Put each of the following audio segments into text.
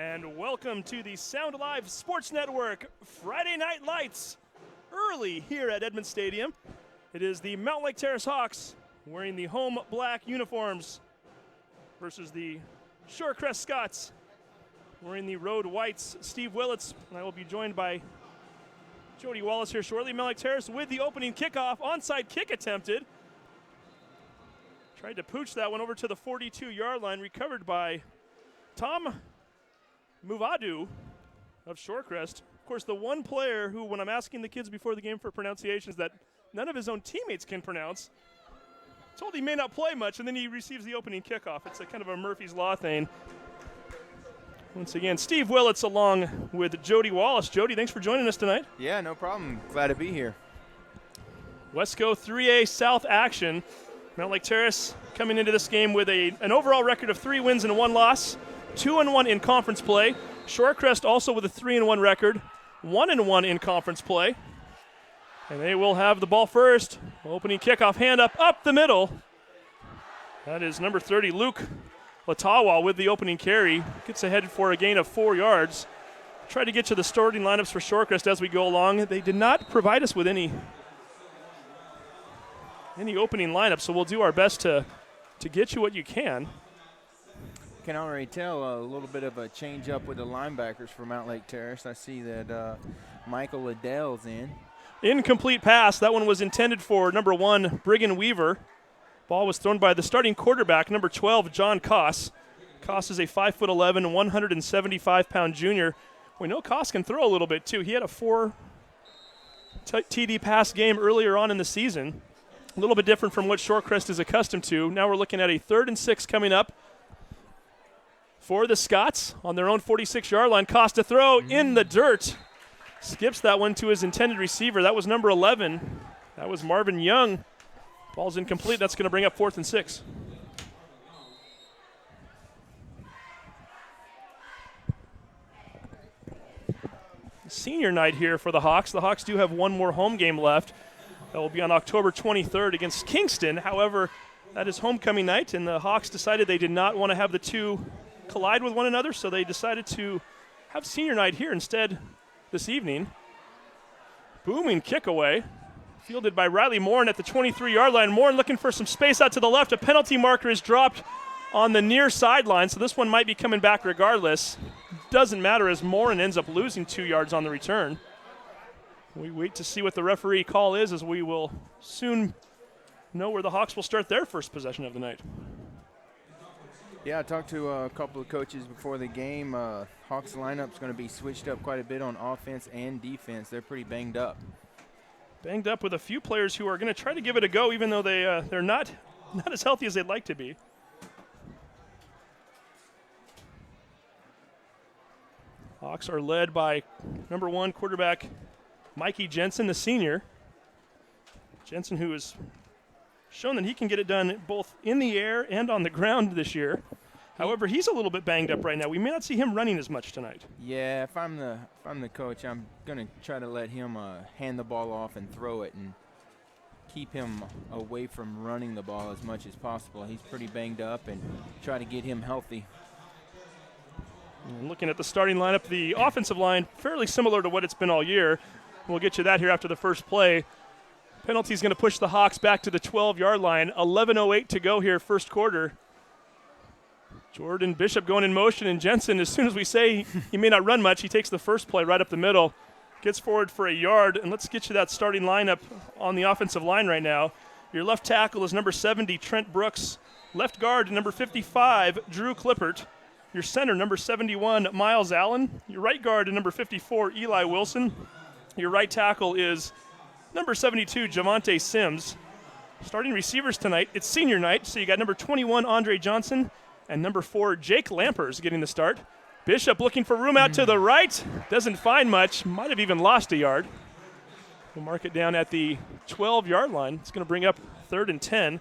And welcome to the Sound Alive Sports Network Friday Night Lights early here at Edmond Stadium. It is the Mountain Lake Terrace Hawks wearing the home black uniforms versus the Shorecrest Scots wearing the road whites. Steve Willits, and I will be joined by Jody Wallace here shortly. Mountain Lake Terrace with the opening kickoff. Onside kick attempted. Tried to pooch that one over to the 42-yard line, recovered by Tom Muvadu of Shorecrest. Of course, the one player who, when I'm asking the kids before the game for pronunciations that none of his own teammates can pronounce, told he may not play much, and then he receives the opening kickoff. It's a kind of a Murphy's Law thing. Once again, Steve Willits along with Jody Wallace. Jody, thanks for joining us tonight. Yeah, no problem. Glad to be here. Wesco 3A South action. Mountain Lake Terrace coming into this game with an overall record of 3 wins and 1 loss, 2-1 in conference play. Shorecrest also with a 3-1 record, 1-1 in conference play. And they will have the ball first. Opening kickoff, hand up the middle. That is number 30, Luke Latawa with the opening carry. Gets ahead for a gain of 4 yards. Try to get to the starting lineups for Shorecrest as we go along. They did not provide us with any opening lineup, so we'll do our best to get you what you can. Can already tell a little bit of a change up with the linebackers for Mountain Lake Terrace. I see that Michael Liddell's in. Incomplete pass. That one was intended for number 1, Brigham Weaver. Ball was thrown by the starting quarterback, number 12, John Koss. Koss is a 5'11", 175-pound junior. We know Koss can throw a little bit, too. He had a 4 TD pass game earlier on in the season. A little bit different from what Shorecrest is accustomed to. Now we're looking at a 3rd and 6 coming up for the Scots on their own 46-yard line. Koss to throw in the dirt. Skips that one to his intended receiver. That was number 11. That was Marvin Young. Ball's incomplete. That's going to bring up 4th and 6. Senior night here for the Hawks. The Hawks do have one more home game left. That will be on October 23rd against Kingston. However, that is homecoming night, and the Hawks decided they did not want to have the two collide with one another, so they decided to have senior night here instead this evening. Booming kick away, fielded by Riley Morin at the 23-yard line. Morin looking for some space out to the left. A penalty marker is dropped on the near sideline, so this one might be coming back regardless. Doesn't matter as Morin ends up losing 2 yards on the return. We wait to see what the referee call is, as we will soon know where the Hawks will start their first possession of the night. Yeah, I talked to a couple of coaches before the game. Hawks lineup's going to be switched up quite a bit on offense and defense. They're pretty banged up. Banged up with a few players who are going to try to give it a go, even though they're not as healthy as they'd like to be. Hawks are led by number 1 quarterback Mikey Jensen, the senior. Jensen, who has shown that he can get it done both in the air and on the ground this year. However, he's a little bit banged up right now. We may not see him running as much tonight. Yeah, if I'm the coach, I'm going to try to let him hand the ball off and throw it and keep him away from running the ball as much as possible. He's pretty banged up, and try to get him healthy. And looking at the starting lineup, the offensive line fairly similar to what it's been all year. We'll get you that here after the first play. Penalty is going to push the Hawks back to the 12-yard line. 11:08 to go here, first quarter. Jordan Bishop going in motion, and Jensen, as soon as we say he may not run much, he takes the first play right up the middle, gets forward for a yard, and let's get you that starting lineup on the offensive line right now. Your left tackle is number 70, Trent Brooks. Left guard, number 55, Drew Clippert. Your center, number 71, Miles Allen. Your right guard, number 54, Eli Wilson. Your right tackle is number 72, Javante Sims. Starting receivers tonight, it's senior night, so you got number 21, Andre Johnson, and number 4, Jake Lampers getting the start. Bishop looking for room out to the right. Doesn't find much. Might have even lost a yard. We'll mark it down at the 12-yard line. It's going to bring up 3rd and 10.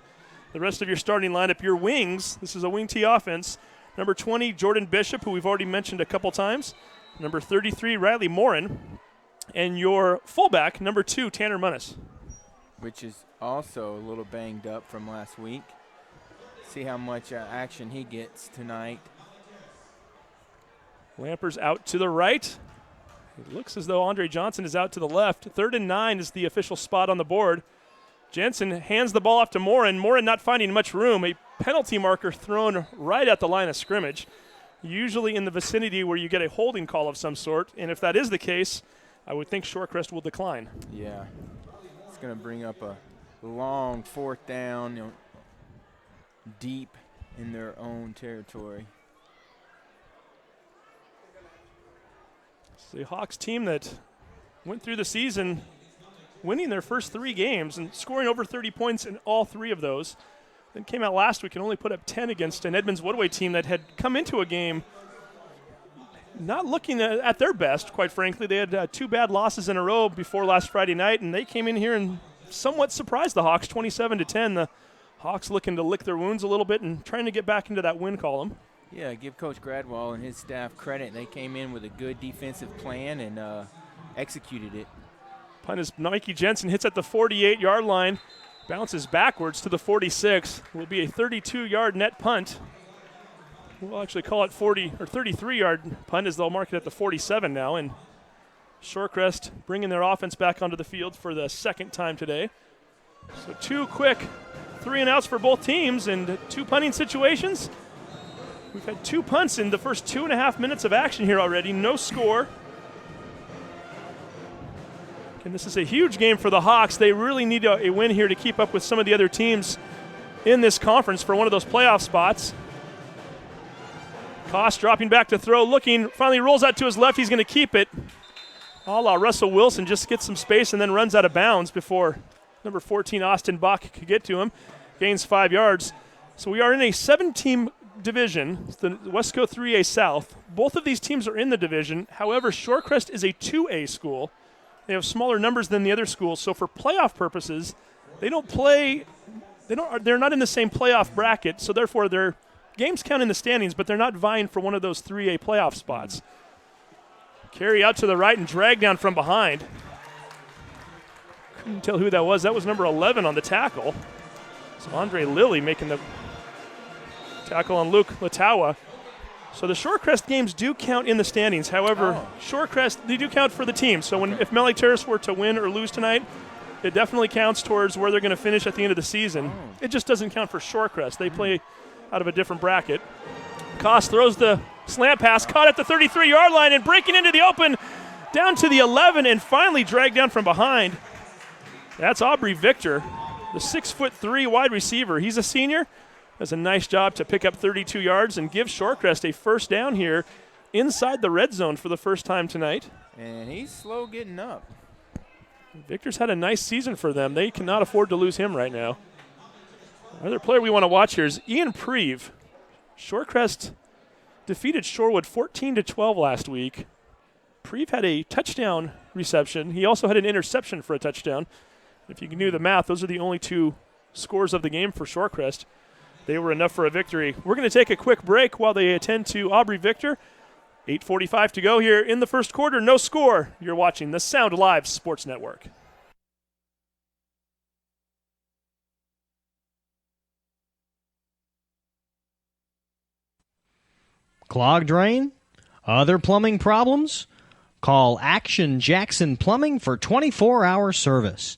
The rest of your starting lineup, your wings. This is a wing T offense. Number 20, Jordan Bishop, who we've already mentioned a couple times. Number 33, Riley Morin. And your fullback, number 2, Tanner Munnis. Which is also a little banged up from last week. See how much action he gets tonight. Lamper's out to the right. It looks as though Andre Johnson is out to the left. 3rd and 9 is the official spot on the board. Jensen hands the ball off to Morin. Morin not finding much room. A penalty marker thrown right at the line of scrimmage, usually in the vicinity where you get a holding call of some sort. And if that is the case, I would think Shorecrest will decline. Yeah, it's going to bring up a long 4th down, deep in their own territory. It's the Hawks team that went through the season winning their first 3 games and scoring over 30 points in all 3 of those. Then came out last week and only put up 10 against an Edmonds Woodway team that had come into a game not looking at their best, quite frankly. They had 2 bad losses in a row before last Friday night, and they came in here and somewhat surprised the Hawks, 27-10. The Hawks looking to lick their wounds a little bit and trying to get back into that win column. Yeah, give Coach Gradwell and his staff credit. They came in with a good defensive plan and executed it. Punt is Mikey Jensen, hits at the 48-yard line, bounces backwards to the 46. Will be a 32-yard net punt. We'll actually call it 40 or 33-yard punt, as they'll mark it at the 47 now. And Shorecrest bringing their offense back onto the field for the 2nd time today. So 2 quick 3-and-outs for both teams and 2 punting situations. We've had 2 punts in the first 2.5 minutes of action here already. No score. And this is a huge game for the Hawks. They really need a win here to keep up with some of the other teams in this conference for one of those playoff spots. Koss dropping back to throw, looking, finally rolls out to his left. He's going to keep it. A la Russell Wilson, just gets some space and then runs out of bounds before number 14, Austin Bach, could get to him. Gains 5 yards. So we are in a 7-team division, the Wesco 3A South. Both of these teams are in the division. However, Shorecrest is a 2A school. They have smaller numbers than the other schools, so for playoff purposes, they're not in the same playoff bracket, so therefore their games count in the standings, but they're not vying for one of those 3A playoff spots. Carry out to the right and drag down from behind. Couldn't tell who that was. That was number 11 on the tackle. So Andre Lilly making the tackle on Luke Latawa. So the Shorecrest games do count in the standings. However, Shorecrest, they do count for the team. So if Melly Terrace were to win or lose tonight, it definitely counts towards where they're going to finish at the end of the season. It just doesn't count for Shorecrest. They play out of a different bracket. Koss throws the slant pass, caught at the 33-yard line and breaking into the open down to the 11 and finally dragged down from behind. That's Aubrey Victor, the 6'3" wide receiver. He's a senior. Does a nice job to pick up 32 yards and give Shorecrest a first down here inside the red zone for the first time tonight. And he's slow getting up. Victor's had a nice season for them. They cannot afford to lose him right now. Another player we want to watch here is Ian Preve. Shorecrest defeated Shorewood 14-12 last week. Preve had a touchdown reception. He also had an interception for a touchdown. If you can do the math, those are the only 2 scores of the game for Shorecrest. They were enough for a victory. We're going to take a quick break while they attend to Aubrey Victor. 8:45 to go here in the first quarter. No score. You're watching the Sound Live Sports Network. Clogged drain? Other plumbing problems? Call Action Jackson Plumbing for 24-hour service.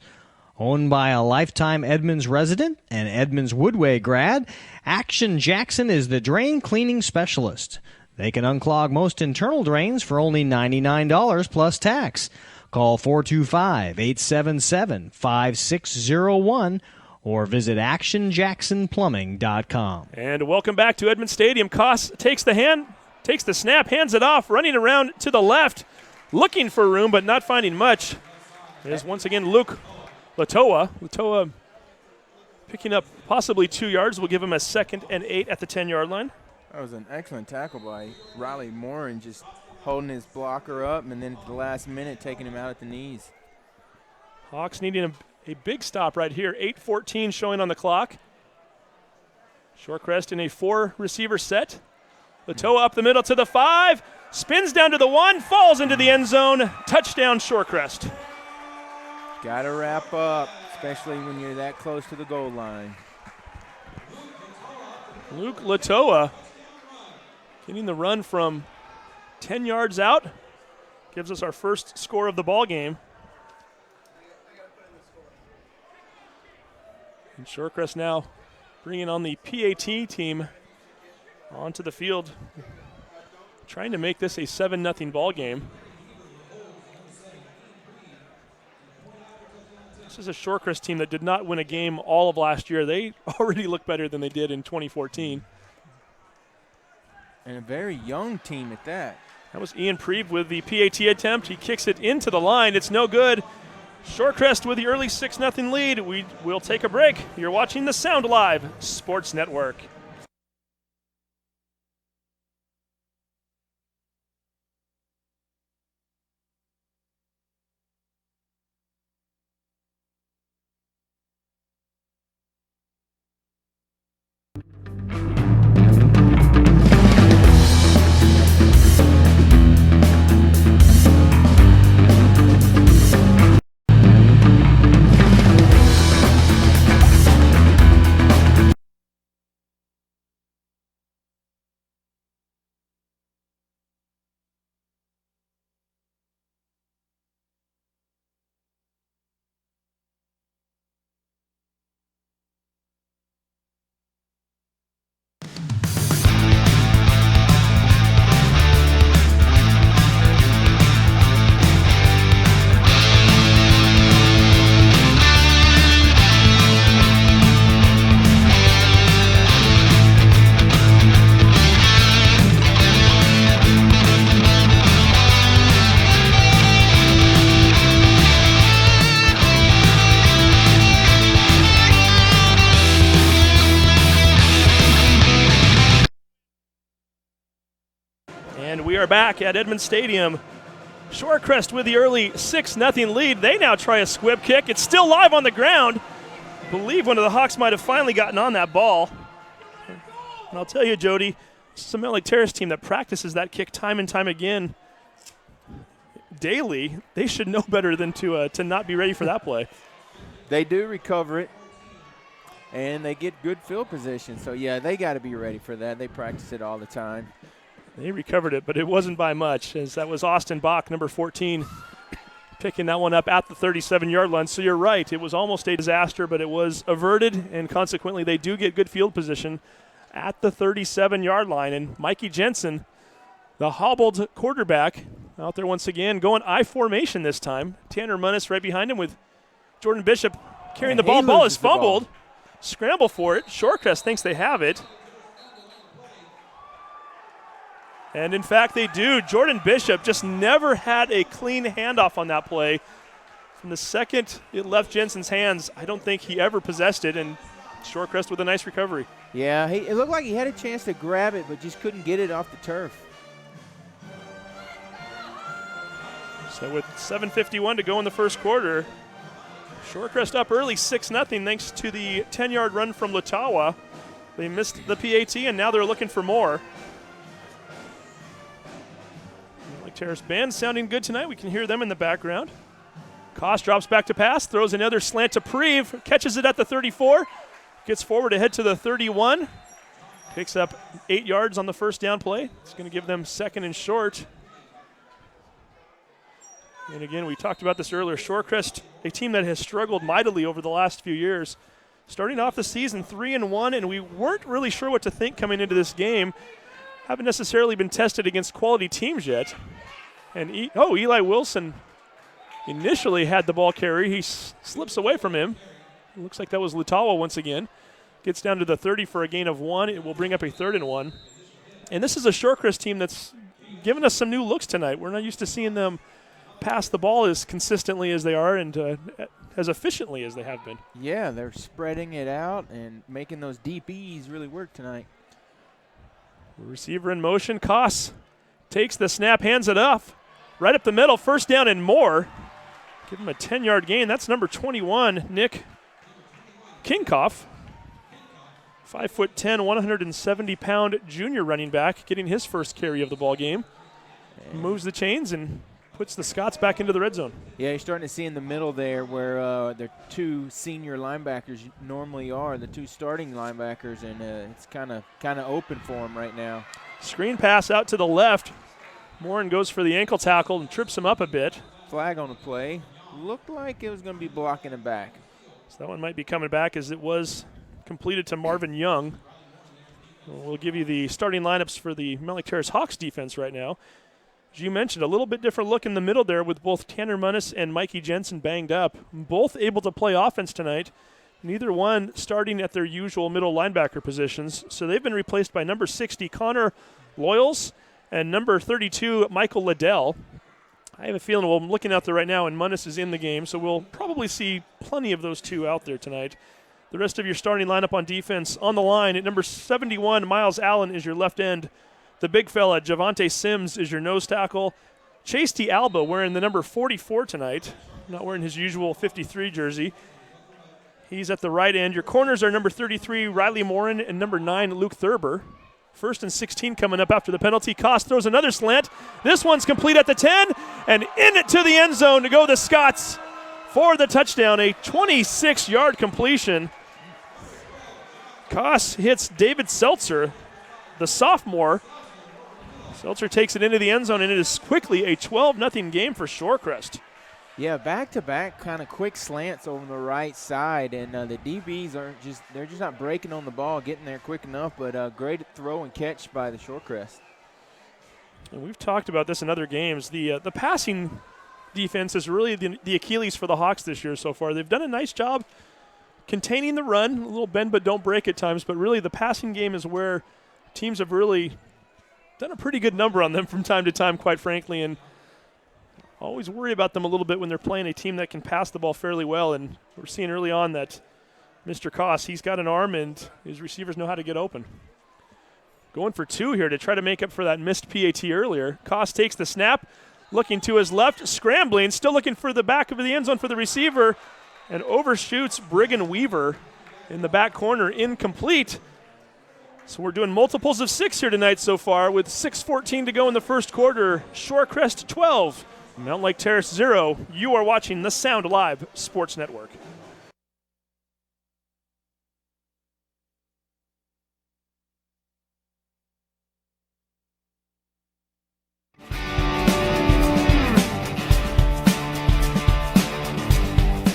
Owned by a lifetime Edmonds resident and Edmonds Woodway grad, Action Jackson is the drain cleaning specialist. They can unclog most internal drains for only $99 plus tax. Call 425-877-5601 or visit actionjacksonplumbing.com. And welcome back to Edmonds Stadium. Koss takes the snap, hands it off, running around to the left, looking for room but not finding much. There's once again Luke Latoa picking up possibly 2 yards. Will give him a 2nd and 8 at the 10-yard line. That was an excellent tackle by Riley Morin, just holding his blocker up and then at the last minute taking him out at the knees. Hawks needing a big stop right here. 8:14 showing on the clock. Shorecrest in a 4-receiver set. Latoa up the middle to the 5. Spins down to the 1. Falls into the end zone. Touchdown Shorecrest. Got to wrap up, especially when you're that close to the goal line. Luke Latoa getting the run from 10 yards out. Gives us our first score of the ball game. And Shorecrest now bringing on the PAT team onto the field, trying to make this a 7-0 ball game. This is a Shorecrest team that did not win a game all of last year. They already look better than they did in 2014. And a very young team at that. That was Ian Preeb with the PAT attempt. He kicks it into the line. It's no good. Shorecrest with the early 6-0 lead. We will take a break. You're watching the Sound Live Sports Network. And we are back at Edmonds Stadium. Shorecrest with the early 6-0 lead. They now try a squib kick. It's still live on the ground. I believe one of the Hawks might have finally gotten on that ball. And I'll tell you, Jody, this is a Mount Lake Terrace team that practices that kick time and time again daily. They should know better than to not be ready for that play. They do recover it, and they get good field position. So, yeah, they got to be ready for that. They practice it all the time. They recovered it, but it wasn't by much, as that was Austin Bach, number 14, picking that one up at the 37-yard line. So you're right. It was almost a disaster, but it was averted, and consequently they do get good field position at the 37-yard line. And Mikey Jensen, the hobbled quarterback, out there once again, going I formation this time. Tanner Munnis right behind him with Jordan Bishop carrying the ball. Ball is fumbled. Scramble for it. Shorecrest thinks they have it. And, in fact, they do. Jordan Bishop just never had a clean handoff on that play. From the second it left Jensen's hands, I don't think he ever possessed it, and Shorecrest with a nice recovery. Yeah, it looked like he had a chance to grab it, but just couldn't get it off the turf. So with 7:51 to go in the first quarter, Shorecrest up early 6-0 thanks to the 10-yard run from Latawa. They missed the PAT, and now they're looking for more. Terrace band sounding good tonight. We can hear them in the background. Koss drops back to pass, throws another slant to Preeve, catches it at the 34, gets forward ahead to the 31, picks up 8 yards on the first down play. It's going to give them second and short. And again, we talked about this earlier. Shorecrest, a team that has struggled mightily over the last few years. Starting off the season 3-1, and we weren't really sure what to think coming into this game. Haven't necessarily been tested against quality teams yet. And Eli Wilson initially had the ball carry. He slips away from him. It looks like that was Lutawa once again. Gets down to the 30 for a gain of 1. It will bring up a 3rd and 1. And this is a Shorecrest team that's given us some new looks tonight. We're not used to seeing them pass the ball as consistently as they are and as efficiently as they have been. Yeah, they're spreading it out and making those DBs really work tonight. Receiver in motion. Koss takes the snap, hands it off. Right up the middle, first down and more. Give him a 10-yard gain. That's number 21, Nick Kickoff. 5'10", 170-pound junior running back, getting his first carry of the ball game. Moves the chains and puts the Scots back into the red zone. Yeah, you're starting to see in the middle there where their two senior linebackers normally are, the two starting linebackers, and it's kind of open for them right now. Screen pass out to the left. Morin goes for the ankle tackle and trips him up a bit. Flag on the play. Looked like it was going to be blocking him back. So that one might be coming back as it was completed to Marvin Young. We'll give you the starting lineups for the Mountlake Terrace Hawks defense right now. As you mentioned, a little bit different look in the middle there with both Tanner Munnis and Mikey Jensen banged up. Both able to play offense tonight. Neither one starting at their usual middle linebacker positions. So they've been replaced by number 60, Connor Loyals, and number 32, Michael Liddell. I have a feeling, well, I'm looking out there right now, and Munnis is in the game, so we'll probably see plenty of those two out there tonight. The rest of your starting lineup on defense on the line at number 71, Miles Allen is your left end. The big fella, Javante Sims, is your nose tackle. Chase T. Alba wearing the number 44 tonight, not wearing his usual 53 jersey. He's at the right end. Your corners are number 33, Riley Morin, and number 9, Luke Thurber. 1st and 16 coming up after the penalty. Koss throws another slant. This one's complete at the 10, and in it to the end zone to go the Scots for the touchdown. A 26-yard completion. Koss hits David Seltzer, the sophomore. Seltzer takes it into the end zone, and it is quickly a 12-0 game for Shorecrest. Yeah, back-to-back kind of quick slants over the right side, and the DBs they're just not breaking on the ball, getting there quick enough, but great throw and catch by the Shorecrest. And we've talked about this in other games. The passing defense is really the Achilles for the Hawks this year so far. They've done a nice job containing the run, a little bend but don't break at times, but really the passing game is where teams have really done a pretty good number on them from time to time, quite frankly, and always worry about them a little bit when they're playing a team that can pass the ball fairly well, and we're seeing early on that Mr. Koss, he's got an arm and his receivers know how to get open. Going for 2 here to try to make up for that missed PAT earlier. Koss takes the snap, looking to his left, scrambling, still looking for the back of the end zone for the receiver, and overshoots Brigham Weaver in the back corner, incomplete. So we're doing multiples of 6 here tonight so far with 6:14 to go in the first quarter. Shorecrest 12. Mountlake Terrace 0. You are watching the Sound Live Sports Network.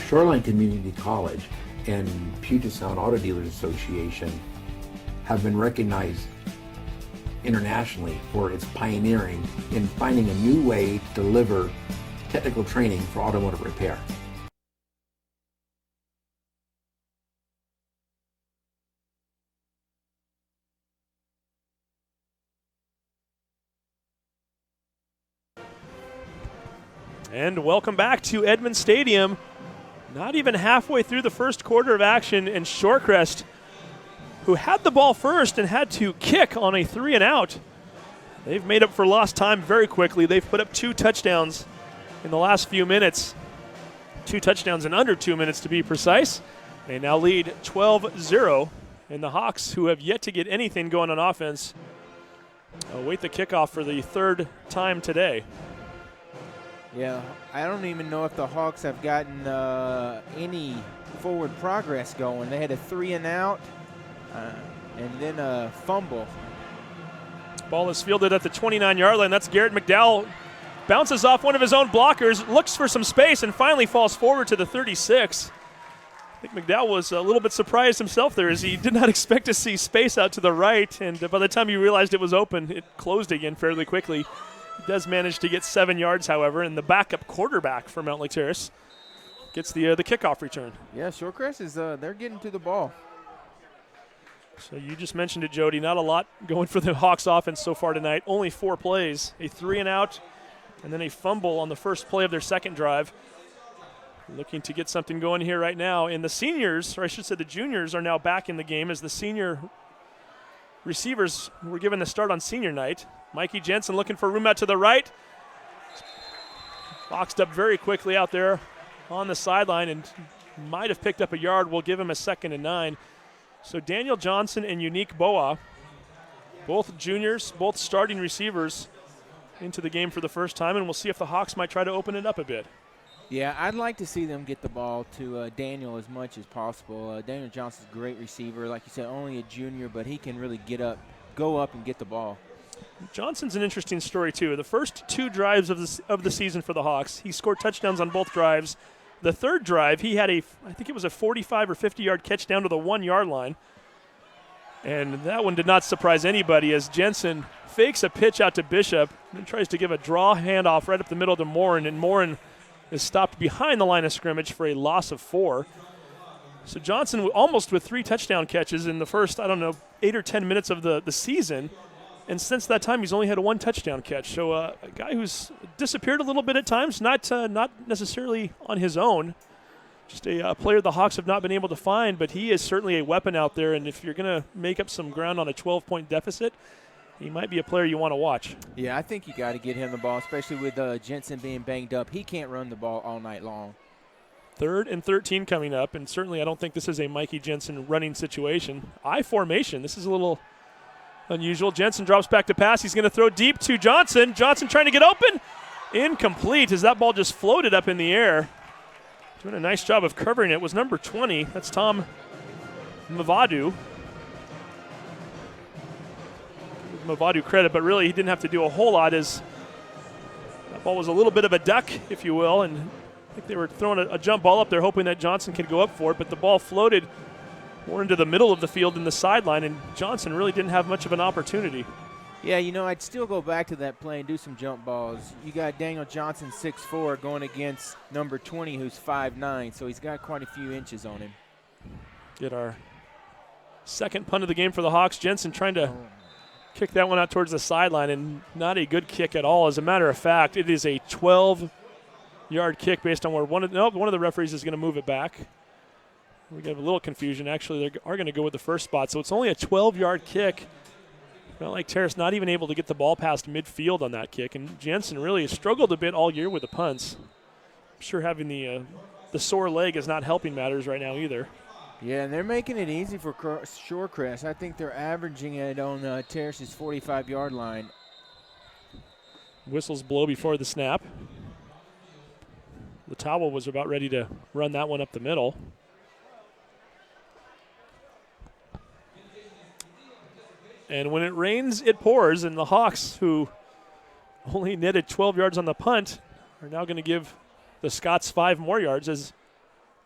Shoreline Community College and Puget Sound Auto Dealers Association have been recognized internationally for its pioneering in finding a new way to deliver technical training for automotive repair. And welcome back to Edmond Stadium. Not even halfway through the first quarter of action, and Shorecrest, who had the ball first and had to kick on a 3-and-out. They've made up for lost time very quickly. They've put up 2 touchdowns in the last few minutes. 2 touchdowns in under 2 minutes to be precise. They now lead 12-0, and the Hawks, who have yet to get anything going on offense, await the kickoff for the 3rd time today. Yeah, I don't even know if the Hawks have gotten any forward progress going. They had a 3-and-out. And then a fumble. Ball is fielded at the 29-yard line. That's Garrett McDowell. Bounces off one of his own blockers, looks for some space, and finally falls forward to the 36. I think McDowell was a little bit surprised himself there as he did not expect to see space out to the right, and by the time he realized it was open, it closed again fairly quickly. He does manage to get 7 yards, however, and the backup quarterback for Mountlake Terrace gets the kickoff return. Yeah, Shorecrest is they're getting to the ball. So you just mentioned it, Jody. Not a lot going for the Hawks offense so far tonight. Only 4 plays, a 3-and-out, and then a fumble on the first play of their second drive. Looking to get something going here right now. And the seniors, or I should say the juniors, are now back in the game as the senior receivers were given the start on senior night. Mikey Jensen looking for room out to the right. Boxed up very quickly out there on the sideline and might have picked up a yard. We'll give him a 2nd and 9. So Daniel Johnson and Unique Boa, both juniors, both starting receivers, into the game for the first time, and we'll see if the Hawks might try to open it up a bit. Yeah, I'd like to see them get the ball to Daniel as much as possible. Daniel Johnson's a great receiver. Like you said, only a junior, but he can really go up and get the ball. Johnson's an interesting story, too. The first 2 drives of the season for the Hawks, he scored touchdowns on both drives. The third drive, he had I think it was a 45 or 50-yard catch down to the 1-yard line. And that one did not surprise anybody as Jensen fakes a pitch out to Bishop and tries to give a draw handoff right up the middle to Morin, and Morin is stopped behind the line of scrimmage for a loss of 4. So Johnson almost with 3 touchdown catches in the first, 8 or 10 minutes of the season. And since that time, he's only had 1 touchdown catch. So a guy who's disappeared a little bit at times, not necessarily on his own. Just a player the Hawks have not been able to find, but he is certainly a weapon out there. And if you're going to make up some ground on a 12-point deficit, he might be a player you want to watch. Yeah, I think you got to get him the ball, especially with Jensen being banged up. He can't run the ball all night long. 3rd and 13 coming up, and certainly I don't think this is a Mikey Jensen running situation. I formation. This is a little unusual. Jensen drops back to pass. He's going to throw deep to Johnson. Johnson trying to get open. Incomplete as that ball just floated up in the air. Doing a nice job of covering it was number 20. That's Tom Mavadu. Give Mavadu credit, but really he didn't have to do a whole lot as that ball was a little bit of a duck, if you will, and I think they were throwing a jump ball up there hoping that Johnson could go up for it, but the ball floated more into the middle of the field in the sideline, and Johnson really didn't have much of an opportunity. Yeah, I'd still go back to that play and do some jump balls. You got Daniel Johnson, 6'4", going against number 20, who's 5'9", so he's got quite a few inches on him. Get our second punt of the game for the Hawks. Jensen trying to kick that one out towards the sideline, and not a good kick at all. As a matter of fact, it is a 12-yard kick based on where one of the referees is going to move it back. We have a little confusion. Actually, they are going to go with the first spot, so it's only a 12-yard kick. Not like Terrace not even able to get the ball past midfield on that kick, and Jensen really has struggled a bit all year with the punts. I'm sure having the sore leg is not helping matters right now either. Yeah, and they're making it easy for Shorecrest. I think they're averaging it on Terrace's 45-yard line. Whistles blow before the snap. The towel was about ready to run that one up the middle. And when it rains, it pours, and the Hawks, who only netted 12 yards on the punt, are now going to give the Scots 5 more yards as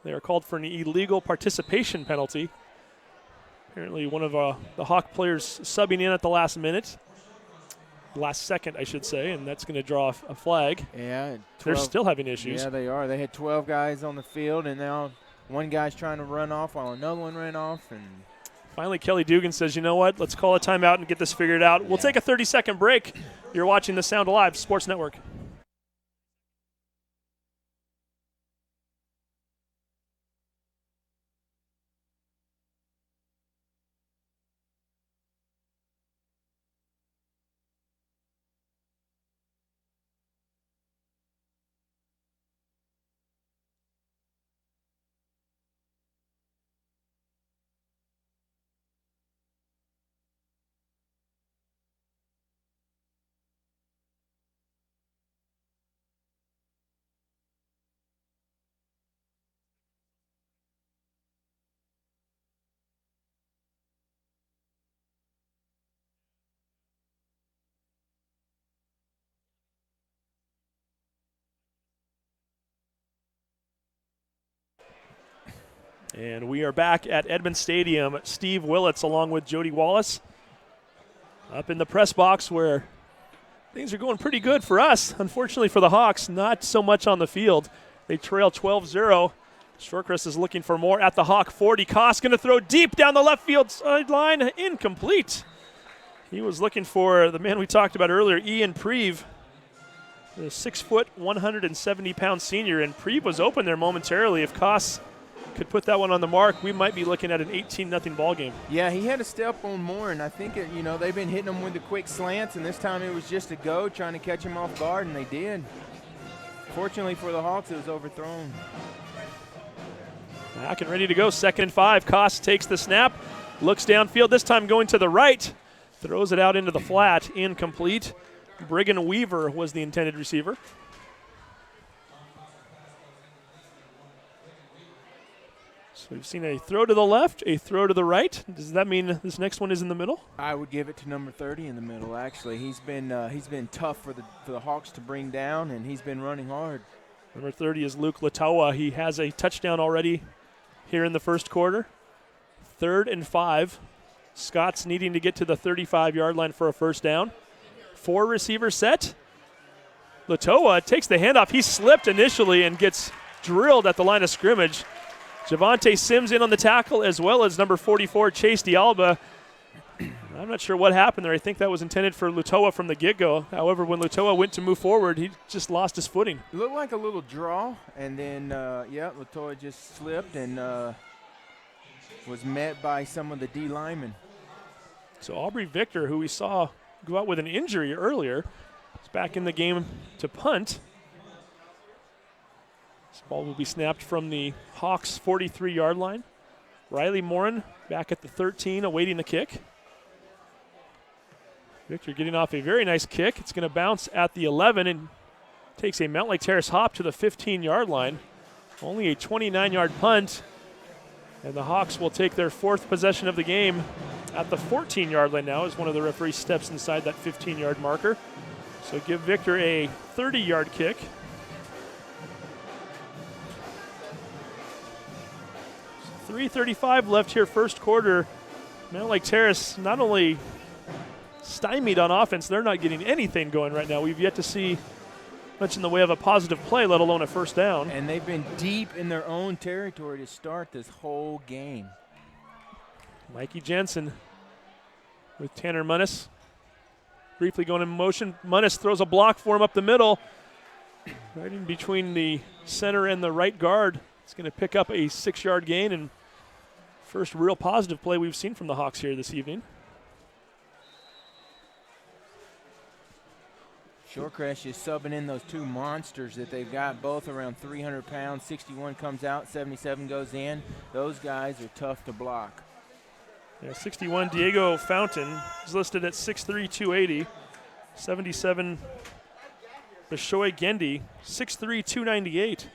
they are called for an illegal participation penalty. Apparently one of the Hawk players subbing in at the last second, I should say, and that's going to draw a flag. Yeah. They're still having issues. Yeah, they are. They had 12 guys on the field, and now one guy's trying to run off while another one ran off, and finally, Kelly Dugan says, you know what, let's call a timeout and get this figured out. We'll take a 30-second break. You're watching the Sound Alive Sports Network. And we are back at Edmund Stadium. Steve Willits along with Jody Wallace up in the press box where things are going pretty good for us. Unfortunately for the Hawks, not so much on the field. They trail 12-0. Shorecrest is looking for more at the Hawk 40. Koss going to throw deep down the left field sideline. Incomplete. He was looking for the man we talked about earlier, Ian Preve, the 6-foot, 170-pound senior. And Preve was open there momentarily. If Koss could put that one on the mark, we might be looking at an 18-0 ball game. Yeah, he had a step on more, and I think they've been hitting him with the quick slants, and this time it was just a go, trying to catch him off guard, and they did. Fortunately for the Hawks, it was overthrown. Back and ready to go. 2nd and 5. Koss takes the snap, looks downfield, this time going to the right, throws it out into the flat, incomplete. Brigham Weaver was the intended receiver. So we've seen a throw to the left, a throw to the right. Does that mean this next one is in the middle? I would give it to number 30 in the middle. Actually, he's been tough for the Hawks to bring down, and he's been running hard. Number 30 is Luke Latawa. He has a touchdown already here in the first quarter. 3rd and 5. Scott's needing to get to the 35-yard line for a first down. 4 receiver set. Latawa takes the handoff. He slipped initially and gets drilled at the line of scrimmage. Javante Sims in on the tackle, as well as number 44, Chase D'Alba. I'm not sure what happened there. I think that was intended for Latawa from the get-go. However, when Latawa went to move forward, he just lost his footing. It looked like a little draw, and then, Latawa just slipped and was met by some of the D linemen. So Aubrey Victor, who we saw go out with an injury earlier, is back in the game to punt. This ball will be snapped from the Hawks' 43-yard line. Riley Morin back at the 13, awaiting the kick. Victor getting off a very nice kick. It's going to bounce at the 11 and takes a Mount Lake Terrace hop to the 15-yard line. Only a 29-yard punt. And the Hawks will take their 4th possession of the game at the 14-yard line now as one of the referees steps inside that 15-yard marker. So give Victor a 30-yard kick. So 3:35 left here, first quarter. Mount Lake Terrace not only stymied on offense, they're not getting anything going right now. We've yet to see much in the way of a positive play, let alone a first down. And they've been deep in their own territory to start this whole game. Mikey Jensen with Tanner Munnis. Briefly going in motion. Munnis throws a block for him up the middle. Right in between the center and the right guard. It's going to pick up a 6-yard gain, and first real positive play we've seen from the Hawks here this evening. Shorecrest is subbing in those 2 monsters that they've got, both around 300 pounds. 61 comes out, 77 goes in. Those guys are tough to block. Yeah, 61, Diego Fountain is listed at 6'3", 280. 77, Bishoy Gendy, 6'3", 298.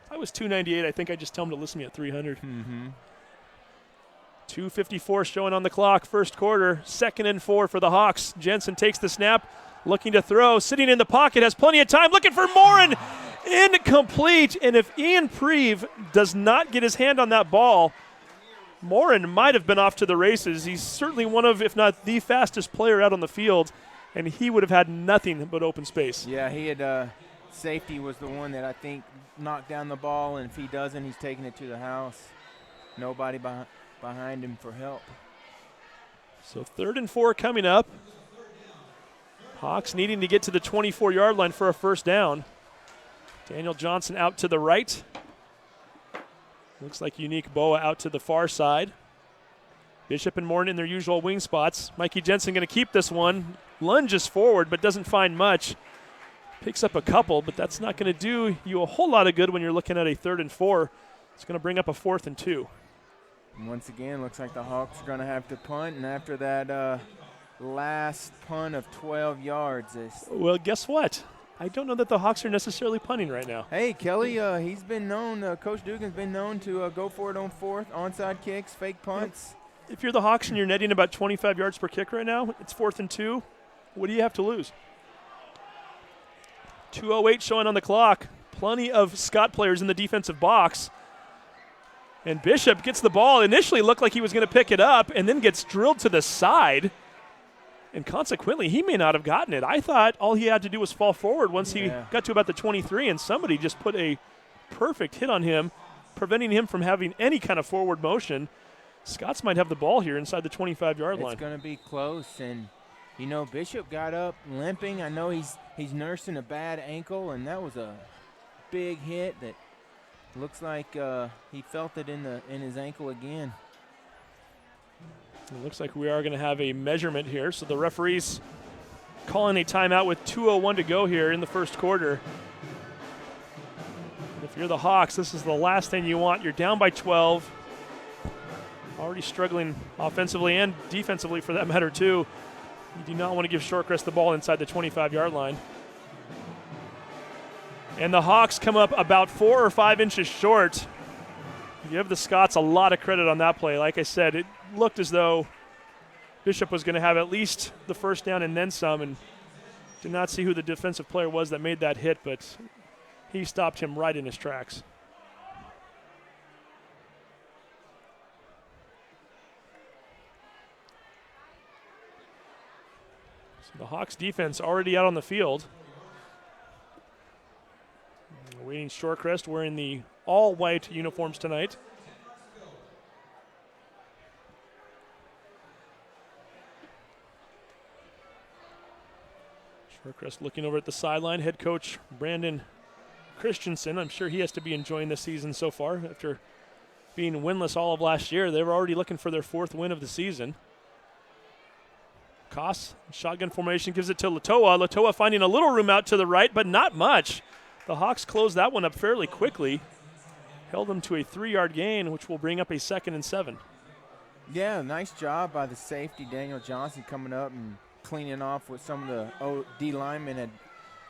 If I was 298, I think I'd just tell him to list me at 300. 2:54 showing on the clock, first quarter, 2nd and 4 for the Hawks. Jensen takes the snap, looking to throw, sitting in the pocket, has plenty of time, looking for Morin, incomplete. And if Ian Preve does not get his hand on that ball, Morin might have been off to the races. He's certainly one of, if not the fastest player out on the field, and he would have had nothing but open space. Yeah, he had safety was the one that I think knocked down the ball, and if he doesn't, he's taking it to the house. Nobody behind him for help. So 3rd and 4 coming up. Hawks needing to get to the 24-yard line for a first down. Daniel Johnson out to the right. Looks like Unique Boa out to the far side. Bishop and Morton in their usual wing spots. Mikey Jensen going to keep this one. Lunges forward but doesn't find much. Picks up a couple, but that's not going to do you a whole lot of good when you're looking at a 3rd and 4. It's going to bring up a 4th and 2. And once again, looks like the Hawks are going to have to punt, and after that last punt of 12 yards. Well, guess what? I don't know that the Hawks are necessarily punting right now. Hey, Kelly, he's been known, Coach Dugan's been known to go for it on 4th, onside kicks, fake punts. If you're the Hawks and you're netting about 25 yards per kick right now, it's 4th and 2. What do you have to lose? 2:08 showing on the clock. Plenty of Scott players in the defensive box. And Bishop gets the ball. Initially looked like he was going to pick it up and then gets drilled to the side. And consequently, he may not have gotten it. I thought all he had to do was fall forward once he got to about the 23, and somebody just put a perfect hit on him, preventing him from having any kind of forward motion. Scots might have the ball here inside the 25-yard line. It's going to be close, and, you know, Bishop got up limping. I know he's nursing a bad ankle, and that was a big hit that looks like he felt it in his ankle again. It looks like we are going to have a measurement here. So the referee's calling a timeout with 2:01 to go here in the first quarter. If you're the Hawks, this is the last thing you want. You're down by 12. Already struggling offensively and defensively for that matter too. You do not want to give Shorecrest the ball inside the 25-yard line. And the Hawks come up about 4 or 5 inches short. Give the Scots a lot of credit on that play. Like I said, it looked as though Bishop was going to have at least the first down and then some, and did not see who the defensive player was that made that hit, but he stopped him right in his tracks. So the Hawks defense already out on the field. Waiting Shorecrest wearing the all-white uniforms tonight. Shorecrest looking over at the sideline. Head coach Brandon Christensen. I'm sure he has to be enjoying the season so far. After being winless all of last year, they were already looking for their 4th win of the season. Koss, shotgun formation, gives it to Latoa. Latoa finding a little room out to the right, but not much. The Hawks closed that one up fairly quickly. Held them to a 3-yard gain, which will bring up a 2nd and 7. Yeah, nice job by the safety, Daniel Johnson, coming up and cleaning off what some of the D linemen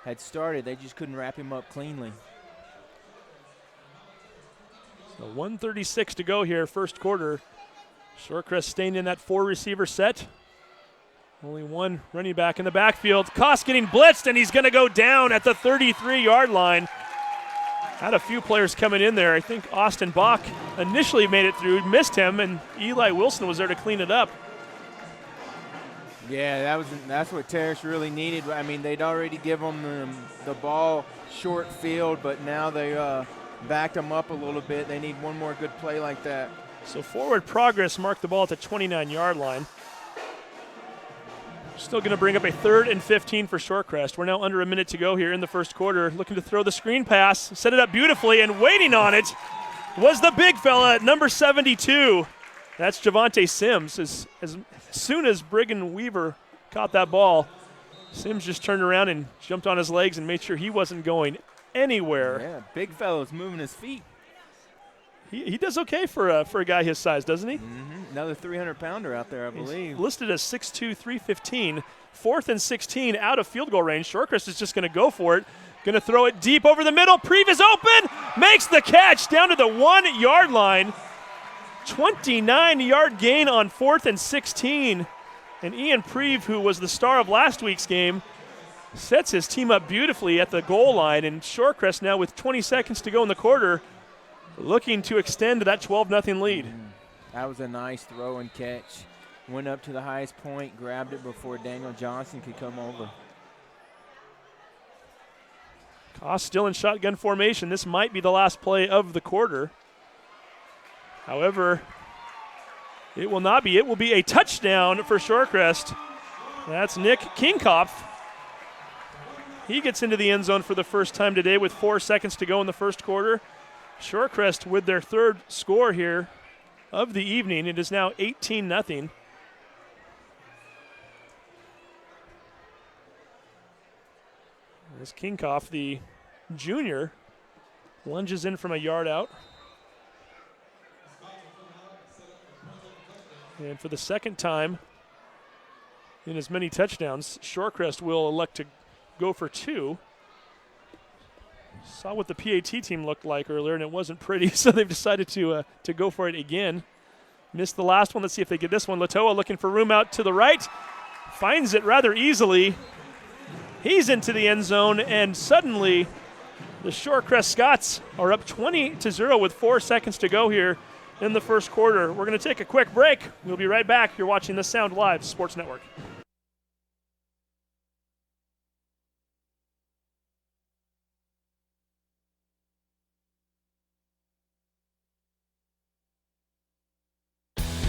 had started. They just couldn't wrap him up cleanly. So 1:36 to go here, first quarter. Shorecrest staying in that 4-receiver set. Only one running back in the backfield. Koss getting blitzed, and he's going to go down at the 33-yard line. Had a few players coming in there. I think Austin Bach initially made it through, missed him, and Eli Wilson was there to clean it up. Yeah, that's what Terrace really needed. I mean, they'd already given him the ball short field, but now they backed him up a little bit. They need one more good play like that. So forward progress marked the ball at the 29-yard line. Still going to bring up a 3rd and 15 for Shorecrest. We're now under a minute to go here in the first quarter. Looking to throw the screen pass, set it up beautifully, and waiting on it was the big fella at number 72. That's Javante Sims. As soon as Brigham Weaver caught that ball, Sims just turned around and jumped on his legs and made sure he wasn't going anywhere. Yeah, big fella's moving his feet. He does okay for a guy his size, doesn't he? Mm-hmm. Another 300-pounder out there, I believe. He's listed as 6'2", 315. 4th and 16 out of field goal range. Shorecrest is just going to go for it. Going to throw it deep over the middle. Preeve is open. Makes the catch down to the 1-yard line. 29-yard gain on 4th and 16. And Ian Preeve, who was the star of last week's game, sets his team up beautifully at the goal line. And Shorecrest now with 20 seconds to go in the quarter, looking to extend that 12-0 lead. That was a nice throw and catch. Went up to the highest point, grabbed it before Daniel Johnson could come over. Koss still in shotgun formation. This might be the last play of the quarter. However, it will not be. It will be a touchdown for Shorecrest. That's Nick Kingkopf. He gets into the end zone for the first time today with 4 seconds to go in the first quarter. Shorecrest with their 3rd score here of the evening. It is now 18-0. As Kingkopf, the junior, lunges in from a yard out. And for the second time in as many touchdowns, Shorecrest will elect to go for 2. Saw what the PAT team looked like earlier, and it wasn't pretty, so they've decided to go for it again. Missed the last one. Let's see if they get this one. Latoa looking for room out to the right. Finds it rather easily. He's into the end zone, and suddenly the Shorecrest Scots are up 20-0 with 4 seconds to go here in the first quarter. We're going to take a quick break. We'll be right back. You're watching the Sound Live Sports Network.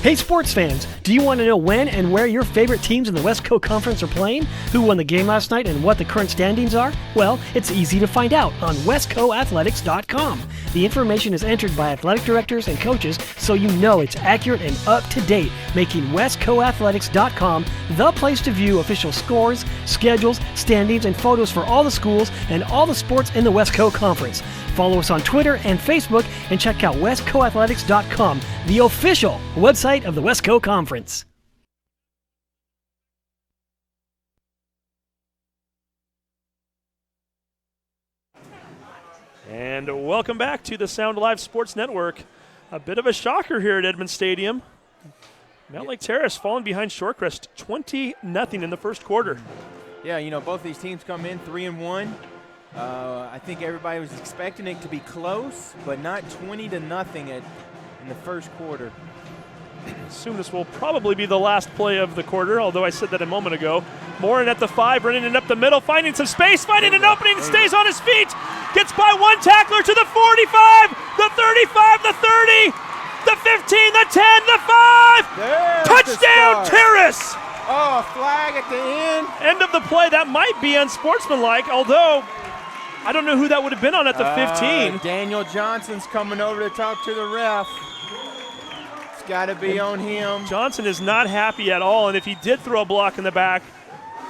Hey sports fans, do you want to know when and where your favorite teams in the West Coast Conference are playing? Who won the game last night and what the current standings are? Well, it's easy to find out on westcoathletics.com. The information is entered by athletic directors and coaches, so you know it's accurate and up to date, making westcoathletics.com the place to view official scores, schedules, standings, and photos for all the schools and all the sports in the West Coast Conference. Follow us on Twitter and Facebook and check out westcoathletics.com, the official website of the West Coast Conference. And welcome back to the Sound Live Sports Network. A bit of a shocker here at Edmund Stadium. Mount Lake Terrace falling behind Shorecrest 20-0 in the first quarter. Yeah, you know, both these teams come in 3-1. I think everybody was expecting it to be close, but not 20-0 in the first quarter. Assume this will probably be the last play of the quarter, although I said that a moment ago. Morin at the 5, running it up the middle, finding some space, finding an opening, stays on his feet, gets by one tackler to the 45, the 35, the 30, the 15, the 10, the 5. There's Touchdown, the Terrace! Oh, a flag at the end. End of the play. That might be unsportsmanlike, although I don't know who that would have been on at the 15. Daniel Johnson's coming over to talk to the ref. It's got to be on him. Johnson is not happy at all, and if he did throw a block in the back,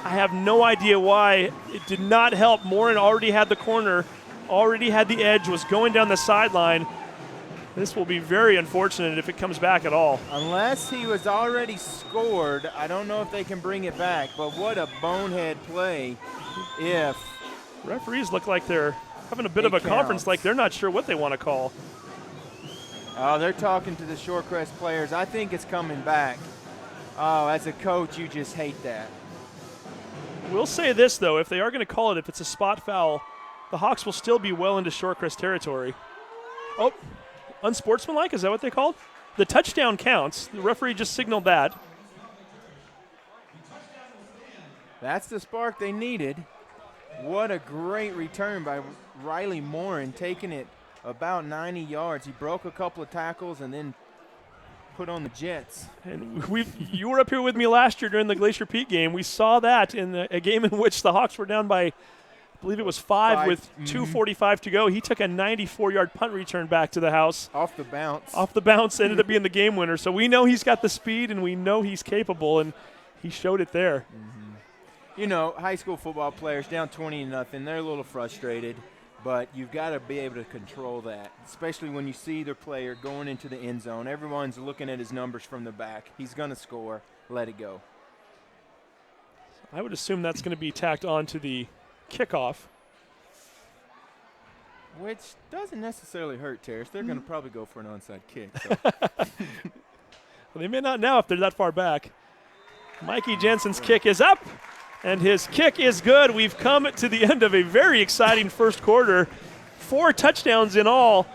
I have no idea why. It did not help. Morin already had the corner, already had the edge, was going down the sideline. This will be very unfortunate if it comes back at all. Unless he was already scored, I don't know if they can bring it back, but what a bonehead play if. Referees look like they're having a bit of a conference, like they're not sure what they want to call. Oh, they're talking to the Shorecrest players. I think it's coming back. Oh, as a coach, you just hate that. We'll say this, though. If they are going to call it, if it's a spot foul, the Hawks will still be well into Shorecrest territory. Oh, unsportsmanlike? Is that what they called? The touchdown counts. The referee just signaled that. That's the spark they needed. What a great return by Riley Morin, taking it about 90 yards. He broke a couple of tackles and then put on the Jets. And you were up here with me last year during the Glacier Peak game. We saw that in a game in which the Hawks were down by, I believe it was 5 with 2:45 to go. He took a 94-yard punt return back to the house. Off the bounce. Off the bounce, ended up being the game winner. So we know he's got the speed and we know he's capable, and he showed it there. You know, high school football players down 20-0, they're a little frustrated, but you've got to be able to control that, especially when you see their player going into the end zone. Everyone's looking at his numbers from the back. He's going to score. Let it go. I would assume that's going to be tacked on to the kickoff. Which doesn't necessarily hurt, Terrace. They're going to probably go for an onside kick. So. Well, they may not now if they're that far back. Mikey Jensen's kick is up. And his kick is good. We've come to the end of a very exciting first quarter. 4 touchdowns in all.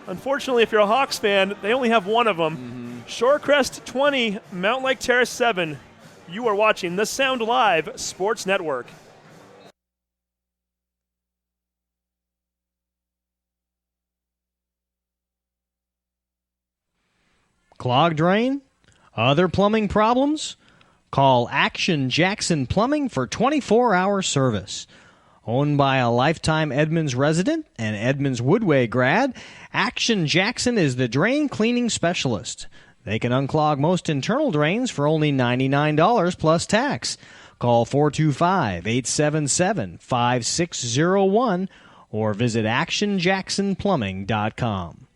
Unfortunately, if you're a Hawks fan, they only have one of them. Shorecrest 20, Mount Lake Terrace 7. You are watching the Sound Live Sports Network. Clogged drain? Other plumbing problems? Call Action Jackson Plumbing for 24-hour service. Owned by a lifetime Edmonds resident and Edmonds Woodway grad, Action Jackson is the drain cleaning specialist. They can unclog most internal drains for only $99 plus tax. Call 425-877-5601 or visit actionjacksonplumbing.com.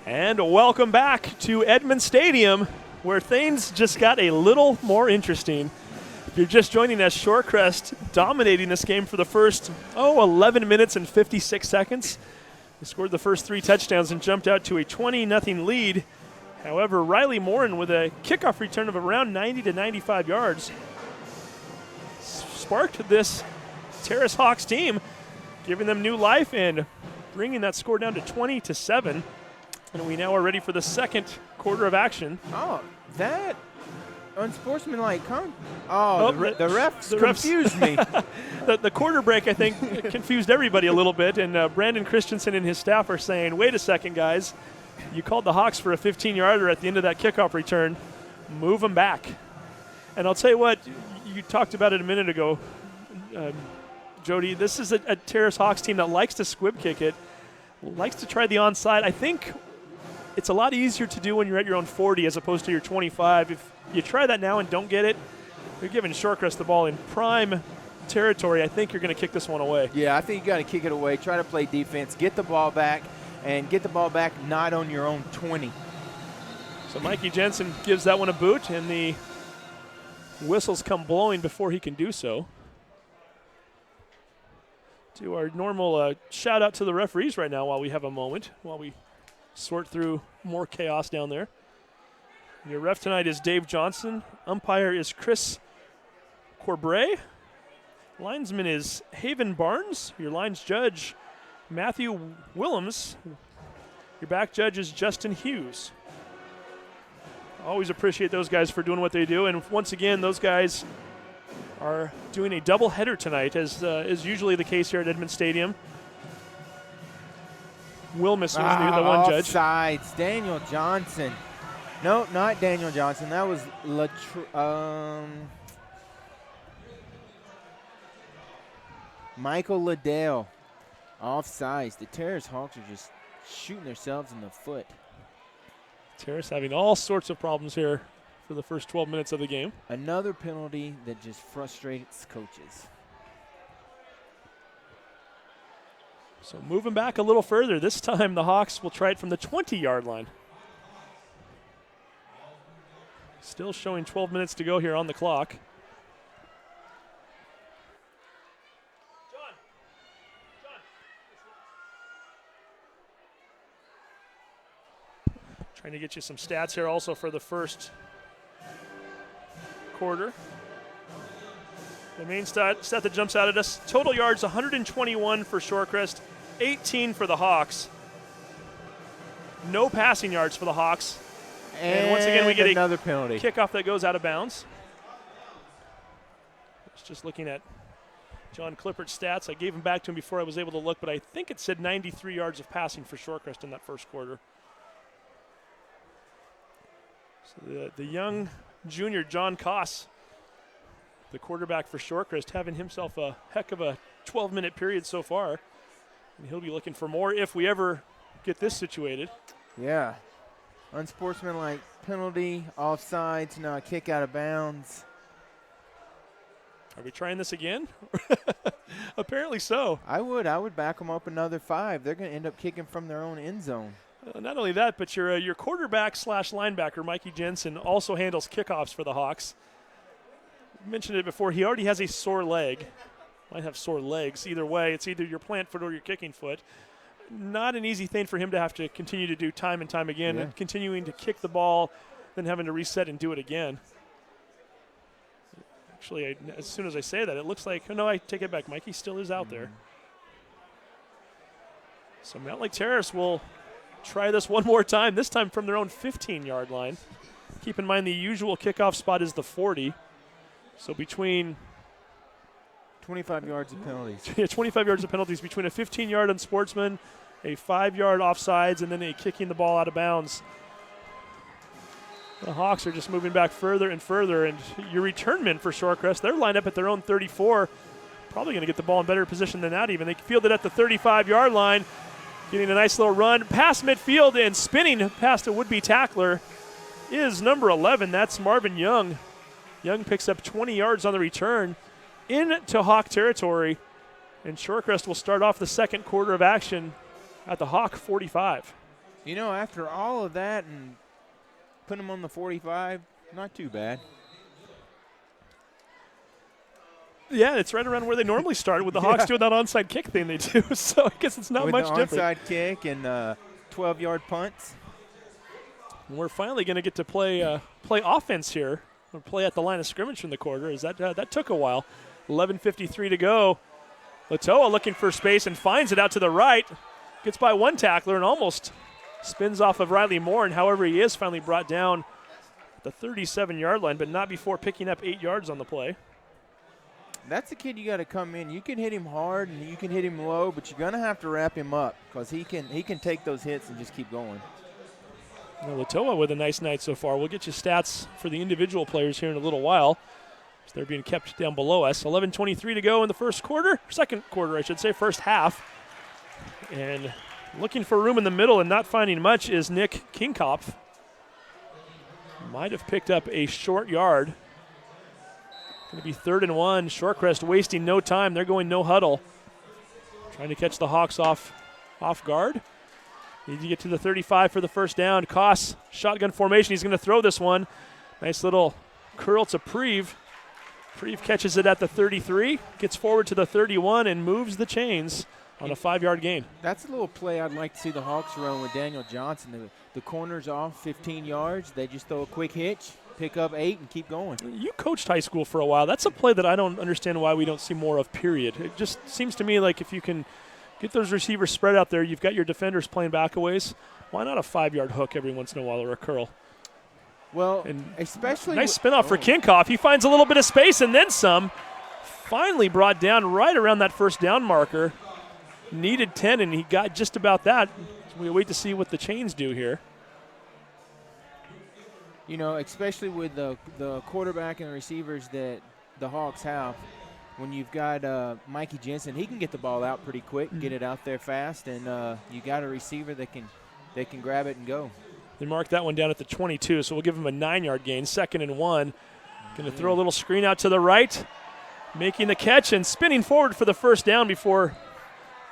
And welcome back to Edmund Stadium, where things just got a little more interesting. If you're just joining us, Shorecrest dominating this game for the first, 11 minutes and 56 seconds. They scored the first 3 touchdowns and jumped out to a 20-0 lead. However, Riley Morin with a kickoff return of around 90 to 95 yards sparked this Terrace Hawks team, giving them new life and bringing that score down to 20-7. And we now are ready for the second quarter of action. Oh, that unsportsmanlike the refs confused me. The quarter break, I think, confused everybody a little bit. And Brandon Christensen and his staff are saying, wait a second, guys. You called the Hawks for a 15-yarder at the end of that kickoff return. Move them back. And I'll tell you what, you talked about it a minute ago, Jody. This is a Terrace Hawks team that likes to squib kick it, likes to try the onside. I think it's a lot easier to do when you're at your own 40 as opposed to your 25. If you try that now and don't get it, you're giving Shorecrest the ball in prime territory, I think you're going to kick this one away. Yeah, I think you got to kick it away. Try to play defense. Get the ball back, and get the ball back not on your own 20. So Mikey Jensen gives that one a boot, and the whistles come blowing before he can do so. Do our normal shout out to the referees right now while we have a moment, while we sort through more chaos down there. Your ref tonight is Dave Johnson. Umpire is Chris Corbray. Linesman is Haven Barnes. Your lines judge, Matthew Willems. Your back judge is Justin Hughes. Always appreciate those guys for doing what they do. And once again, those guys are doing a doubleheader tonight, as is usually the case here at Edmund Stadium. Wilmus was the one judge. Offsides, Daniel Johnson. No, not Daniel Johnson. That was Michael Liddell. Offsides. The Terrace Hawks are just shooting themselves in the foot. Terrace having all sorts of problems here for the first 12 minutes of the game. Another penalty that just frustrates coaches. So moving back a little further, this time the Hawks will try it from the 20-yard line. Still showing 12 minutes to go here on the clock. Trying to get you some stats here also for the first quarter. The main stat that jumps out at us, total yards 121 for Shorecrest, 18 for the Hawks. No passing yards for the Hawks. And once again, we get another penalty. Kickoff that goes out of bounds. I was just looking at John Clippert's stats. I gave him back to him before I was able to look, but I think it said 93 yards of passing for Shorecrest in that first quarter. So the young junior, John Koss, the quarterback for Shorecrest, having himself a heck of a 12-minute period so far. And he'll be looking for more if we ever get this situated. Yeah. Unsportsmanlike penalty, offsides, now a kick out of bounds. Are we trying this again? Apparently so. I would back them up another 5. They're going to end up kicking from their own end zone. Not only that, but your quarterback / linebacker, Mikey Jensen, also handles kickoffs for the Hawks. I mentioned it before. He already has a sore leg. Might have sore legs. Either way, it's either your plant foot or your kicking foot. Not an easy thing for him to have to continue to do time and time again, and continuing to kick the ball, then having to reset and do it again. Actually, as soon as I say that, it looks like, oh no, I take it back. Mikey still is out there. So Mount Lake Terrace will try this one more time, this time from their own 15-yard line. Keep in mind the usual kickoff spot is the 40. So between 25 yards of penalties. 25 yards of penalties between a 15-yard unsportsman, a 5-yard offsides, and then a kicking the ball out of bounds. The Hawks are just moving back further and further, and your return men for Shorecrest, they're lined up at their own 34, probably going to get the ball in better position than that even. They field it at the 35-yard line, getting a nice little run past midfield and spinning past a would-be tackler is number 11. That's Marvin Young. Young picks up 20 yards on the return into Hawk territory, and Shorecrest will start off the second quarter of action at the Hawk 45. You know, after all of that and putting them on the 45, not too bad. Yeah, it's right around where they normally started with the Hawks doing that onside kick thing they do. So I guess it's not with much the different. Onside kick and 12-yard punts. We're finally going to get to play offense here, or play at the line of scrimmage from the quarter. Is that took a while. 11:53 to go. Latoa looking for space and finds it out to the right. Gets by one tackler and almost spins off of Riley Moore. And however, he is finally brought down at the 37-yard line, but not before picking up 8 yards on the play. That's a kid you got to come in. You can hit him hard and you can hit him low, but you're going to have to wrap him up because he can take those hits and just keep going. Well, Latoa with a nice night so far. We'll get you stats for the individual players here in a little while. So they're being kept down below us. 11:23 to go in the first half. And looking for room in the middle and not finding much is Nick Kingkopf. Might have picked up a short yard. Going to be 3rd and 1. Shorecrest wasting no time. They're going no huddle. Trying to catch the Hawks off guard. Need to get to the 35 for the first down. Koss, shotgun formation. He's going to throw this one. Nice little curl to Preve. Preve catches it at the 33, gets forward to the 31, and moves the chains on a 5-yard gain. That's a little play I'd like to see the Hawks run with Daniel Johnson. The corner's off 15 yards. They just throw a quick hitch, pick up 8, and keep going. You coached high school for a while. That's a play that I don't understand why we don't see more of, period. It just seems to me like if you can get those receivers spread out there, you've got your defenders playing back a ways. Why not a 5-yard hook every once in a while or a curl? Well, and especially nice spin-off for Kickoff. He finds a little bit of space and then some. Finally brought down right around that first down marker. Needed 10, and he got just about that. So we wait to see what the chains do here. You know, especially with the quarterback and the receivers that the Hawks have, when you've got Mikey Jensen, he can get the ball out pretty quick, get it out there fast, and you got a receiver that can grab it and go. They marked that one down at the 22, so we'll give him a 9-yard gain, 2nd and 1. Going to throw a little screen out to the right, making the catch and spinning forward for the first down before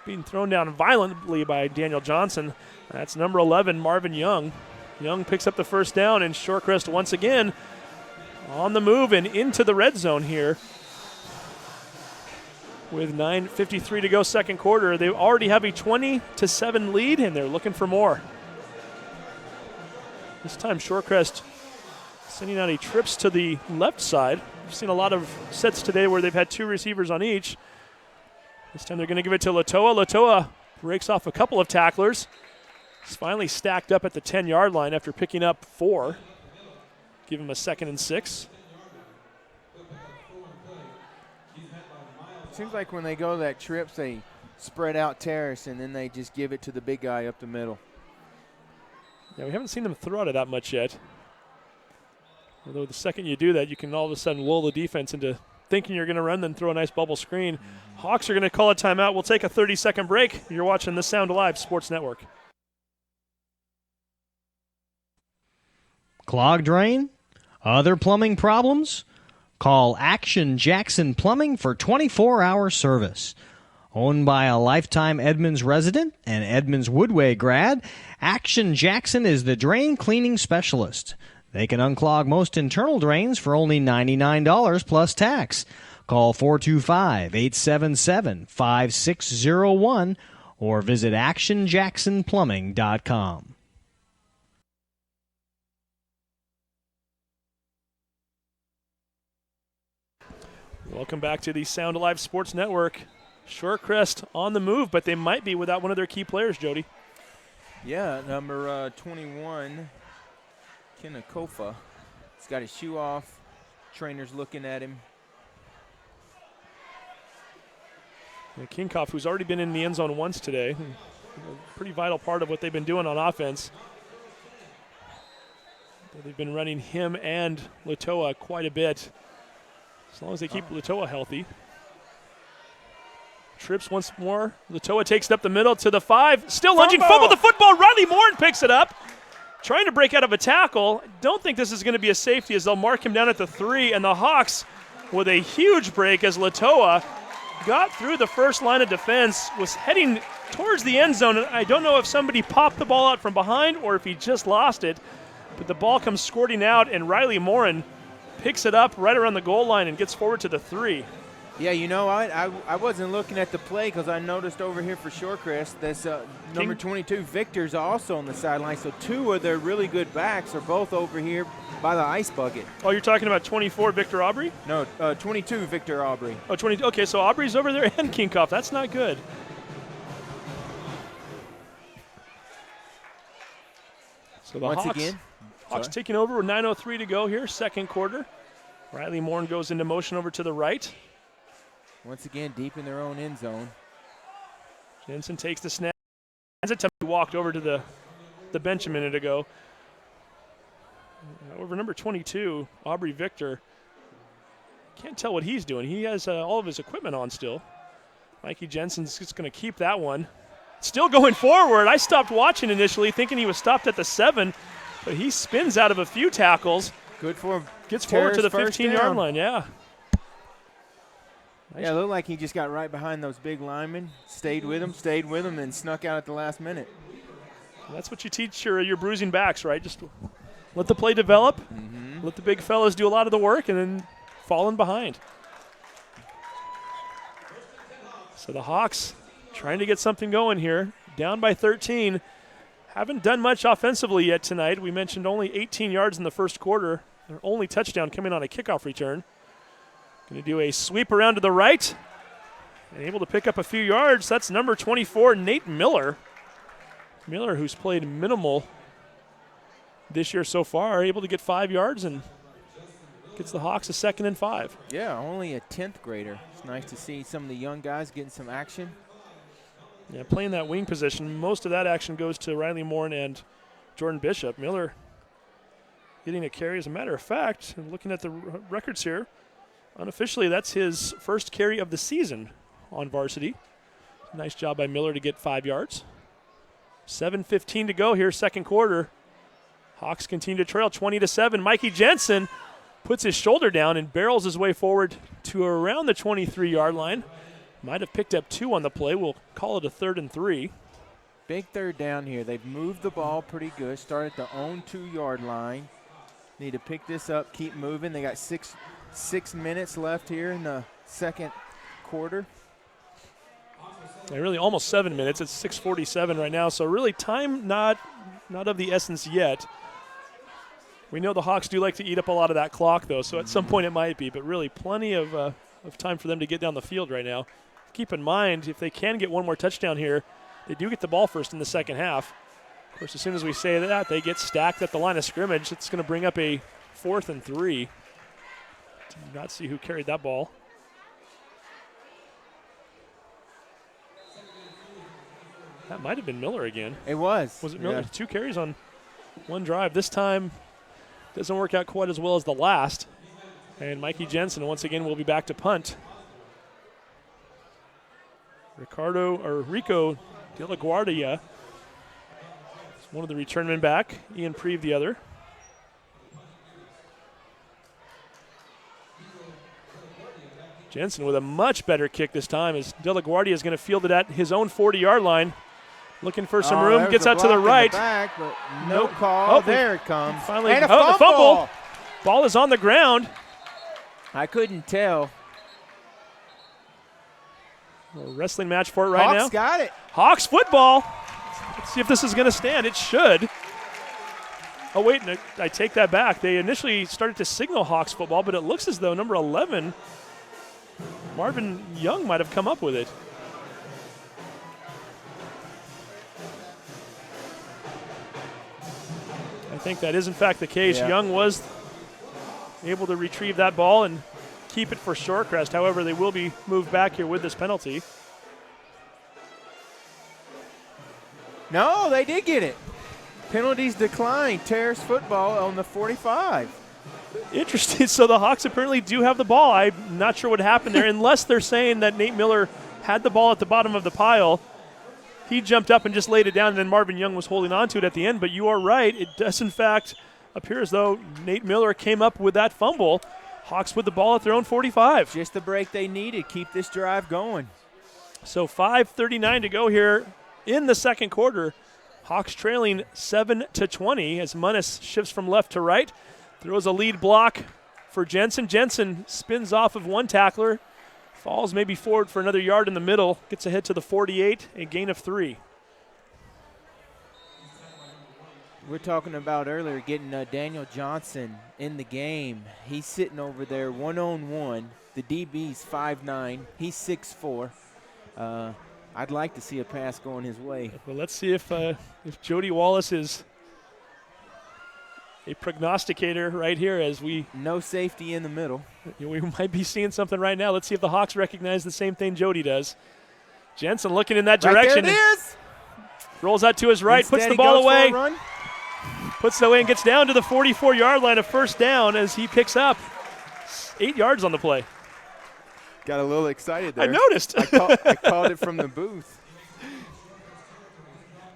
being thrown down violently by Daniel Johnson. That's number 11, Marvin Young. Young picks up the first down, and Shorecrest once again on the move and into the red zone here. With 9:53 to go, second quarter, they already have a 20-7 lead, and they're looking for more. This time, Shorecrest sending out a trips to the left side. We've seen a lot of sets today where they've had 2 receivers on each. This time they're going to give it to Latoa. Latoa breaks off a couple of tacklers. He's finally stacked up at the 10-yard line after picking up 4. Give him a 2nd and 6. Seems like when they go that trips, they spread out terrace, and then they just give it to the big guy up the middle. Yeah, we haven't seen them throw it that much yet. Although the second you do that, you can all of a sudden lull the defense into thinking you're going to run, then throw a nice bubble screen. Hawks are going to call a timeout. We'll take a 30-second break. You're watching the Sound Alive Sports Network. Clogged drain? Other plumbing problems? Call Action Jackson Plumbing for 24-hour service. Owned by a lifetime Edmonds resident and Edmonds Woodway grad, Action Jackson is the drain cleaning specialist. They can unclog most internal drains for only $99 plus tax. Call 425-877-5601 or visit actionjacksonplumbing.com. Welcome back to the Sound Alive Sports Network. Shorecrest on the move, but they might be without one of their key players, Jody. Yeah, number 21, Kinakofa. He's got his shoe off. Trainer's looking at him. And Kickoff, who's already been in the end zone once today, a pretty vital part of what they've been doing on offense. They've been running him and Latoa quite a bit, as long as they keep Latoa healthy. Trips once more. Latoa takes it up the middle to the 5. Still lunging, fumble the football. Riley Morin picks it up. Trying to break out of a tackle. Don't think this is going to be a safety as they'll mark him down at the 3. And the Hawks with a huge break as Latoa got through the first line of defense, was heading towards the end zone. And I don't know if somebody popped the ball out from behind or if he just lost it. But the ball comes squirting out, and Riley Morin picks it up right around the goal line and gets forward to the 3. Yeah, you know, I wasn't looking at the play because I noticed over here for Shorecrest that's number 22, Victor's also on the sideline. So 2 of their really good backs are both over here by the ice bucket. Oh, you're talking about 24, Victor Aubry? No, 22, Victor Aubry. Oh, 22. Okay, so Aubry's over there and Kickoff. That's not good. So the Hawks taking over with 9:03 to go here, second quarter. Riley Morin goes into motion over to the right. Once again, deep in their own end zone. Jensen takes the snap. As it walked over to the bench a minute ago. Over number 22, Aubry Victor. Can't tell what he's doing. He has all of his equipment on still. Mikey Jensen's just going to keep that one. Still going forward. I stopped watching initially thinking he was stopped at the 7, but he spins out of a few tackles. Good for him. Gets forward to the 15-yard line, yeah. Yeah, it looked like he just got right behind those big linemen, stayed with them, and snuck out at the last minute. And that's what you teach your bruising backs, right? Just let the play develop, let the big fellas do a lot of the work, and then fall in behind. So the Hawks trying to get something going here, down by 13. Haven't done much offensively yet tonight. We mentioned only 18 yards in the first quarter. Their only touchdown coming on a kickoff return. Going to do a sweep around to the right and able to pick up a few yards. That's number 24, Nate Miller. Miller, who's played minimal this year so far, able to get 5 yards and gets the Hawks a 2nd and 5. Yeah, only a 10th grader. It's nice to see some of the young guys getting some action. Yeah, playing that wing position. Most of that action goes to Riley Morn and Jordan Bishop. Miller getting a carry. As a matter of fact, looking at the records here, unofficially, that's his first carry of the season on varsity. Nice job by Miller to get 5 yards. 7:15 to go here, second quarter. Hawks continue to trail 20-7. Mikey Jensen puts his shoulder down and barrels his way forward to around the 23-yard line. Might have picked up 2 on the play. We'll call it a 3rd and 3. Big third down here. They've moved the ball pretty good. Started at the own 2-yard line. Need to pick this up, keep moving. They got six minutes left here in the second quarter. Yeah, really almost 7 minutes. It's 6:47 right now. So really time not of the essence yet. We know the Hawks do like to eat up a lot of that clock, though, so at some point it might be. But really plenty of time for them to get down the field right now. Keep in mind, if they can get one more touchdown here, they do get the ball first in the second half. Of course, as soon as we say that, they get stacked at the line of scrimmage. It's going to bring up a 4th and 3. Do not see who carried that ball. That might have been Miller again. It was. Was it Miller? Yeah. 2 carries on one drive. This time doesn't work out quite as well as the last. And Mikey Jensen once again will be back to punt. Rico De La Guardia is one of the return men back. Ian Preeve the other. Jensen with a much better kick this time as De La Guardia is going to field it at his own 40-yard line. Looking for some room, gets out to the right. Back, but no call. Oh, there it comes. Finally, and a the fumble. Ball is on the ground. I couldn't tell. A wrestling match for it right now. Hawks got it. Hawks football. Let's see if this is going to stand. It should. Oh, wait, no, I take that back. They initially started to signal Hawks football, but it looks as though number 11, Marvin Young, might have come up with it. I think that is, in fact, the case. Yeah. Young was able to retrieve that ball and keep it for Shorecrest. However, they will be moved back here with this penalty. No, they did get it. Penalties declined. Terrace football on the 45. Interesting. So the Hawks apparently do have the ball. I'm not sure what happened there, unless they're saying that Nate Miller had the ball at the bottom of the pile. He jumped up and just laid it down, and then Marvin Young was holding on to it at the end. But you are right. It does, in fact, appear as though Nate Miller came up with that fumble. Hawks with the ball at their own 45. Just the break they needed. Keep this drive going. So 5:39 to go here in the second quarter. Hawks trailing 7-20 as Munnis shifts from left to right. Throws a lead block for Jensen. Jensen spins off of one tackler. Falls maybe forward for another yard in the middle. Gets ahead to the 48, a gain of 3. We're talking about earlier getting Daniel Johnson in the game. He's sitting over there one-on-one. The DB's 5'9". He's 6'4". I'd like to see a pass going his way. Well, let's see if Jody Wallace is a prognosticator right here as we No safety in the middle. we might be seeing something right now. Let's see if the Hawks recognize the same thing Jody does. Jensen looking in that direction. Right there it is. Rolls out to his right, Instead, puts the he ball goes for a away. run. Puts it away and gets down to the 44-yard line of first down as he picks up 8 yards on the play. Got a little excited there. I noticed. I called it from the booth.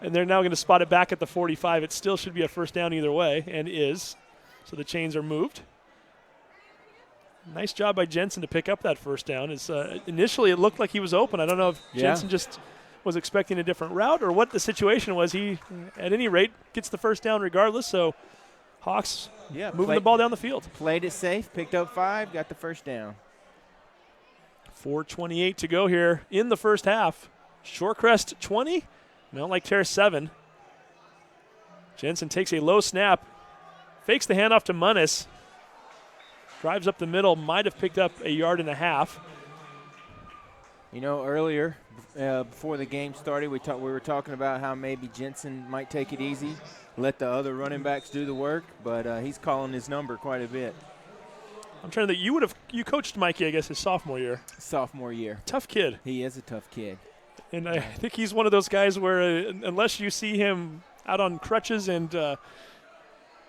And they're now going to spot it back at the 45. It still should be a first down either way, and is. So the chains are moved. Nice job by Jensen to pick up that first down. Initially, it looked like he was open. I don't know if Jensen just was expecting a different route or what the situation was. He, at any rate, gets the first down regardless. So Hawks moving the ball down the field. Played it safe, picked up 5, got the first down. 4:28 to go here in the first half. Shorecrest 20, Mount Lake Terrace 7. Jensen takes a low snap, fakes the handoff to Munnis. Drives up the middle, might have picked up a yard and a half. You know, earlier, before the game started, we were talking about how maybe Jensen might take it easy, let the other running backs do the work, but he's calling his number quite a bit. I'm trying to think, you coached Mikey, I guess, his sophomore year. Sophomore year. Tough kid. He is a tough kid. And I think he's one of those guys where unless you see him out on crutches and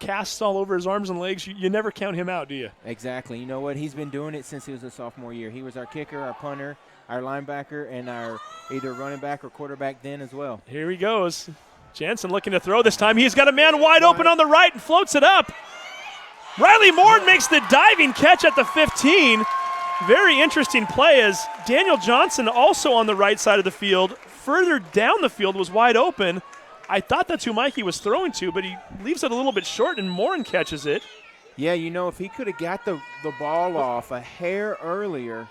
casts all over his arms and legs, you never count him out, do you? Exactly. You know what? He's been doing it since he was a sophomore year. He was our kicker, our punter, our linebacker, and our either running back or quarterback then as well. Here he goes. Jensen looking to throw this time. He's got a man wide open on the right and floats it up. Riley Moore makes the diving catch at the 15. Very interesting play as Daniel Johnson also on the right side of the field. Further down the field was wide open. I thought that's who Mikey was throwing to, but he leaves it a little bit short, and Morin catches it. Yeah, you know, if he could have got the ball off a hair earlier.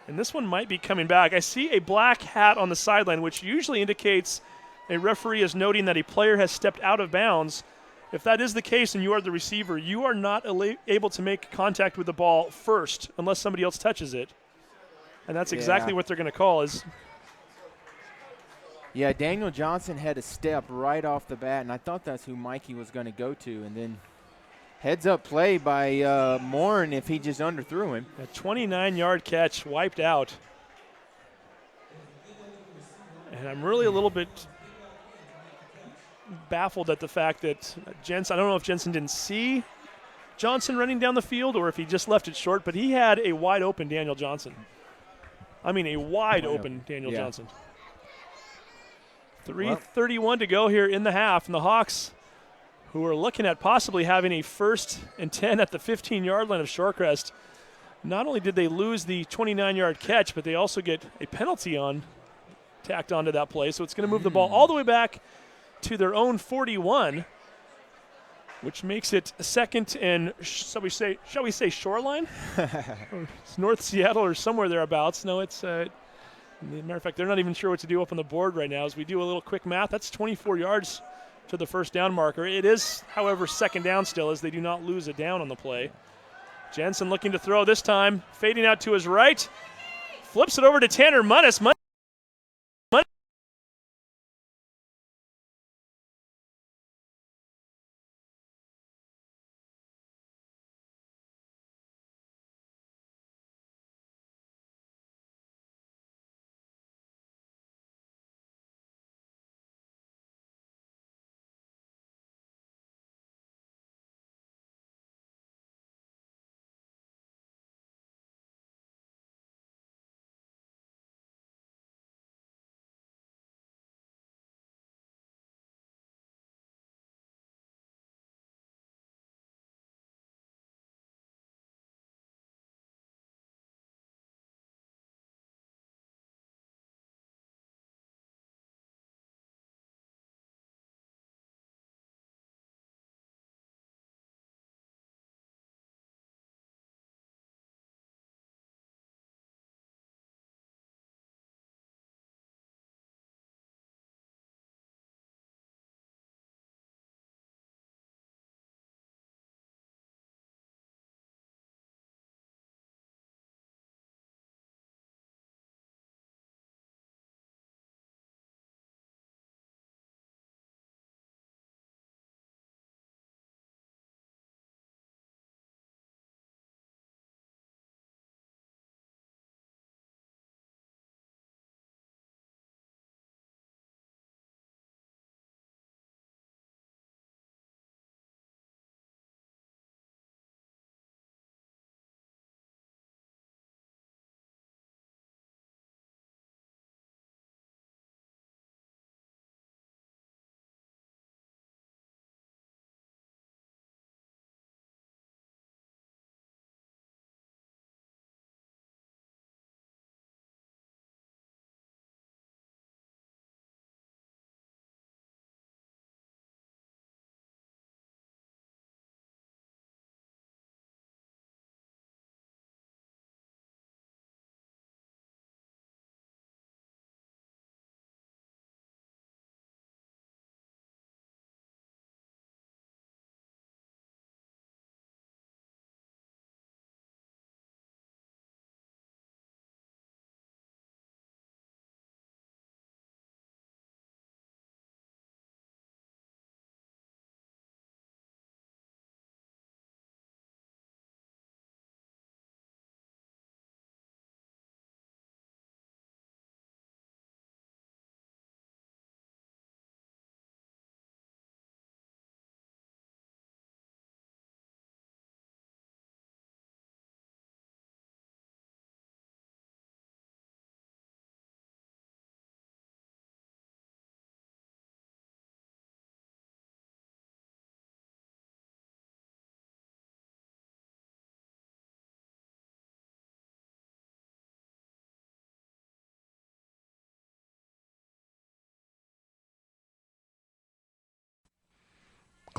And this one might be coming back. I see a black hat on the sideline, which usually indicates a referee is noting that a player has stepped out of bounds. If that is the case and you are the receiver, you are not able to make contact with the ball first unless somebody else touches it. And that's exactly what they're going to call is. Yeah, Daniel Johnson had a step right off the bat, and I thought that's who Mikey was going to go to. And then heads-up play by Morin if he just underthrew him. A 29-yard catch wiped out. And I'm really a little bit baffled at the fact that Jensen, I don't know if Jensen didn't see Johnson running down the field or if he just left it short, but he had a wide-open Daniel Johnson. I mean a wide-open Daniel Johnson. 3:31 to go here in the half, and the Hawks, who are looking at possibly having a 1st and 10 at the 15-yard line of Shorecrest, not only did they lose the 29-yard catch, but they also get a penalty tacked onto that play. So it's going to move the ball all the way back to their own 41, which makes it 2nd and, shall we say Shoreline? It's North Seattle or somewhere thereabouts. No, it's matter of fact, they're not even sure what to do up on the board right now. As we do a little quick math, that's 24 yards to the first down marker. It is, however, 2nd down still, as they do not lose a down on the play. Jensen looking to throw this time, fading out to his right, flips it over to Tanner Munnis.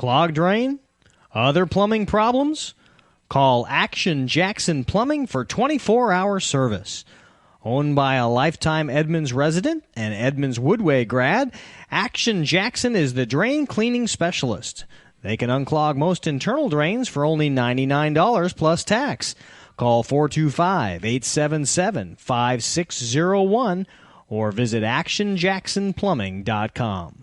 Clogged drain? Other plumbing problems? Call Action Jackson Plumbing for 24-hour service. Owned by a lifetime Edmonds resident and Edmonds Woodway grad, Action Jackson is the drain cleaning specialist. They can unclog most internal drains for only $99 plus tax. Call 425-877-5601 or visit actionjacksonplumbing.com.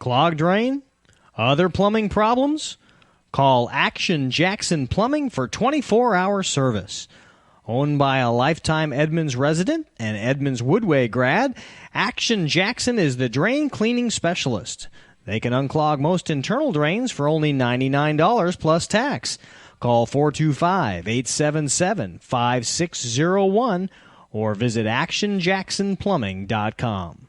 Clogged drain? Other plumbing problems? Call Action Jackson Plumbing for 24-hour service. Owned by a lifetime Edmonds resident and Edmonds Woodway grad, Action Jackson is the drain cleaning specialist. They can unclog most internal drains for only $99 plus tax. Call 425-877-5601 or visit actionjacksonplumbing.com.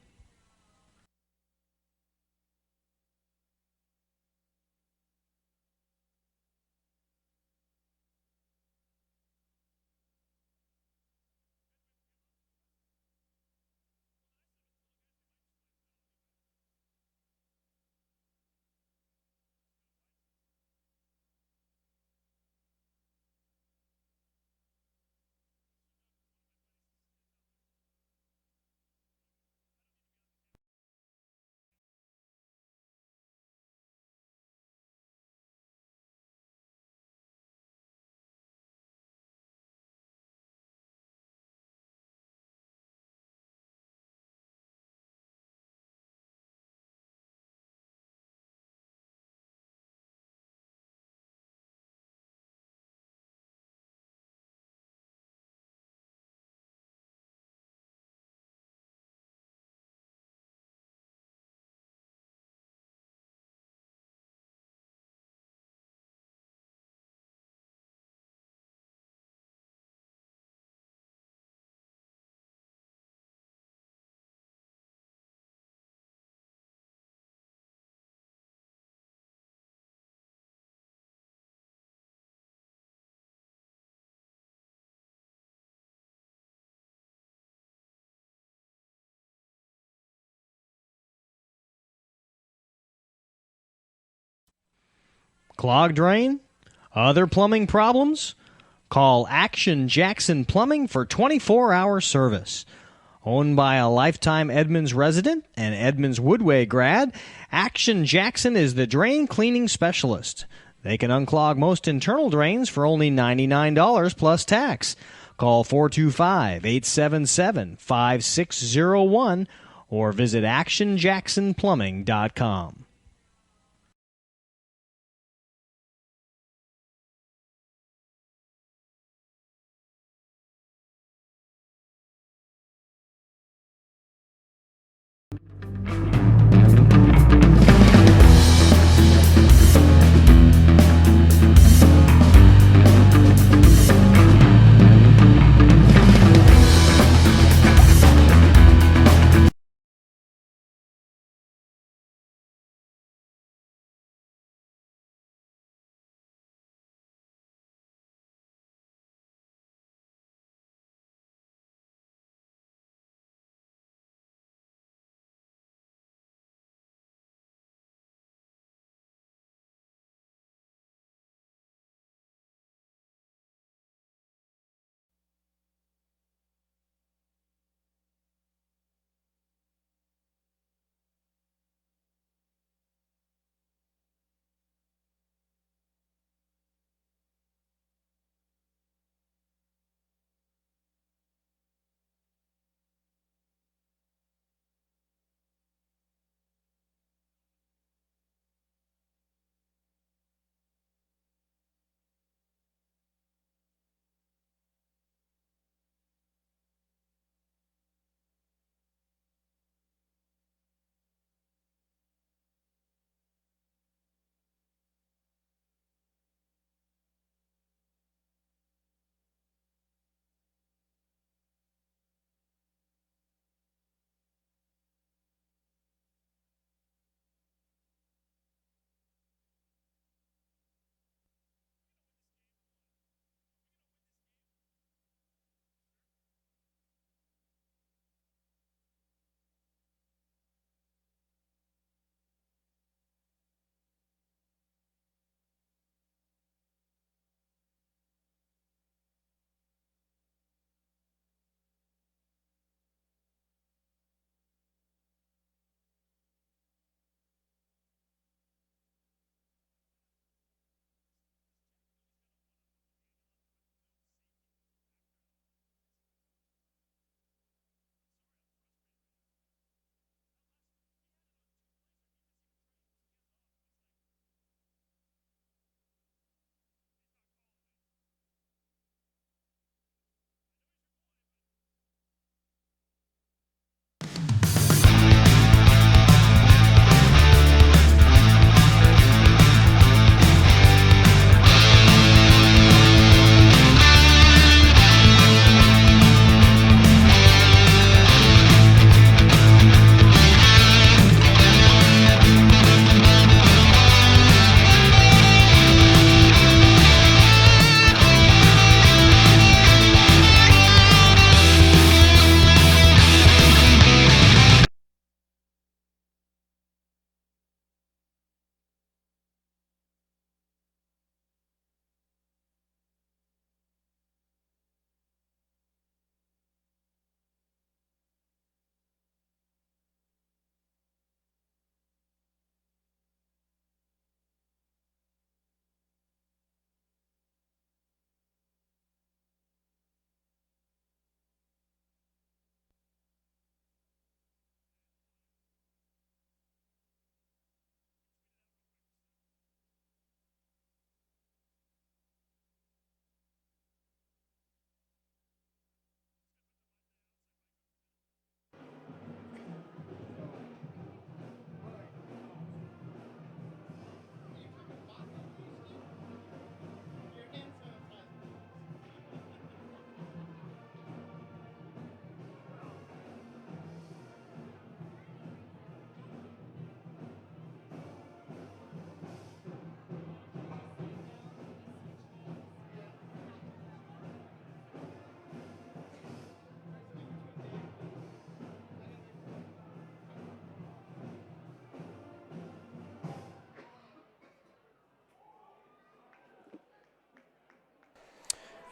Clogged drain? Other plumbing problems? Call Action Jackson Plumbing for 24-hour service. Owned by a lifetime Edmonds resident and Edmonds Woodway grad, Action Jackson is the drain cleaning specialist. They can unclog most internal drains for only $99 plus tax. Call 425-877-5601 or visit actionjacksonplumbing.com.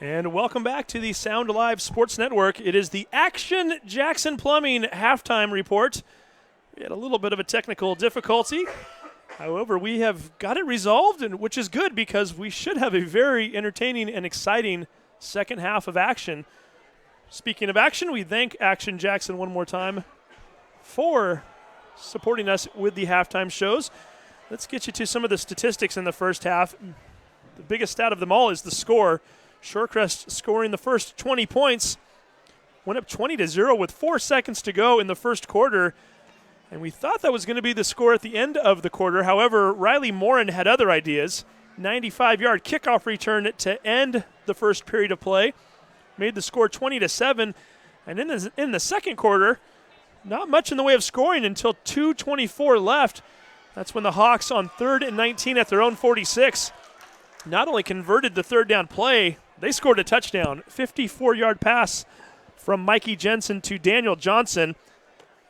And welcome back to the Sound Alive Sports Network. It is the Action Jackson Plumbing halftime report. We had a little bit of a technical difficulty. However, we have got it resolved, and which is good because we should have a very entertaining and exciting second half of action. Speaking of action, we thank Action Jackson one more time for supporting us with the halftime shows. Let's get you to some of the statistics in the first half. The biggest stat of them all is the score. Shorecrest scoring the first 20 points. Went up 20-0 with 4 seconds to go in the first quarter. And we thought that was going to be the score at the end of the quarter. However, Riley Morin had other ideas. 95-yard kickoff return to end the first period of play. Made the score 20-7. And in the second quarter, not much in the way of scoring until 2:24 left. That's when the Hawks on 3rd and 19 at their own 46 not only converted the third down play, they scored a touchdown. 54-yard pass from Mikey Jensen to Daniel Johnson.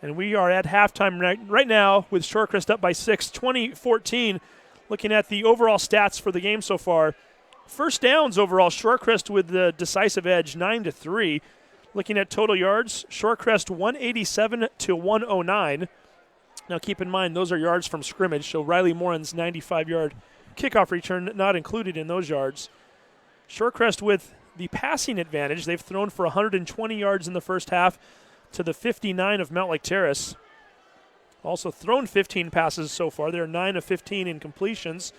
And we are at halftime right now with Shorecrest up by 6, 20-14. Looking at the overall stats for the game so far. First downs overall, Shorecrest with the decisive edge, 9-3. Looking at total yards, Shorecrest 187 to 109. Now keep in mind, those are yards from scrimmage, so Riley Morin's 95-yard kickoff return not included in those yards. Shorecrest with the passing advantage. They've thrown for 120 yards in the first half to the 59 of Mount Lake Terrace. Also thrown 15 passes so far. They're 9 of 15 in completions.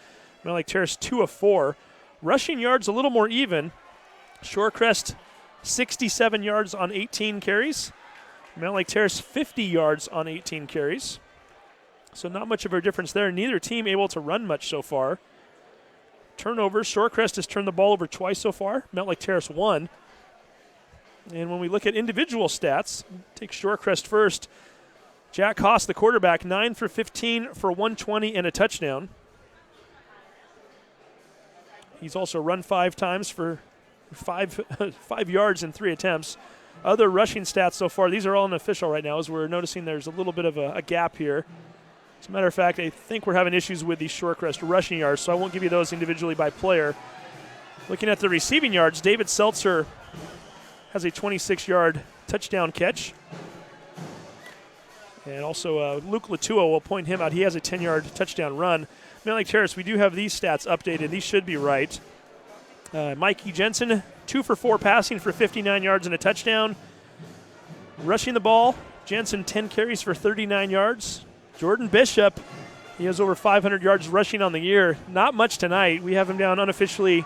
Mount Lake Terrace 2 of 4. Rushing yards a little more even. Shorecrest 67 yards on 18 carries. Mount Lake Terrace 50 yards on 18 carries. So not much of a difference there. Neither team able to run much so far. Turnovers, Shorecrest has turned the ball over twice so far. Mount Lake Terrace 1. And when we look at individual stats, take Shorecrest first. Jack Haas, the quarterback, 9 for 15 for 120 and a touchdown. He's also run 5 times for 5 yards in 3 attempts. Other rushing stats so far, these are all unofficial right now, as we're noticing there's a little bit of a gap here. As a matter of fact, I think we're having issues with the Shorecrest rushing yards, so I won't give you those individually by player. Looking at the receiving yards, David Seltzer has a 26-yard touchdown catch. And also Luke Latua will point him out. He has a 10-yard touchdown run. Mount Lake Terrace, we do have these stats updated. These should be right. Mikey Jensen, 2 for 4 passing for 59 yards and a touchdown. Rushing the ball, Jensen 10 carries for 39 yards. Jordan Bishop, he has over 500 yards rushing on the year. Not much tonight. We have him down unofficially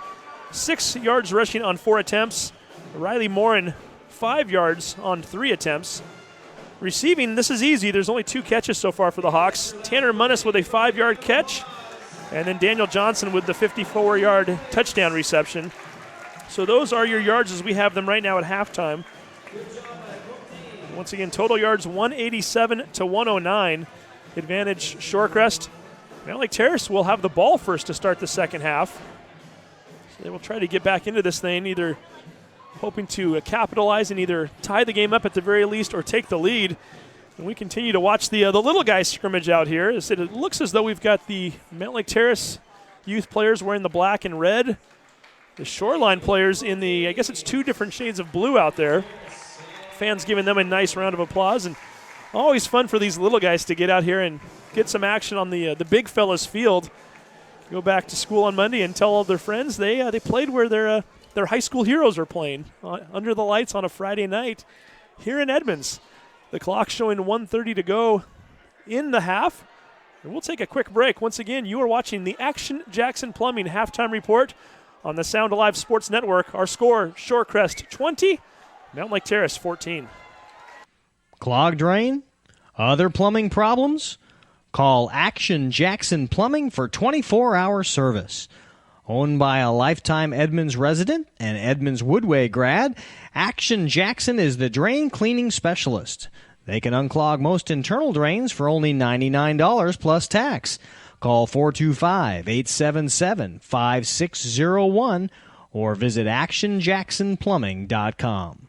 6 yards rushing on 4 attempts. Riley Morin, 5 yards on 3 attempts. Receiving, this is easy. There's only 2 catches so far for the Hawks. Tanner Munnis with a 5-yard catch. And then Daniel Johnson with the 54-yard touchdown reception. So those are your yards as we have them right now at halftime. Once again, total yards 187 to 109. Advantage Shorecrest. Mount Lake Terrace will have the ball first to start the second half. So they will try to get back into this thing, either hoping to capitalize and either tie the game up at the very least or take the lead. And we continue to watch the little guys scrimmage out here. It looks as though we've got the Mount Lake Terrace youth players wearing the black and red. The Shoreline players in the, I guess it's 2 different shades of blue out there. Fans giving them a nice round of applause. And always fun for these little guys to get out here and get some action on the big fellas field. Go back to school on Monday and tell all their friends they played where their high school heroes are playing, under the lights on a Friday night here in Edmonds. The clock showing 1:30 to go in the half. And we'll take a quick break. Once again, you are watching the Action Jackson Plumbing halftime report on the Sound Alive Sports Network. Our score, Shorecrest 20, Mount Lake Terrace 14. Clogged drain? Other plumbing problems? Call Action Jackson Plumbing for 24-hour service. Owned by a lifetime Edmonds resident and Edmonds Woodway grad, Action Jackson is the drain cleaning specialist. They can unclog most internal drains for only $99 plus tax. Call 425-877-5601 or visit actionjacksonplumbing.com.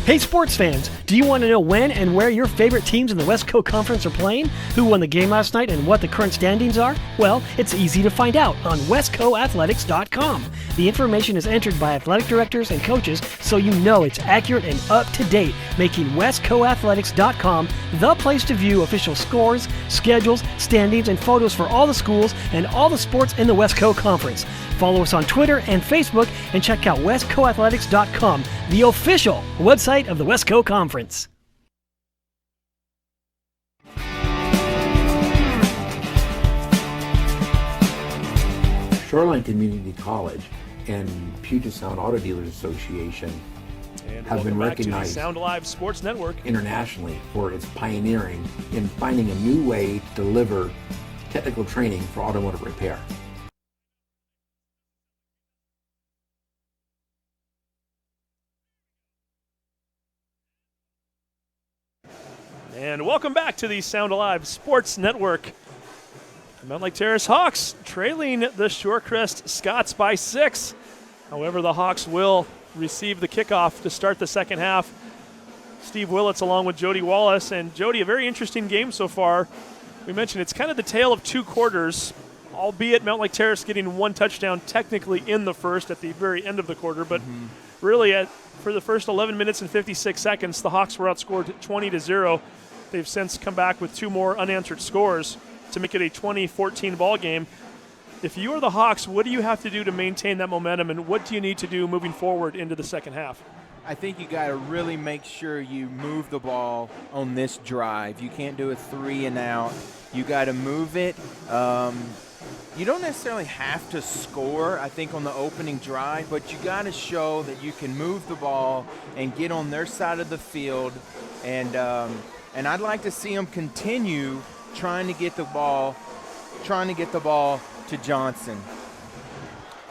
Hey sports fans, do you want to know when and where your favorite teams in the West Coast Conference are playing? Who won the game last night and what the current standings are? Well, it's easy to find out on westcoathletics.com. The information is entered by athletic directors and coaches, so you know it's accurate and up to date, making westcoathletics.com the place to view official scores, schedules, standings, and photos for all the schools and all the sports in the West Coast Conference. Follow us on Twitter and Facebook and check out westcoathletics.com, the official website of the West Coast Conference. Shoreline Community College and Puget Sound Auto Dealers Association And have been welcome back to the recognized Sound Alive Sports Network. internationally for its pioneering in finding a new way to deliver technical training for automotive repair. And welcome back to the Sound Alive Sports Network. The Mount Lake Terrace Hawks trailing the Shorecrest Scots by 6. However, the Hawks will receive the kickoff to start the second half. Steve Willits along with Jody Wallace. And Jody, a very interesting game so far. We mentioned it's kind of the tale of two quarters, albeit Mount Lake Terrace getting one touchdown technically in the first at the very end of the quarter. But really, for the first 11 minutes and 56 seconds, the Hawks were outscored 20-0. They've since come back with two more unanswered scores to make it a 20-14 ball game. If you are the Hawks, what do you have to do to maintain that momentum, and what do you need to do moving forward into the second half? I think you got to really make sure you move the ball on this drive. You can't do a 3 and out. You got to move it. You don't necessarily have to score, I think, on the opening drive, but you got to show that you can move the ball and get on their side of the field. And I'd like to see them continue trying to get the ball to Johnson.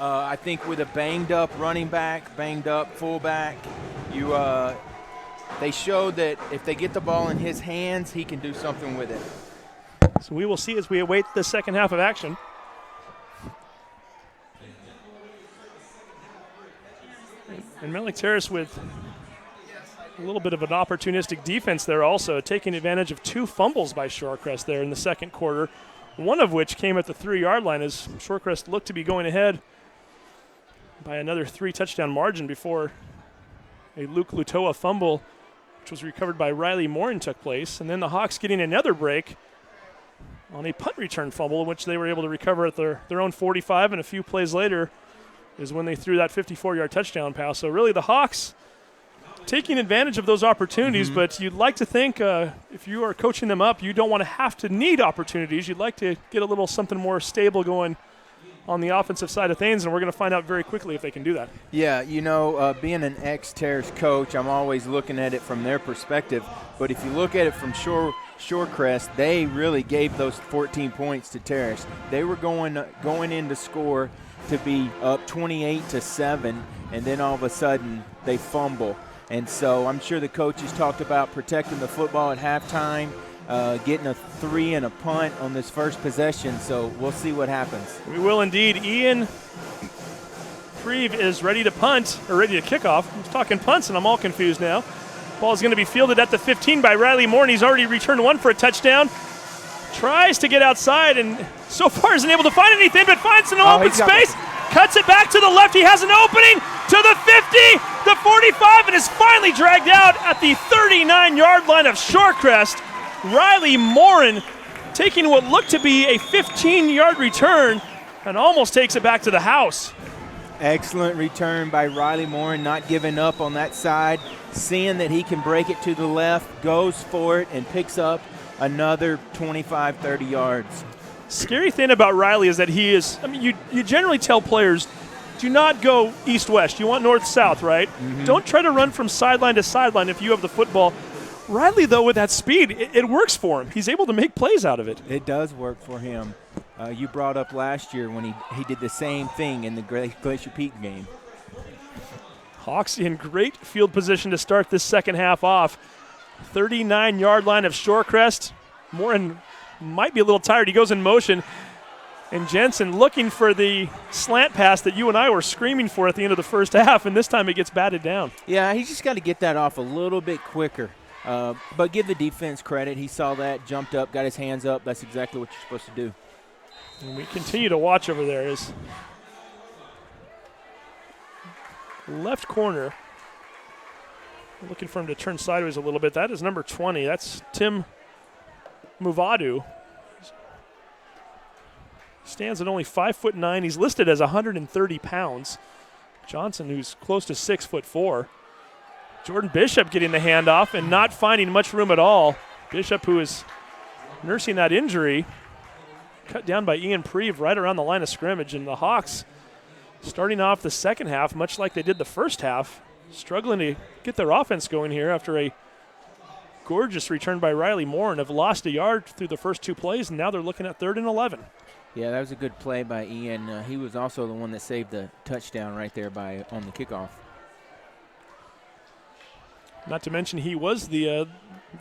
I think with a banged-up running back, banged-up fullback, they showed that if they get the ball in his hands, he can do something with it. So we will see as we await the second half of action. And Mount Lake Terrace with a little bit of an opportunistic defense there also, taking advantage of two fumbles by Shorecrest there in the second quarter, one of which came at the 3-yard line as Shorecrest looked to be going ahead by another 3-touchdown margin before a Luke Lutoa fumble, which was recovered by Riley Morin, took place. And then the Hawks getting another break on a punt return fumble, which they were able to recover at their own 45, and a few plays later is when they threw that 54-yard touchdown pass. So really the Hawks taking advantage of those opportunities, but you'd like to think if you are coaching them up, you don't want to have to need opportunities. You'd like to get a little something more stable going on the offensive side of things, and we're going to find out very quickly if they can do that. Yeah, being an ex-Terrace coach, I'm always looking at it from their perspective. But if you look at it from Shorecrest, they really gave those 14 points to Terrace. They were going in to score to be up 28-7, and then all of a sudden they fumble. And so I'm sure the coaches talked about protecting the football at halftime, getting a 3 and a punt on this first possession. So we'll see what happens. We will indeed. Ian Creve is ready to punt, or ready to kick off. He's talking punts, and I'm all confused now. Ball is going to be fielded at the 15 by Riley Moore, and he's already returned one for a touchdown. Tries to get outside, and so far isn't able to find anything, but finds an open space. Cuts it back to the left. He has an opening to the 50, the 45, and is finally dragged out at the 39-yard line of Shorecrest. Riley Morin taking what looked to be a 15-yard return and almost takes it back to the house. Excellent return by Riley Morin, not giving up on that side, seeing that he can break it to the left, goes for it, and picks up another 25, 30 yards. Scary thing about Riley is that he is, you generally tell players, do not go east-west. You want north-south, right? Don't try to run from sideline to sideline if you have the football. Riley, though, with that speed, it works for him. He's able to make plays out of it. It does work for him. You brought up last year when he did the same thing in the Glacier Peak game. Hawks in great field position to start this second half off. 39-yard line of Shorecrest. Morin might be a little tired. He goes in motion, And Jensen looking for the slant pass that you and I were screaming for at the end of the first half, and this time it gets batted down. Yeah, he's just got to get that off a little bit quicker. But give the defense credit. He saw that, jumped up, got his hands up. That's exactly what you're supposed to do. And we continue to watch over there as left corner. Looking for him to turn sideways a little bit. That is number 20. That's Tim Muvadu. Stands at only 5'9". He's listed as 130 pounds. Johnson, who's close to 6'4". Jordan Bishop getting the handoff and not finding much room at all. Bishop, who is nursing that injury, cut down by Ian Preve right around the line of scrimmage. And the Hawks, starting off the second half, much like they did the first half, struggling to get their offense going here after a gorgeous return by Riley Moore, and have lost a yard through the first 2 plays, and now they're looking at 3rd and 11. Yeah, that was a good play by Ian. He was also the one that saved the touchdown right there on the kickoff. Not to mention he was the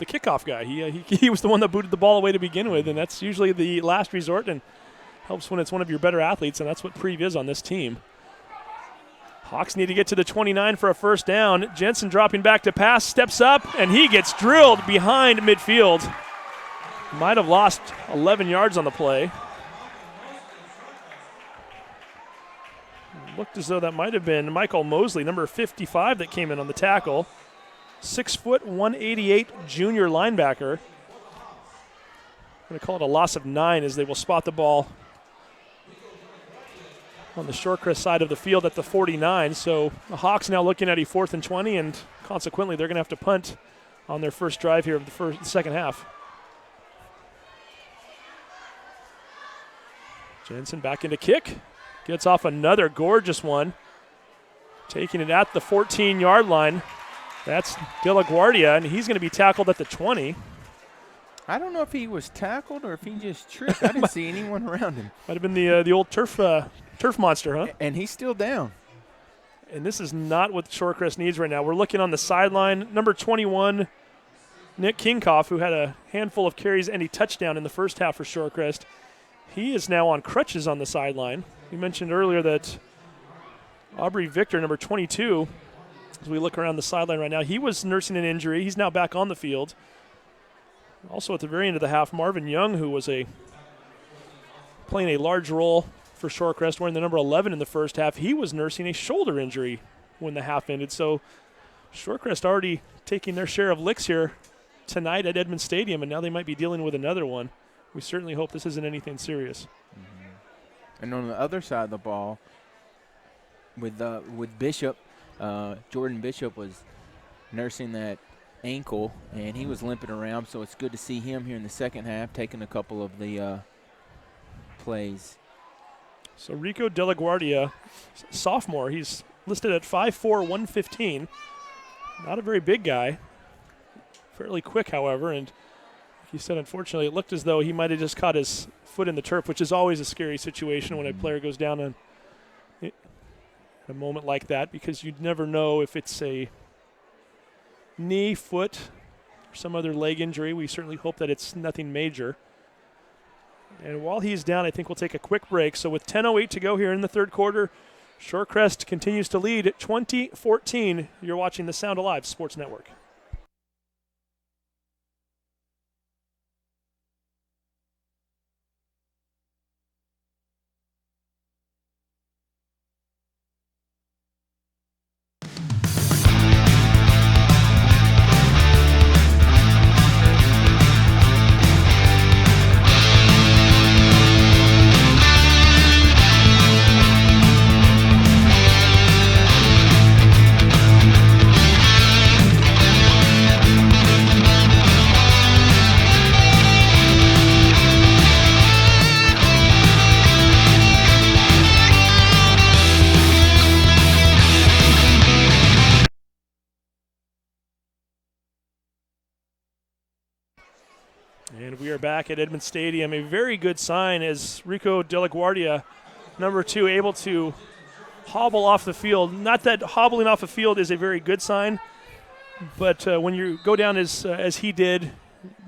kickoff guy. He was the one that booted the ball away to begin with, and that's usually the last resort and helps when it's one of your better athletes, and that's what Preve is on this team. Hawks need to get to the 29 for a first down. Jensen dropping back to pass, steps up, and he gets drilled behind midfield. Might have lost 11 yards on the play. Looked as though that might have been Michael Mosley, number 55, that came in on the tackle. 6 foot, 188 junior linebacker. I'm going to call it a loss of 9 as they will spot the ball on the Shorecrest side of the field at the 49. So the Hawks now looking at a 4th and 20, and consequently they're going to have to punt on their first drive here of the second half. Jensen back into kick. Gets off another gorgeous one. Taking it at the 14-yard line. That's De La Guardia, and he's going to be tackled at the 20. I don't know if he was tackled or if he just tripped. I didn't see anyone around him. Might have been the old turf monster, huh? And he's still down. And this is not what Shorecrest needs right now. We're looking on the sideline. Number 21, Nick Kickoff, who had a handful of carries and a touchdown in the first half for Shorecrest. He is now on crutches on the sideline. We mentioned earlier that Aubrey Victor, number 22, as we look around the sideline right now, he was nursing an injury. He's now back on the field. Also at the very end of the half, Marvin Young, who was playing a large role for Shorecrest, wearing the number 11 in the first half, he was nursing a shoulder injury when the half ended. So Shorecrest already taking their share of licks here tonight at Edmond Stadium, and now they might be dealing with another one. We certainly hope this isn't anything serious. Mm-hmm. And on the other side of the ball, with Bishop, Jordan Bishop was nursing that ankle, and he was limping around, so it's good to see him here in the second half taking a couple of the plays. So Rico De La Guardia, sophomore, he's listed at 5'4", 115. Not a very big guy. Fairly quick, however, and like you said, unfortunately, it looked as though he might have just caught his foot in the turf, which is always a scary situation when a player goes down in a moment like that, because you'd never know if it's a knee, foot, or some other leg injury. We certainly hope that it's nothing major. And while he's down, I think we'll take a quick break. So with 10:08 to go here in the third quarter, Shorecrest continues to lead at 20-14. You're watching the Sound Alive Sports Network. And we are back at Edmond Stadium. A very good sign as Rico De La Guardia, number 2, able to hobble off the field. Not that hobbling off the field is a very good sign, but when you go down as he did,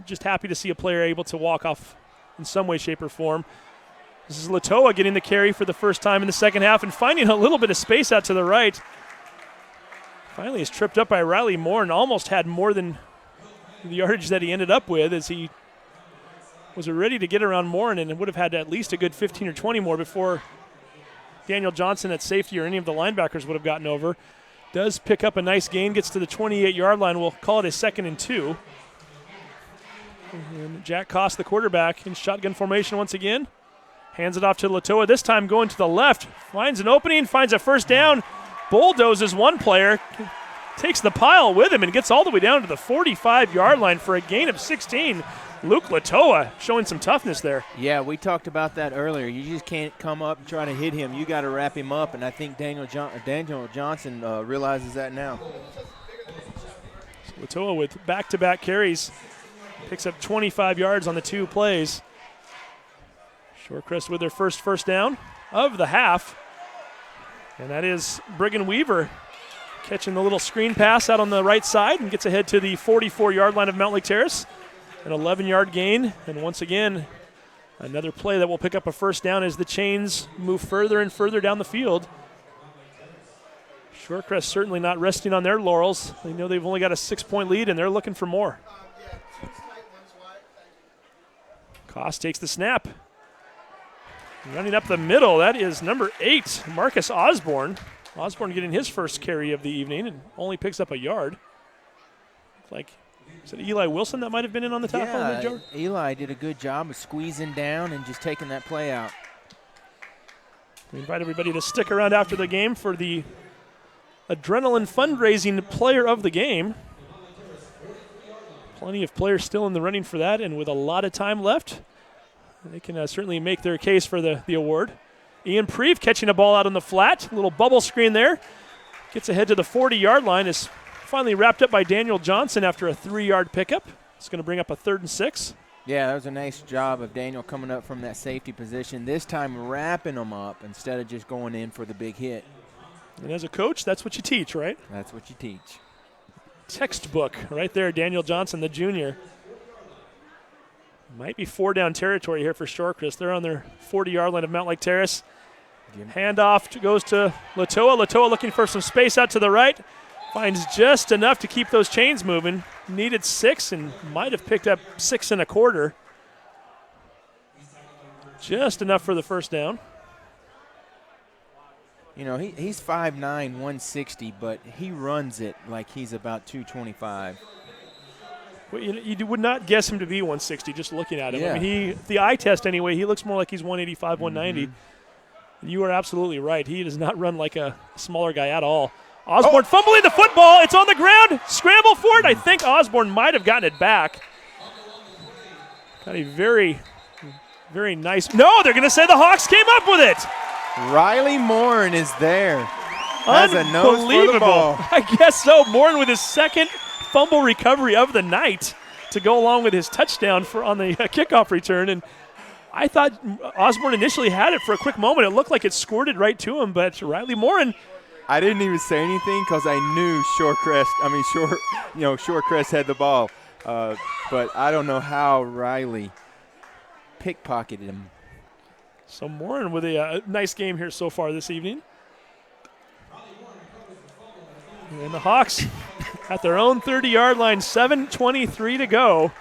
just happy to see a player able to walk off in some way, shape, or form. This is Latoa getting the carry for the first time in the second half and finding a little bit of space out to the right. Finally is tripped up by Riley Moore and almost had more than the yardage that he ended up with, as he was ready to get around Morin and would have had at least a good 15 or 20 more before Daniel Johnson at safety or any of the linebackers would have gotten over. Does pick up a nice gain, gets to the 28-yard line. We'll call it a 2nd and 2. And Jack Koss, the quarterback, in shotgun formation once again. Hands it off to Latoa, this time going to the left. Finds an opening, finds a first down. Bulldozes one player, takes the pile with him and gets all the way down to the 45-yard line for a gain of 16. Luke Latoa showing some toughness there. Yeah, we talked about that earlier. You just can't come up and try to hit him. You got to wrap him up, and I think Daniel Johnson realizes that now. So Latoa with back-to-back carries picks up 25 yards on the 2 plays. Shorecrest with their first down of the half, and that is Brigham Weaver catching the little screen pass out on the right side and gets ahead to the 44-yard line of Mount Lake Terrace. An 11-yard gain, and once again, another play that will pick up a first down as the chains move further and further down the field. Shorecrest certainly not resting on their laurels. They know they've only got a 6-point lead, and they're looking for more. Koss takes the snap. Running up the middle, that is number 8, Marcus Osborne. Osborne getting his first carry of the evening and only picks up a yard. Is it Eli Wilson that might have been in on the top? Yeah, Eli did a good job of squeezing down and just taking that play out. We invite everybody to stick around after the game for the Adrenaline Fundraising Player of the Game. Plenty of players still in the running for that, and with a lot of time left, they can certainly make their case for the award. Ian Preeve catching a ball out on the flat. Little bubble screen there. Gets ahead to the 40-yard line. Is finally wrapped up by Daniel Johnson after a 3-yard pickup. It's going to bring up a 3rd and 6. Yeah, that was a nice job of Daniel coming up from that safety position, this time wrapping them up instead of just going in for the big hit. And as a coach, that's what you teach, right? That's what you teach. Textbook right there, Daniel Johnson, the junior. Might be 4-down territory here for Shorecrest. They're on their 40-yard line of Mount Lake Terrace. Handoff goes to Latoa. Latoa looking for some space out to the right. Finds just enough to keep those chains moving. Needed 6 and might have picked up 6 1/4. Just enough for the first down. You know, he's 5'9", 160, but he runs it like he's about 225. Well, you would not guess him to be 160 just looking at him. Yeah. I mean, the eye test anyway, he looks more like he's 185, 190. You are absolutely right. He does not run like a smaller guy at all. Osborne fumbling the football. It's on the ground. Scramble for it. I think Osborne might have gotten it back. Got a very, very nice. No, they're going to say the Hawks came up with it. Riley Morin is there. Has a nose for the ball. I guess so. Morin with his 2nd fumble recovery of the night to go along with his touchdown on the kickoff return. And I thought Osborne initially had it for a quick moment. It looked like it squirted right to him, but Riley Morin. I didn't even say anything because I knew Shorecrest had the ball. But I don't know how Riley pickpocketed him. So Morin with a nice game here so far this evening. And the Hawks at their own 30-yard line, 7:23 to go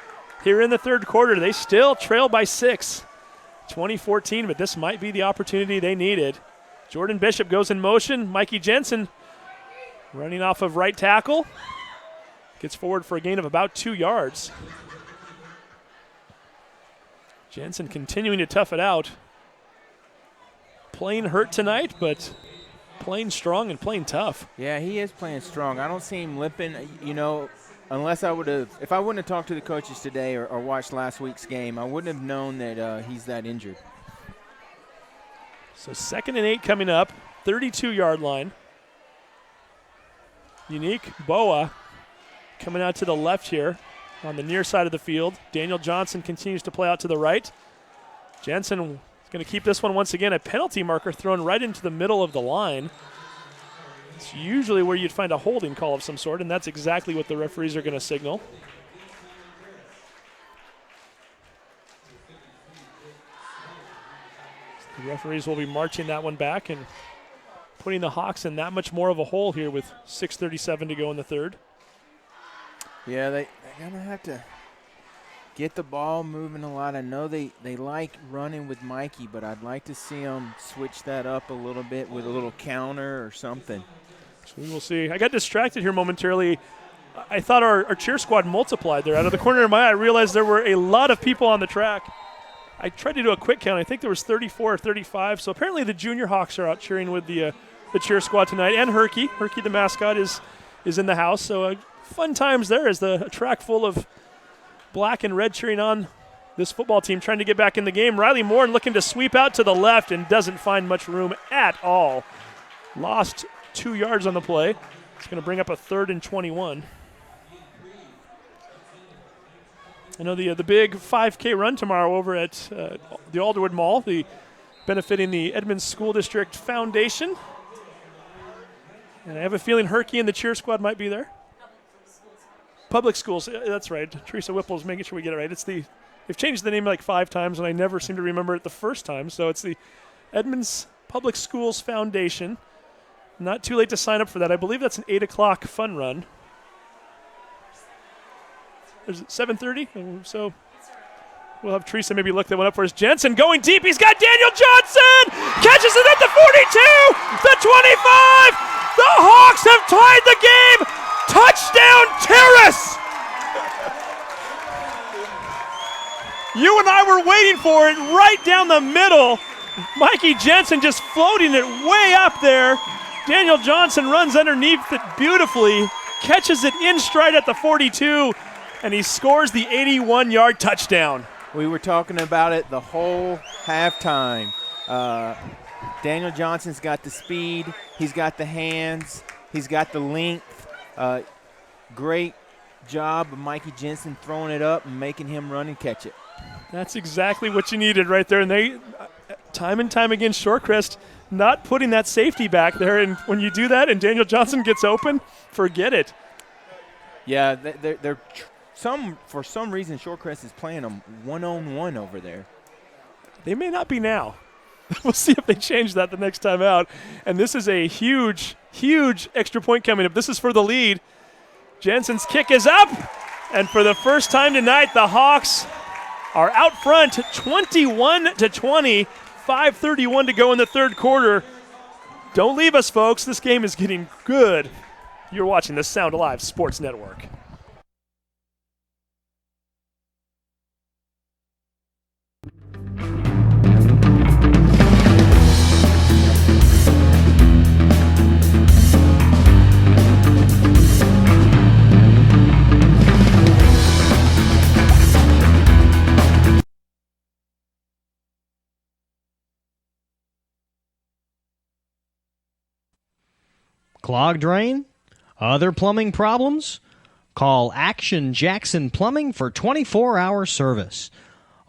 here in the 3rd quarter. They still trail by 6, 2014, but this might be the opportunity they needed. Jordan Bishop goes in motion. Mikey Jensen running off of right tackle. Gets forward for a gain of about 2 yards. Jensen continuing to tough it out. Playing hurt tonight, but playing strong and playing tough. Yeah, he is playing strong. I don't see him limping, unless if I wouldn't have talked to the coaches today or watched last week's game, I wouldn't have known that he's that injured. So 2nd and 8 coming up, 32-yard line. Unique Boa coming out to the left here on the near side of the field. Daniel Johnson continues to play out to the right. Jensen is going to keep this one once again. A penalty marker thrown right into the middle of the line. It's usually where you'd find a holding call of some sort, and that's exactly what the referees are going to signal. The referees will be marching that one back and putting the Hawks in that much more of a hole here with 6:37 to go in the third. Yeah, they're going to have to get the ball moving a lot. I know they like running with Mikey, but I'd like to see them switch that up a little bit with a little counter or something. So we will see. I got distracted here momentarily. I thought our cheer squad multiplied there. Out of the corner of my eye, I realized there were a lot of people on the track. I tried to do a quick count. I think there was 34 or 35. So apparently the junior Hawks are out cheering with the cheer squad tonight. And Herky. Herky, the mascot, is in the house. So fun times there as the track full of black and red cheering on this football team, trying to get back in the game. Riley Moore looking to sweep out to the left and doesn't find much room at all. Lost 2 yards on the play. It's going to bring up a 3rd and 21. I know the big 5K run tomorrow over at the Alderwood Mall, benefiting the Edmonds School District Foundation. And I have a feeling Herky and the cheer squad might be there. Public schools, that's right. Teresa Whipple's making sure we get it right. They've changed the name like 5 times, and I never seem to remember it the first time. So it's the Edmonds Public Schools Foundation. Not too late to sign up for that. I believe that's an 8 o'clock fun run. Is it 7:30? So we'll have Teresa maybe look that one up for us. Jensen going deep. He's got Daniel Johnson. Catches it at the 42, the 25. The Hawks have tied the game. Touchdown, Terrace. You and I were waiting for it right down the middle. Mikey Jensen just floating it way up there. Daniel Johnson runs underneath it beautifully, catches it in stride at the 42, and he scores the 81-yard touchdown. We were talking about it the whole halftime. Daniel Johnson's got the speed. He's got the hands. He's got the length. Great job of Mikey Jensen throwing it up and making him run and catch it. That's exactly what you needed right there. And they, time and time again, Shorecrest not putting that safety back there. And when you do that and Daniel Johnson gets open, forget it. Yeah, for some reason, Shorecrest is playing them one-on-one over there. They may not be now. We'll see if they change that the next time out. And this is a huge, huge extra point coming up. This is for the lead. Jensen's kick is up. And for the first time tonight, the Hawks are out front 21-20. 5:31 to go in the third quarter. Don't leave us, folks. This game is getting good. You're watching the Sound Alive Sports Network. Clogged drain? Other plumbing problems? Call Action Jackson Plumbing for 24-hour service.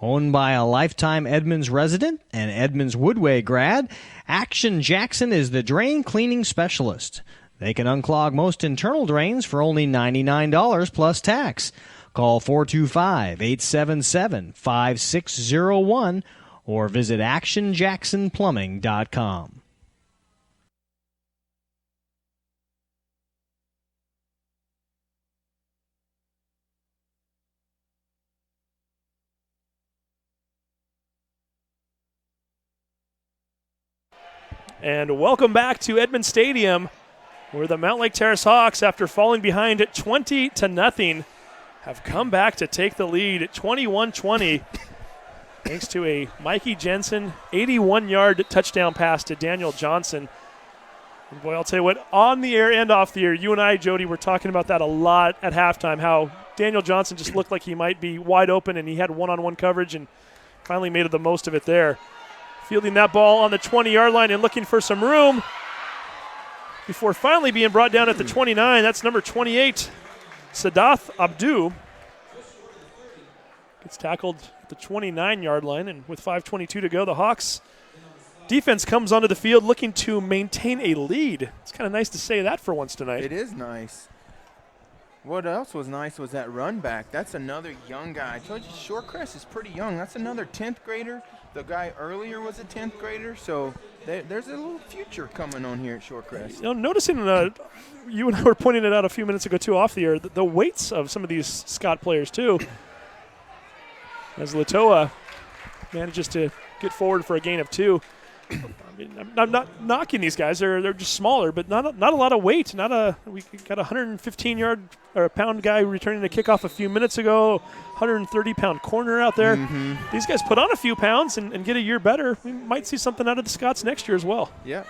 Owned by a lifetime Edmonds resident and Edmonds Woodway grad, Action Jackson is the drain cleaning specialist. They can unclog most internal drains for only $99 plus tax. Call 425-877-5601 or visit actionjacksonplumbing.com. And welcome back to Edmonds Stadium, where the Mount Lake Terrace Hawks, after falling behind 20-0, have come back to take the lead at 21-20, thanks to a Mikey Jensen 81-yard touchdown pass to Daniel Johnson. And boy, I'll tell you what, on the air and off the air, you and I, Jody, were talking about that a lot at halftime, how Daniel Johnson just looked like he might be wide open, and he had one-on-one coverage and finally made the most of it there. Fielding that ball on the 20-yard line and looking for some room before finally being brought down at the 29. That's number 28, Sadath Abdu. Gets tackled at the 29-yard line, and with 5:22 to go, the Hawks defense comes onto the field looking to maintain a lead. It's kind of nice to say that for once tonight. It is nice. What else was nice was that run back. That's another young guy. I told you Shorecrest is pretty young. That's another 10th grader. The guy earlier was a 10th grader, so there's a little future coming on here at Shorecrest. You know, noticing you and I were pointing it out a few minutes ago too off the air, the weights of some of these Scott players too. As Latoa manages to get forward for a gain of 2. I mean, I'm not knocking these guys. They're just smaller, but not a lot of weight. We got a 115-yard or a pound guy returning a kickoff a few minutes ago. 130-pound corner out there. Mm-hmm. These guys put on a few pounds and get a year better. We might see something out of the Scots next year as well. Yeah.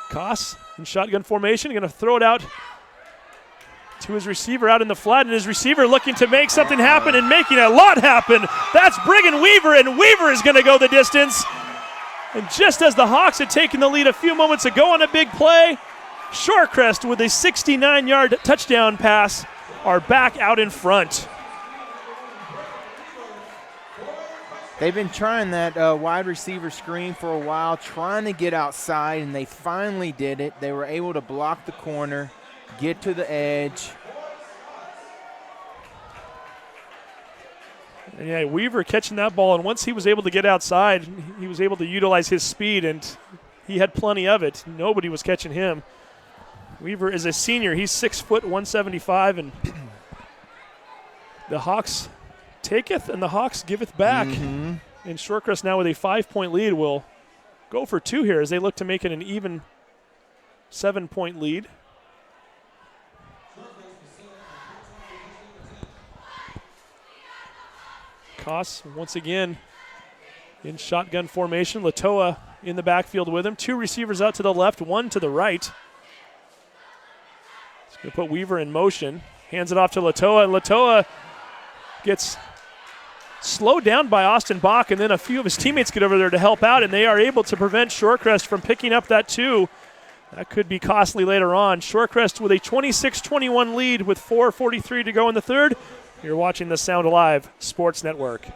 Koss in shotgun formation, going to throw it out to his receiver out in the flat, and his receiver looking to make something happen and making a lot happen. That's Brigham Weaver, and Weaver is going to go the distance. And just as the Hawks had taken the lead a few moments ago on a big play, Shorecrest with a 69-yard touchdown pass are back out in front. They've been trying that wide receiver screen for a while, trying to get outside, and they finally did it. They were able to block the corner, get to the edge. And yeah, Weaver catching that ball, and once he was able to get outside, he was able to utilize his speed, and he had plenty of it. Nobody was catching him. Weaver is a senior. He's 6 foot 175, and the Hawks taketh and the Hawks giveth back. Mm-hmm. And Shorecrest now with a 5-point lead will go for 2 here as they look to make it an even 7-point lead. Koss once again in shotgun formation. Latoa in the backfield with him. 2 receivers out to the left, 1 to the right. He's going to put Weaver in motion. Hands it off to Latoa, and Latoa gets slowed down by Austin Bach, and then a few of his teammates get over there to help out, and they are able to prevent Shorecrest from picking up that 2. That could be costly later on. Shorecrest with a 26-21 lead with 4:43 to go in the third. You're watching the Sound Alive Sports Network.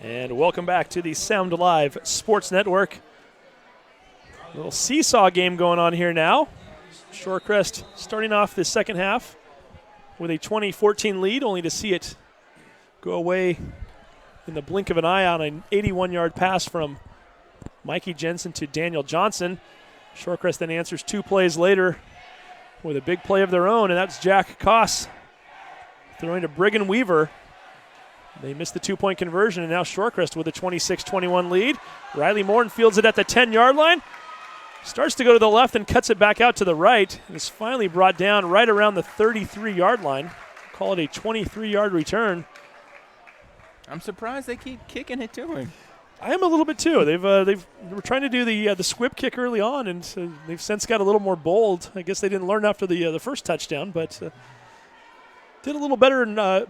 And welcome back to the Sound Alive Sports Network. A little seesaw game going on here now. Shorecrest starting off the second half with a 20-14 lead, only to see it go away in the blink of an eye on an 81-yard pass from Mikey Jensen to Daniel Johnson. Shorecrest then answers 2 plays later with a big play of their own, and that's Jack Koss throwing to Brigham Weaver. They missed the 2-point conversion, and now Shorecrest with a 26-21 lead. Riley Morton fields it at the 10-yard line. Starts to go to the left and cuts it back out to the right. And is finally brought down right around the 33-yard line. Call it a 23-yard return. I'm surprised they keep kicking it to him. I am a little bit too. They were trying to do the squib kick early on, and they've since got a little more bold. I guess they didn't learn after the first touchdown, but did a little better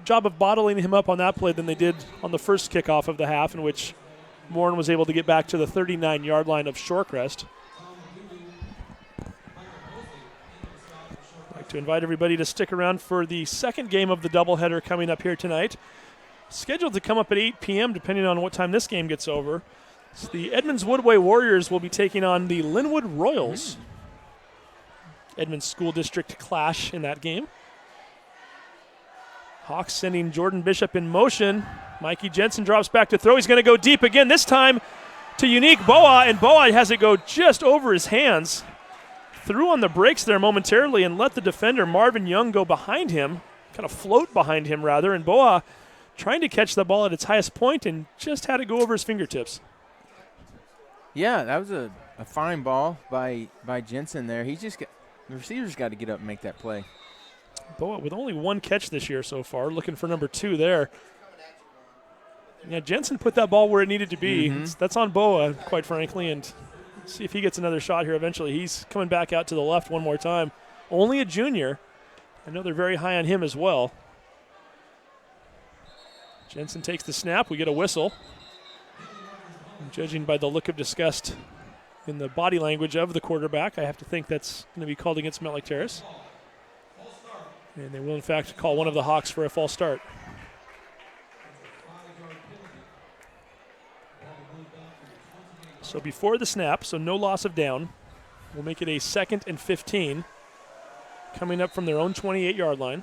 job of bottling him up on that play than they did on the first kickoff of the half, in which Morin was able to get back to the 39-yard line of Shorecrest. I'd like to invite everybody to stick around for the second game of the doubleheader coming up here tonight. Scheduled to come up at 8 p.m. depending on what time this game gets over. So the Edmonds Woodway Warriors will be taking on the Linwood Royals. Edmonds School District clash in that game. Hawks sending Jordan Bishop in motion. Mikey Jensen drops back to throw. He's going to go deep again, this time to Unique Boa, and Boa has it go just over his hands. Threw on the brakes there momentarily and let the defender Marvin Young go behind him, kind of float behind him rather, and Boa trying to catch the ball at its highest point and just had it go over his fingertips. Yeah, that was a fine ball by Jensen there. The receiver's got to get up and make that play. Boa with only one catch this year so far, looking for number 2 there. Yeah, Jensen put that ball where it needed to be. That's on Boa, quite frankly, and see if he gets another shot here eventually. He's coming back out to the left one more time. Only a junior. I know they're very high on him as well. Jensen takes the snap. We get a whistle. And judging by the look of disgust in the body language of the quarterback, I have to think that's going to be called against Mountlake Terrace. And they will, in fact, call one of the Hawks for a false start. So before the snap, so no loss of down, we'll make it a 2nd and 15, coming up from their own 28-yard line.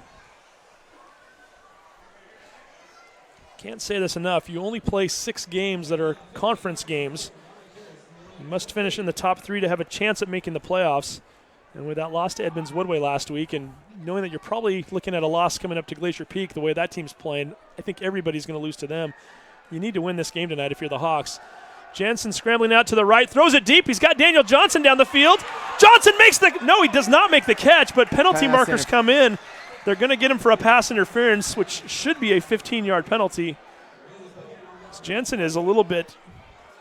Can't say this enough. You only play 6 games that are conference games. You must finish in the top 3 to have a chance at making the playoffs. And with that loss to Edmonds Woodway last week, and knowing that you're probably looking at a loss coming up to Glacier Peak, the way that team's playing, I think everybody's going to lose to them. You need to win this game tonight if you're the Hawks. Jensen scrambling out to the right, throws it deep. He's got Daniel Johnson down the field. Johnson makes no, he does not make the catch, but penalty markers come in. They're going to get him for a pass interference, which should be a 15-yard penalty. Jensen is a little bit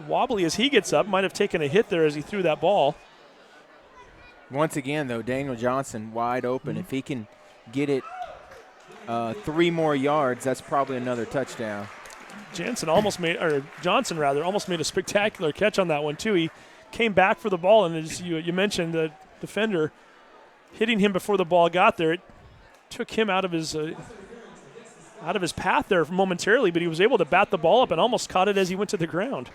wobbly as he gets up. Might have taken a hit there as he threw that ball. Once again, though, Daniel Johnson wide open. If he can get it 3 more yards, that's probably another touchdown. Johnson almost made a spectacular catch on that one too. He came back for the ball, and as you mentioned, the defender hitting him before the ball got there. It took him out of his path there momentarily, but he was able to bat the ball up and almost caught it as he went to the ground.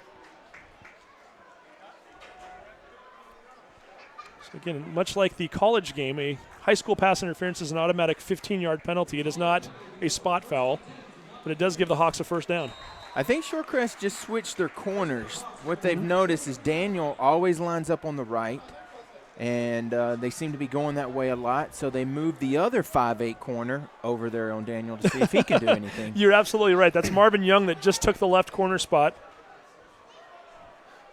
So again, much like the college game, a high school pass interference is an automatic 15-yard penalty. It is not a spot foul, but it does give the Hawks a first down. I think Shorecrest just switched their corners. What they've noticed is Daniel always lines up on the right, and they seem to be going that way a lot, so they moved the other 5'8" corner over there on Daniel to see if he can do anything. You're absolutely right. That's Marvin Young that just took the left corner spot.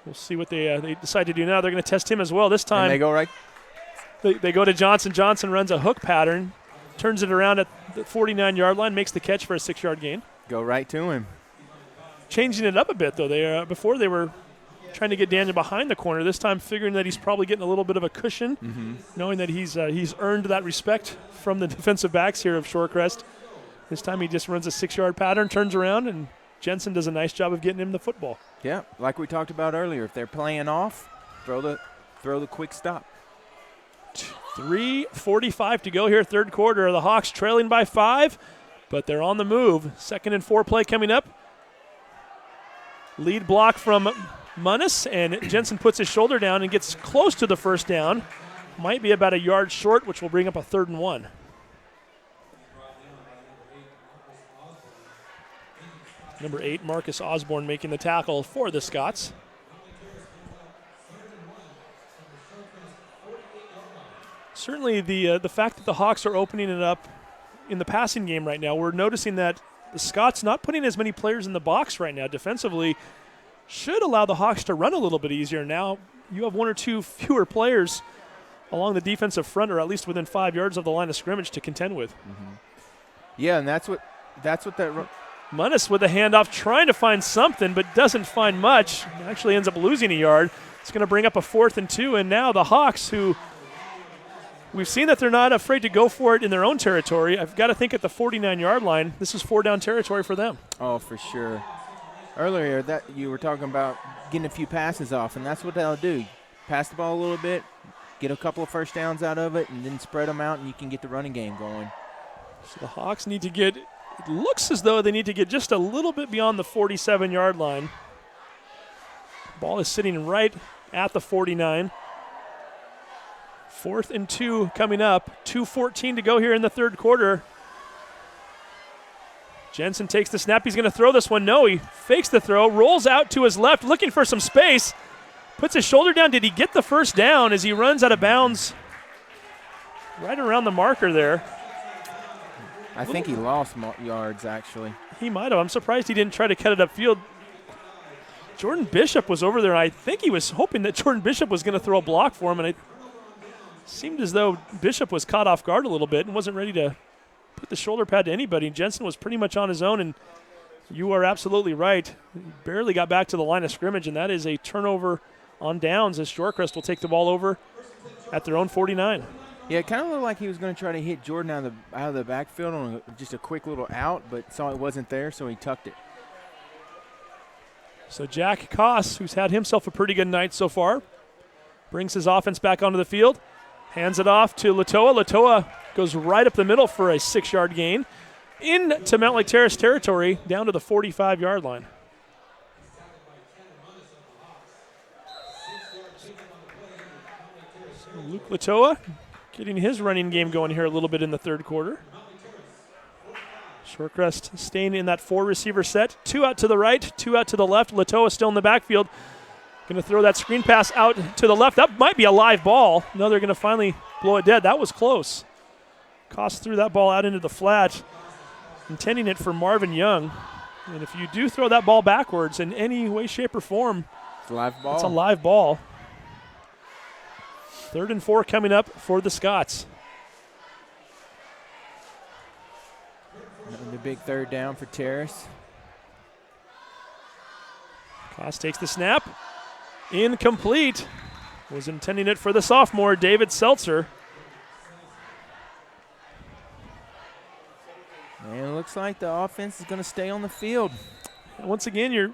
We'll see what they decide to do now. They're going to test him as well this time. And they go right. They go to Johnson. Johnson runs a hook pattern, turns it around at the 49-yard line, makes the catch for a 6-yard gain. Go right to him. Changing it up a bit, though. Before they were trying to get Daniel behind the corner. This time figuring that he's probably getting a little bit of a cushion, knowing that he's earned that respect from the defensive backs here of Shorecrest. This time he just runs a 6-yard pattern, turns around, and Jensen does a nice job of getting him the football. Yeah, like we talked about earlier, if they're playing off, throw the quick stop. 3:45 to go here, third quarter. The Hawks trailing by 5, but they're on the move. 2nd and 4 play coming up. Lead block from Munnis, and Jensen puts his shoulder down and gets close to the first down. Might be about a yard short, which will bring up a 3rd and 1. Number 8, Marcus Osborne, making the tackle for the Scots. Certainly the fact that the Hawks are opening it up in the passing game right now, we're noticing that the Scots not putting as many players in the box right now defensively should allow the Hawks to run a little bit easier. Now you have 1 or 2 fewer players along the defensive front, or at least within 5 yards of the line of scrimmage to contend with. Yeah, and that's what that Munnis with a handoff, trying to find something, but doesn't find much. Actually ends up losing a yard. It's going to bring up a 4th and 2, and now the Hawks, who we've seen that they're not afraid to go for it in their own territory. I've got to think at the 49-yard line, this is 4-down territory for them. Oh, for sure. Earlier, that you were talking about getting a few passes off, and that's what they'll do. Pass the ball a little bit, get a couple of first downs out of it, and then spread them out, and you can get the running game going. So the Hawks need to get, it looks as though they need to get just a little bit beyond the 47-yard line. Ball is sitting right at the 49. 4th and 2 coming up. 2:14 to go here in the third quarter. Jensen takes the snap. He's going to throw this one. No, he fakes the throw, rolls out to his left, looking for some space, puts his shoulder down. Did he get the first down as he runs out of bounds right around the marker there? I think he lost yards, actually. He might have. I'm surprised he didn't try to cut it upfield. Jordan Bishop was over there. I think he was hoping that Jordan Bishop was going to throw a block for him, and it seemed as though Bishop was caught off guard a little bit and wasn't ready to put the shoulder pad to anybody. Jensen was pretty much on his own, and you are absolutely right. He barely got back to the line of scrimmage, and that is a turnover on downs as Shorecrest will take the ball over at their own 49. Yeah, it kind of looked like he was going to try to hit Jordan out of the backfield on just a quick little out, but saw it wasn't there, so he tucked it. So Jack Koss, who's had himself a pretty good night so far, brings his offense back onto the field, hands it off to Latoa. Latoa goes right up the middle for a 6-yard gain into Mount Lake Terrace territory down to the 45-yard line. So Luke Latoa getting his running game going here a little bit in the third quarter. Shorecrest staying in that 4-receiver set. 2 out to the right, 2 out to the left. Latoa still in the backfield. Going to throw that screen pass out to the left. That might be a live ball. No, they're going to finally blow it dead. That was close. Koss threw that ball out into the flat, intending it for Marvin Young. And if you do throw that ball backwards in any way, shape, or form, it's a live ball. It's a live ball. 3rd and 4 coming up for the Scots. The big 3rd down for Terrace. Koss takes the snap. Incomplete. Was intending it for the sophomore, David Seltzer. And it looks like the offense is going to stay on the field. Once again, you're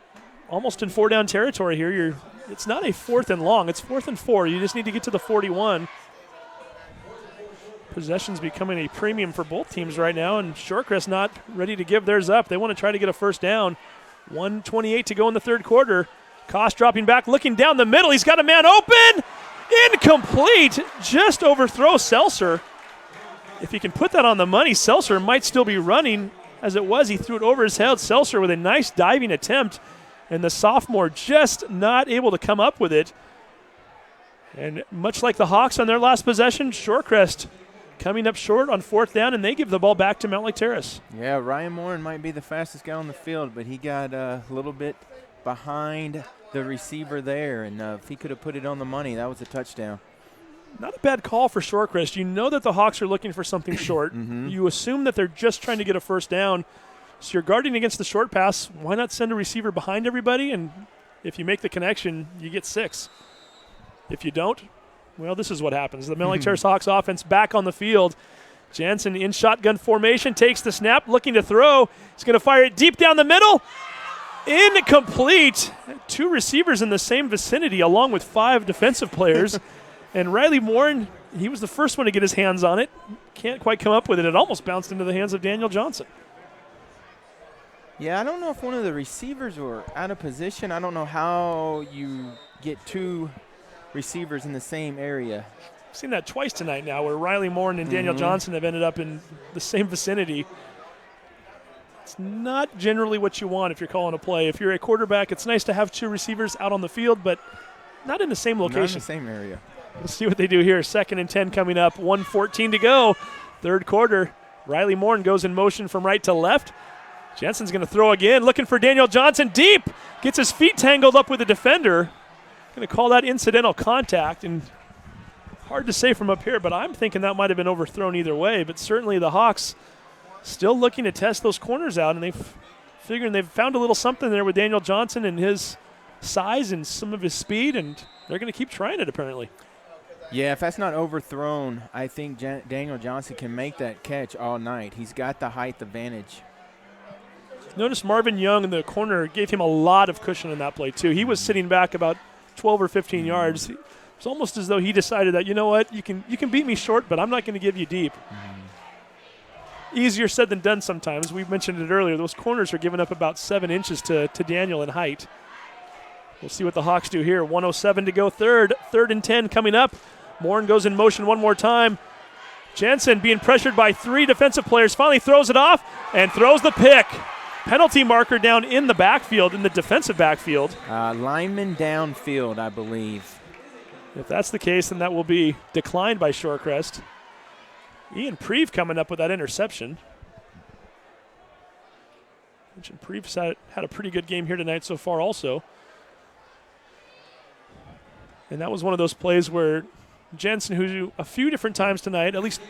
almost in 4-down territory here. It's not a 4th and long. It's 4th and 4. You just need to get to the 41. Possession's becoming a premium for both teams right now, and Shorecrest not ready to give theirs up. They want to try to get a first down. 1:28 to go in the third quarter. Koss dropping back, looking down the middle. He's got a man open. Incomplete. Just overthrows Seltzer. If he can put that on the money, Seltzer might still be running. As it was, he threw it over his head. Seltzer with a nice diving attempt, and the sophomore just not able to come up with it. And much like the Hawks on their last possession, Shorecrest coming up short on 4th down, and they give the ball back to Mount Lake Terrace. Yeah, Ryan Morin might be the fastest guy on the field, but he got a little bit behind the receiver there, and if he could have put it on the money, that was a touchdown. Not a bad call for Shorecrest. You know that the Hawks are looking for something short. You assume that they're just trying to get a first down. So you're guarding against the short pass. Why not send a receiver behind everybody? And if you make the connection, you get 6. If you don't, well, this is what happens. The Mount Lake Terrace Hawks offense back on the field. Jansen in shotgun formation, takes the snap, looking to throw. He's going to fire it deep down the middle. Incomplete. 2 receivers in the same vicinity along with 5 defensive players. And Riley Morin, he was the first one to get his hands on it. Can't quite come up with it. It almost bounced into the hands of Daniel Johnson. Yeah, I don't know if one of the receivers were out of position. I don't know how you get 2 receivers in the same area. I've seen that twice tonight now where Riley Morin and Daniel Johnson have ended up in the same vicinity. It's not generally what you want if you're calling a play. If you're a quarterback, it's nice to have 2 receivers out on the field, but not in the same location. Not in the same area. We'll see what they do here. 2nd and 10 coming up. 1:14 to go. Third quarter. Riley Morin goes in motion from right to left. Jensen's going to throw again, looking for Daniel Johnson deep. Gets his feet tangled up with the defender. Going to call that incidental contact. And hard to say from up here, but I'm thinking that might have been overthrown either way. But certainly the Hawks still looking to test those corners out, and they've found a little something there with Daniel Johnson and his size and some of his speed, and they're going to keep trying it apparently. Yeah, if that's not overthrown, I think Daniel Johnson can make that catch all night. He's got the height advantage. Notice Marvin Young in the corner gave him a lot of cushion in that play too. He was sitting back about 12 or 15 yards. It's almost as though he decided that, you know what, you can beat me short, but I'm not going to give you deep. Easier said than done sometimes. We mentioned it earlier. Those corners are giving up about 7 inches to Daniel in height. We'll see what the Hawks do here. 1:07 to go third. 3rd and 10 coming up. Morin goes in motion one more time. Jensen being pressured by 3 defensive players. Finally throws it off and throws the pick. Penalty marker down in the backfield, in the defensive backfield. Lineman downfield, I believe. If that's the case, then that will be declined by Shorecrest. Ian Preve coming up with that interception. Preve's had a pretty good game here tonight so far also. And that was one of those plays where Jensen, who a few different times tonight, at least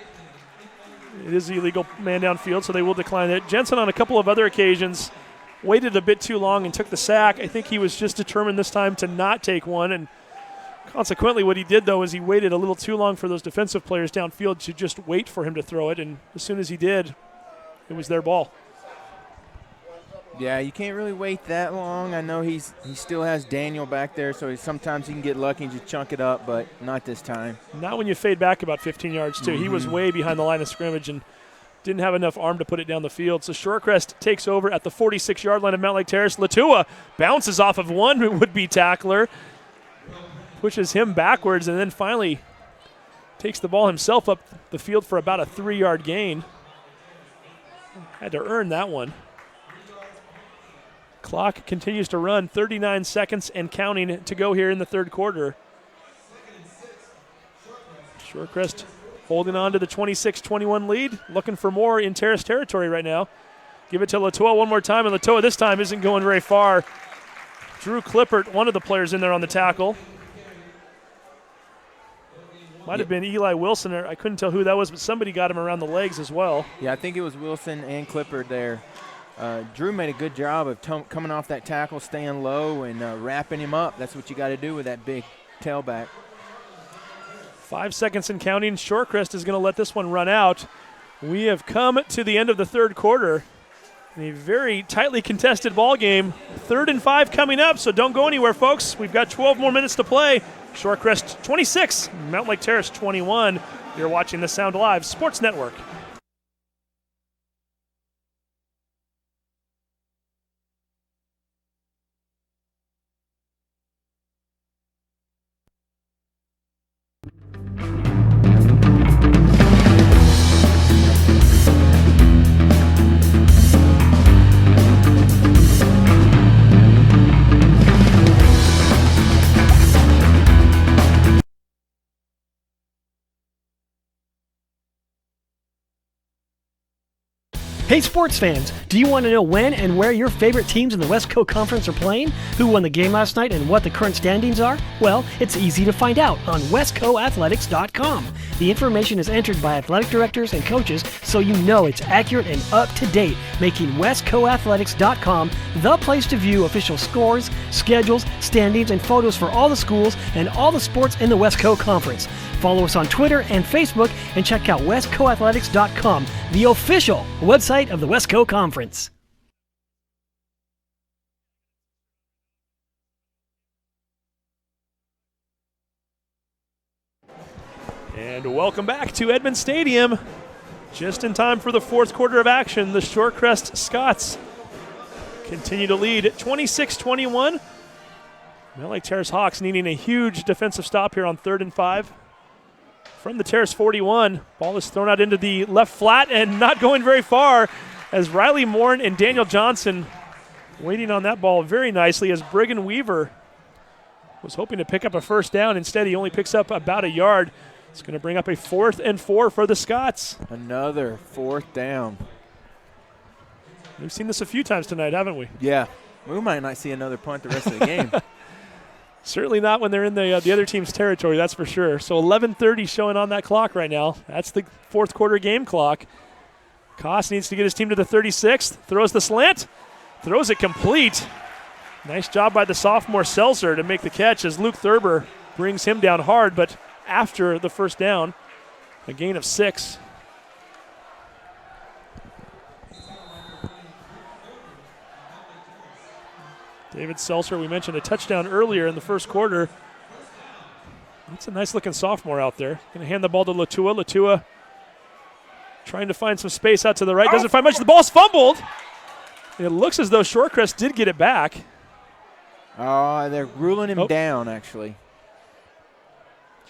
it is the illegal man downfield, so they will decline it. Jensen on a couple of other occasions waited a bit too long and took the sack. I think he was just determined this time to not take one, and consequently what he did, though, is he waited a little too long for those defensive players downfield to just wait for him to throw it, and as soon as he did, it was their ball. Yeah, you can't really wait that long. I know he still has Daniel back there, so sometimes he can get lucky and just chunk it up, but not this time. Not when you fade back about 15 yards, too. He was way behind the line of scrimmage and didn't have enough arm to put it down the field. So Shorecrest takes over at the 46-yard line of Mount Lake Terrace. Latua bounces off of one would-be tackler, pushes him backwards, and then finally takes the ball himself up the field for about a 3-yard gain. Had to earn that one. Clock continues to run, 39 seconds and counting to go here in the third quarter. Shorecrest holding on to the 26-21 lead, looking for more in Terrace territory right now. Give it to Latua one more time, and Latua this time isn't going very far. Drew Clippert, one of the players in there on the tackle. Might have been Eli Wilson, or I couldn't tell who that was, but somebody got him around the legs as well. Yeah, I think it was Wilson and Clippert there. Drew made a good job of coming off that tackle, staying low, and wrapping him up. That's what you got to do with that big tailback. 5 seconds and counting. Shorecrest is going to let this one run out. We have come to the end of the third quarter. In a very tightly contested ball game. 3rd and 5 coming up, so don't go anywhere, folks. We've got 12 more minutes to play. Shorecrest 26, Mount Lake Terrace 21. You're watching the Sound Live Sports Network. Hey sports fans, do you want to know when and where your favorite teams in the West Coast Conference are playing? Who won the game last night and what the current standings are? Well, it's easy to find out on westcoathletics.com. The information is entered by athletic directors and coaches, so you know it's accurate and up to date, making westcoathletics.com the place to view official scores, schedules, standings, and photos for all the schools and all the sports in the West Coast Conference. Follow us on Twitter and Facebook and check out westcoathletics.com, the official website of the West Coast Conference. And welcome back to Edmond Stadium. Just in time for the fourth quarter of action, the Shorecrest Scots continue to lead at 26-21. Mount Lake Terrace Hawks needing a huge defensive stop here on 3rd and 5. From the Terrace 41, ball is thrown out into the left flat and not going very far as Riley Morn and Daniel Johnson waiting on that ball very nicely as Brigham Weaver was hoping to pick up a first down. Instead, he only picks up about a yard. It's going to bring up a 4th and 4 for the Scots. Another 4th down. We've seen this a few times tonight, haven't we? Yeah. We might not see another punt the rest of the game. Certainly not when they're in the other team's territory, that's for sure. So 11:30 showing on that clock right now. That's the fourth quarter game clock. Koss needs to get his team to the 36th. Throws the slant. Throws it complete. Nice job by the sophomore Seltzer to make the catch as Luke Thurber brings him down hard, but after the first down, a gain of 6. David Seltzer, we mentioned a touchdown earlier in the first quarter. That's a nice-looking sophomore out there. Going to hand the ball to Latua. Latua trying to find some space out to the right. Doesn't find much. The ball's fumbled. It looks as though Shorecrest did get it back. Oh, they're ruling him down, actually.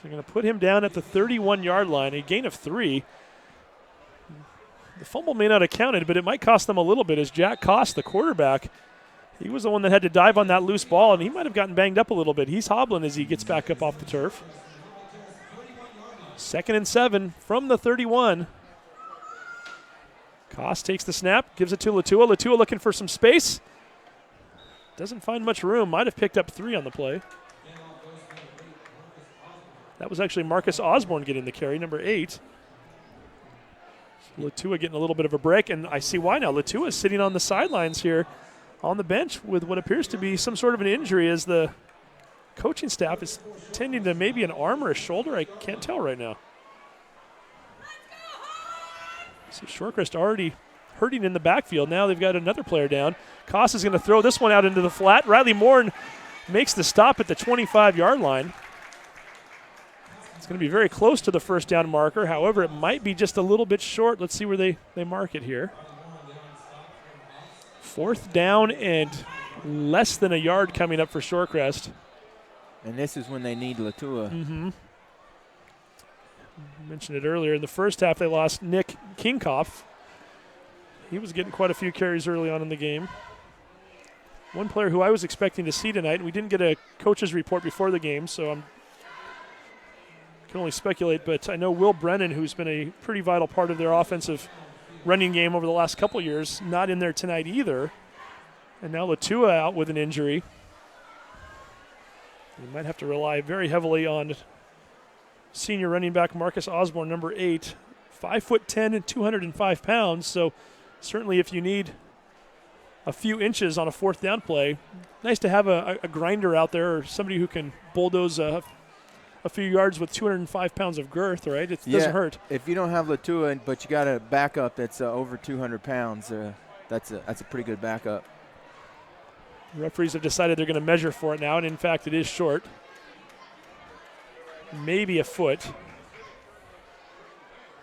They're going to put him down at the 31-yard line, a gain of 3. The fumble may not have counted, but it might cost them a little bit as Jack Koss, the quarterback, he was the one that had to dive on that loose ball, and he might have gotten banged up a little bit. He's hobbling as he gets back up off the turf. 2nd and 7 from the 31. Koss takes the snap, gives it to Latua. Latua looking for some space. Doesn't find much room. Might have picked up 3 on the play. That was actually Marcus Osborne getting the carry, number 8. Latua getting a little bit of a break, and I see why now. Latua is sitting on the sidelines here on the bench with what appears to be some sort of an injury as the coaching staff is tending to maybe an arm or a shoulder. I can't tell right now. So Shorecrest already hurting in the backfield. Now they've got another player down. Koss is going to throw this one out into the flat. Riley Moore makes the stop at the 25-yard line. It's going to be very close to the first down marker. However, it might be just a little bit short. Let's see where they mark it here. 4th down and less than a yard coming up for Shorecrest. And this is when they need Latua. Mm-hmm. I mentioned it earlier. In the first half, they lost Nick Kickoff. He was getting quite a few carries early on in the game. One player who I was expecting to see tonight, and we didn't get a coach's report before the game, so I can only speculate, but I know Will Brennan, who's been a pretty vital part of their offensive running game over the last couple years, not in there tonight either. And now Latua out with an injury. They might have to rely very heavily on senior running back Marcus Osborne, number 8, 5'10" and 205 pounds. So certainly if you need a few inches on a 4th down play, nice to have a grinder out there or somebody who can bulldoze a few yards with 205 pounds of girth, right? It doesn't hurt. If you don't have Latua, but you got a backup that's over 200 pounds, that's a pretty good backup. Referees have decided they're going to measure for it now, and in fact it is short. Maybe a foot.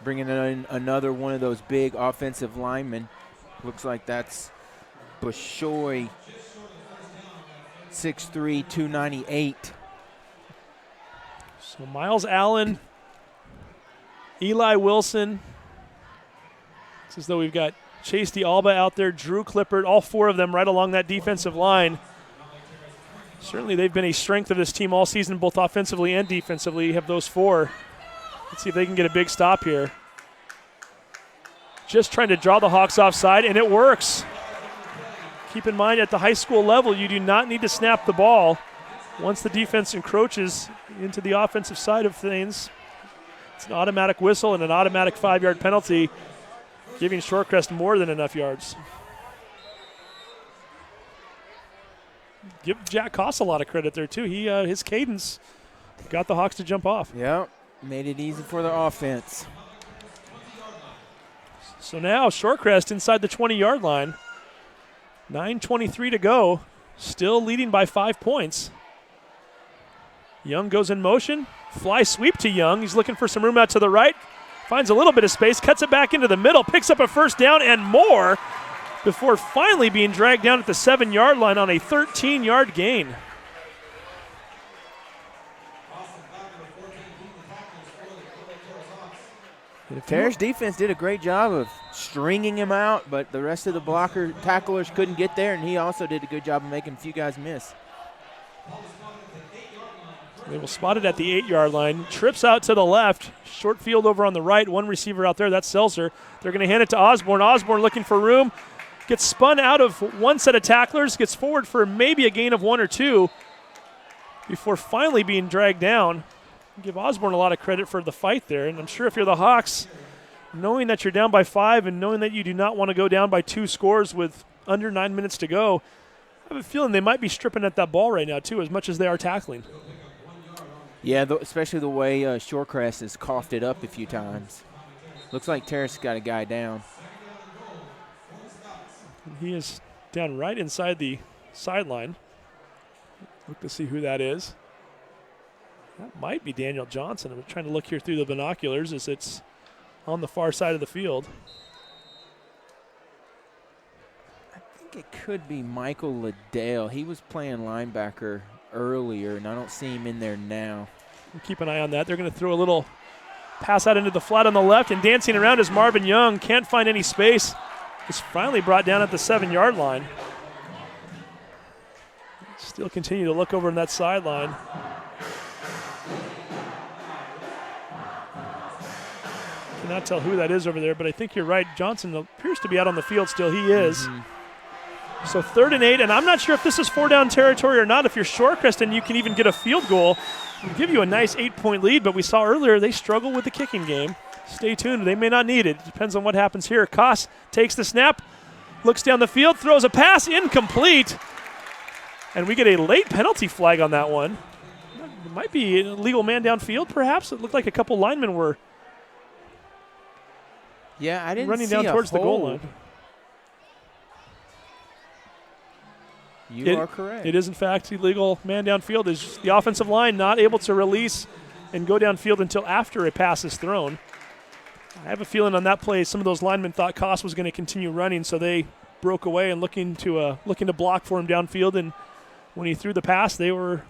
Bringing in another one of those big offensive linemen. Looks like that's Bashoy, 6'3", 298. So Miles Allen, Eli Wilson. It's as though we've got Chase DeAlba out there, Drew Clippard, all 4 of them right along that defensive line. Certainly they've been a strength of this team all season, both offensively and defensively. You have those 4. Let's see if they can get a big stop here. Just trying to draw the Hawks offside, and it works. Keep in mind, at the high school level, you do not need to snap the ball. Once the defense encroaches into the offensive side of things, it's an automatic whistle and an automatic 5-yard penalty, giving Shorecrest more than enough yards. Give Jack Koss a lot of credit there, too. His cadence got the Hawks to jump off. Yep, made it easy for the offense. So now Shorecrest inside the 20-yard line. 9:23 to go. Still leading by 5 points. Young goes in motion. Fly sweep to Young. He's looking for some room out to the right. Finds a little bit of space. Cuts it back into the middle. Picks up a first down and more before finally being dragged down at the 7-yard line on a 13-yard gain. Terrace defense did a great job of stringing him out, but the rest of the tacklers couldn't get there, and he also did a good job of making a few guys miss. They will spot it at the 8-yard line. Trips out to the left. Short field over on the right. One receiver out there. That's Seltzer. They're going to hand it to Osborne. Osborne looking for room. Gets spun out of one set of tacklers. Gets forward for maybe a gain of 1 or 2 before finally being dragged down. Give Osborne a lot of credit for the fight there. And I'm sure if you're the Hawks, knowing that you're down by 5 and knowing that you do not want to go down by 2 scores with under 9 minutes to go, I have a feeling they might be stripping at that ball right now, too, as much as they are tackling. Yeah, especially the way Shorecrest has coughed it up a few times. Looks like Terrace got a guy down. And he is down right inside the sideline. Look to see who that is. That might be Daniel Johnson. I'm trying to look here through the binoculars as it's on the far side of the field. I think it could be Michael Liddell. He was playing linebacker earlier, and I don't see him in there now. We'll keep an eye on that. They're going to throw a little pass out into the flat on the left, and dancing around is Marvin Young. Can't find any space. He's finally brought down at the 7-yard line. Still continue to look over on that sideline. Cannot tell who that is over there, but I think you're right. Johnson appears to be out on the field still. He is. So 3rd and 8, and I'm not sure if this is 4-down territory or not. If you're Shorecrest and you can even get a field goal, it'll give you a nice 8-point lead, but we saw earlier they struggle with the kicking game. Stay tuned. They may not need it. Depends on what happens here. Koss takes the snap, looks down the field, throws a pass, incomplete. And we get a late penalty flag on that one. It might be an illegal man downfield, perhaps. It looked like a couple linemen were I didn't running see down a towards the goal hold. line. You are correct. It is, in fact, illegal man downfield. Is the offensive line not able to release and go downfield until after a pass is thrown. I have a feeling on that play some of those linemen thought Koss was going to continue running, so they broke away and looking to block for him downfield. And when he threw the pass, they were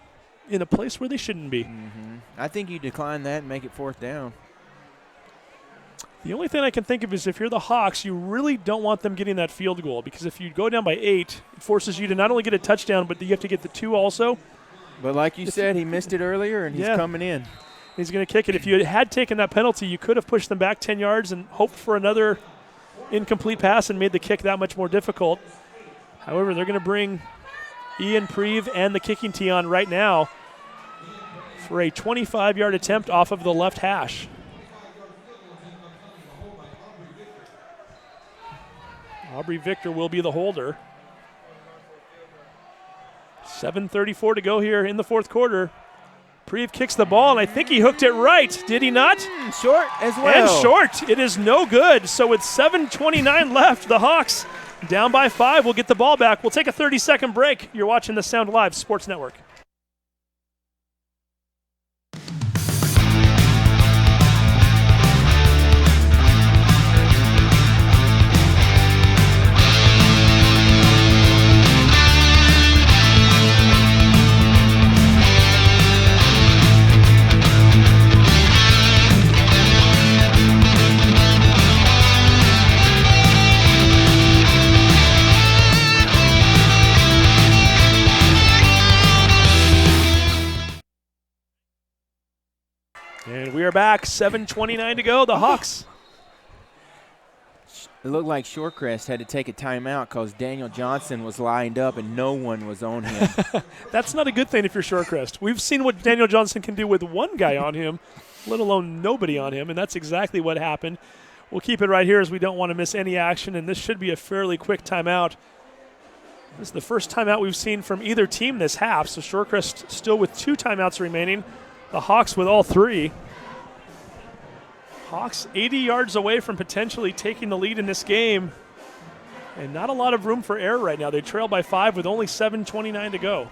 in a place where they shouldn't be. Mm-hmm. I think you decline that and make it 4th down. The only thing I can think of is if you're the Hawks, you really don't want them getting that field goal, because if you go down by 8, it forces you to not only get a touchdown, but you have to get the 2 also. But like you said, he missed it earlier, and he's coming in. He's going to kick it. If you had taken that penalty, you could have pushed them back 10 yards and hoped for another incomplete pass and made the kick that much more difficult. However, they're going to bring Ian Preve and the kicking tee on right now for a 25-yard attempt off of the left hash. Aubrey Victor will be the holder. 7:34 to go here in the 4th quarter. Preve kicks the ball, and I think he hooked it right. Did he not? Short as well. And short. It is no good. So with 7:29 left, the Hawks down by 5 will get the ball back. We'll take a 30-second break. You're watching the Sound Live Sports Network. And we are back, 7:29 to go. The Hawks. It looked like Shorecrest had to take a timeout because Daniel Johnson was lined up and no one was on him. That's not a good thing if you're Shorecrest. We've seen what Daniel Johnson can do with one guy on him, let alone nobody on him, and that's exactly what happened. We'll keep it right here as we don't want to miss any action, and this should be a fairly quick timeout. This is the first timeout we've seen from either team this half, so Shorecrest still with 2 timeouts remaining. The Hawks with all 3. Hawks 80 yards away from potentially taking the lead in this game. And not a lot of room for error right now. They trail by 5 with only 7:29 to go.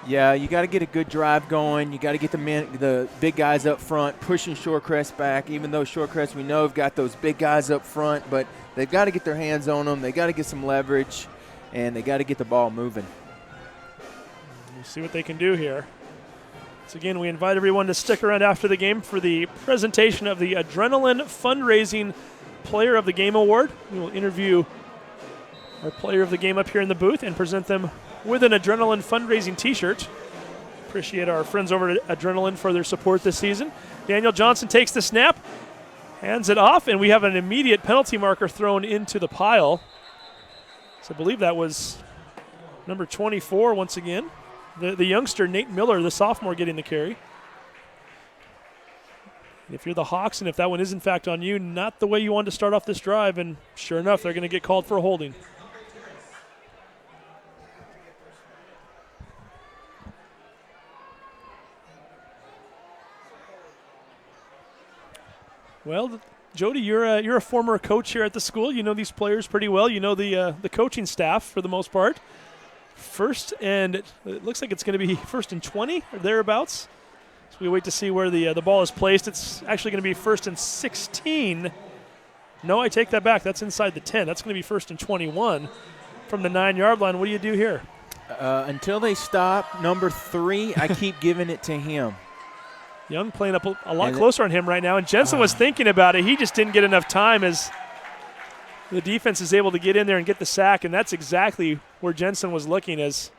Yeah, you got to get a good drive going. You got to get the big guys up front, pushing Shorecrest back, even though Shorecrest we know have got those big guys up front, but they've got to get their hands on them. They got to get some leverage, and they got to get the ball moving. We'll see what they can do here. So again, we invite everyone to stick around after the game for the presentation of the Adrenaline Fundraising Player of the Game Award. We will interview our Player of the Game up here in the booth and present them with an Adrenaline Fundraising t-shirt. Appreciate our friends over at Adrenaline for their support this season. Daniel Johnson takes the snap, hands it off, and we have an immediate penalty marker thrown into the pile. So I believe that was number 24 once again. The youngster, Nate Miller, the sophomore, getting the carry. If you're the Hawks, and if that one is in fact on you, not the way you wanted to start off this drive, and sure enough, they're going to get called for a holding. Well, Jody, you're a former coach here at the school. You know these players pretty well. You know the coaching staff for the most part. First, and it looks like it's going to be 1st and 20 or thereabouts. So we wait to see where the ball is placed. It's actually going to be 1st and 16. No, I take that back. That's inside the 10. That's going to be 1st and 21 from the 9-yard line. What do you do here? Until they stop, number 3, I keep giving it to him. Young playing up a lot closer on him right now, and Jensen was thinking about it. He just didn't get enough time as the defense is able to get in there and get the sack, and that's exactly where Jensen was looking as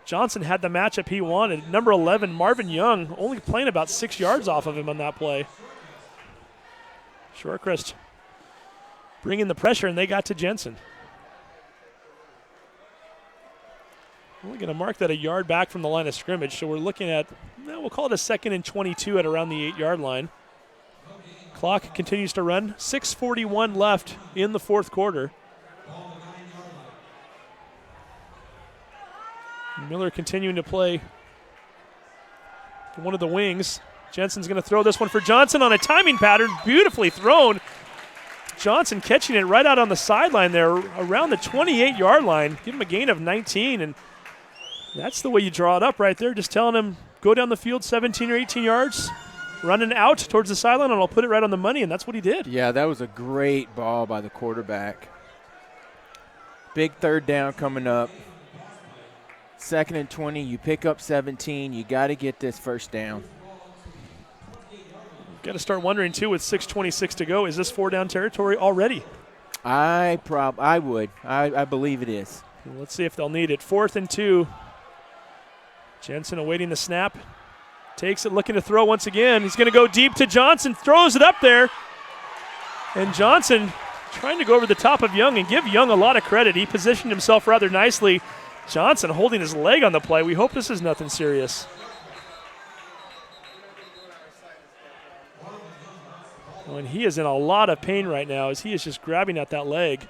Johnson had the matchup he wanted. Number 11, Marvin Young, only playing about 6 yards off of him on that play. Shorecrest bringing the pressure, and they got to Jensen. We're going to mark that a yard back from the line of scrimmage, so we're looking at, we'll call it a 2nd and 22 at around the 8-yard line. Clock continues to run. 6:41 left in the fourth quarter. Miller continuing to play one of the wings. Jensen's going to throw this one for Johnson on a timing pattern. Beautifully thrown. Johnson catching it right out on the sideline there around the 28-yard line. Give him a gain of 19, and that's the way you draw it up right there. Just telling him, go down the field 17 or 18 yards, running out towards the sideline, and I'll put it right on the money, and that's what he did. Yeah, that was a great ball by the quarterback. Big third down coming up. 2nd and 20, you pick up 17. You got to get this first down. Got to start wondering, too, with 6:26 to go, is this 4-down territory already? I would. I believe it is. Well, let's see if they'll need it. 4th and 2. Jensen awaiting the snap. Takes it, looking to throw once again. He's going to go deep to Johnson, throws it up there. And Johnson trying to go over the top of Young and give Young a lot of credit. He positioned himself rather nicely. Johnson holding his leg on the play. We hope this is nothing serious. Oh, and he is in a lot of pain right now as he is just grabbing at that leg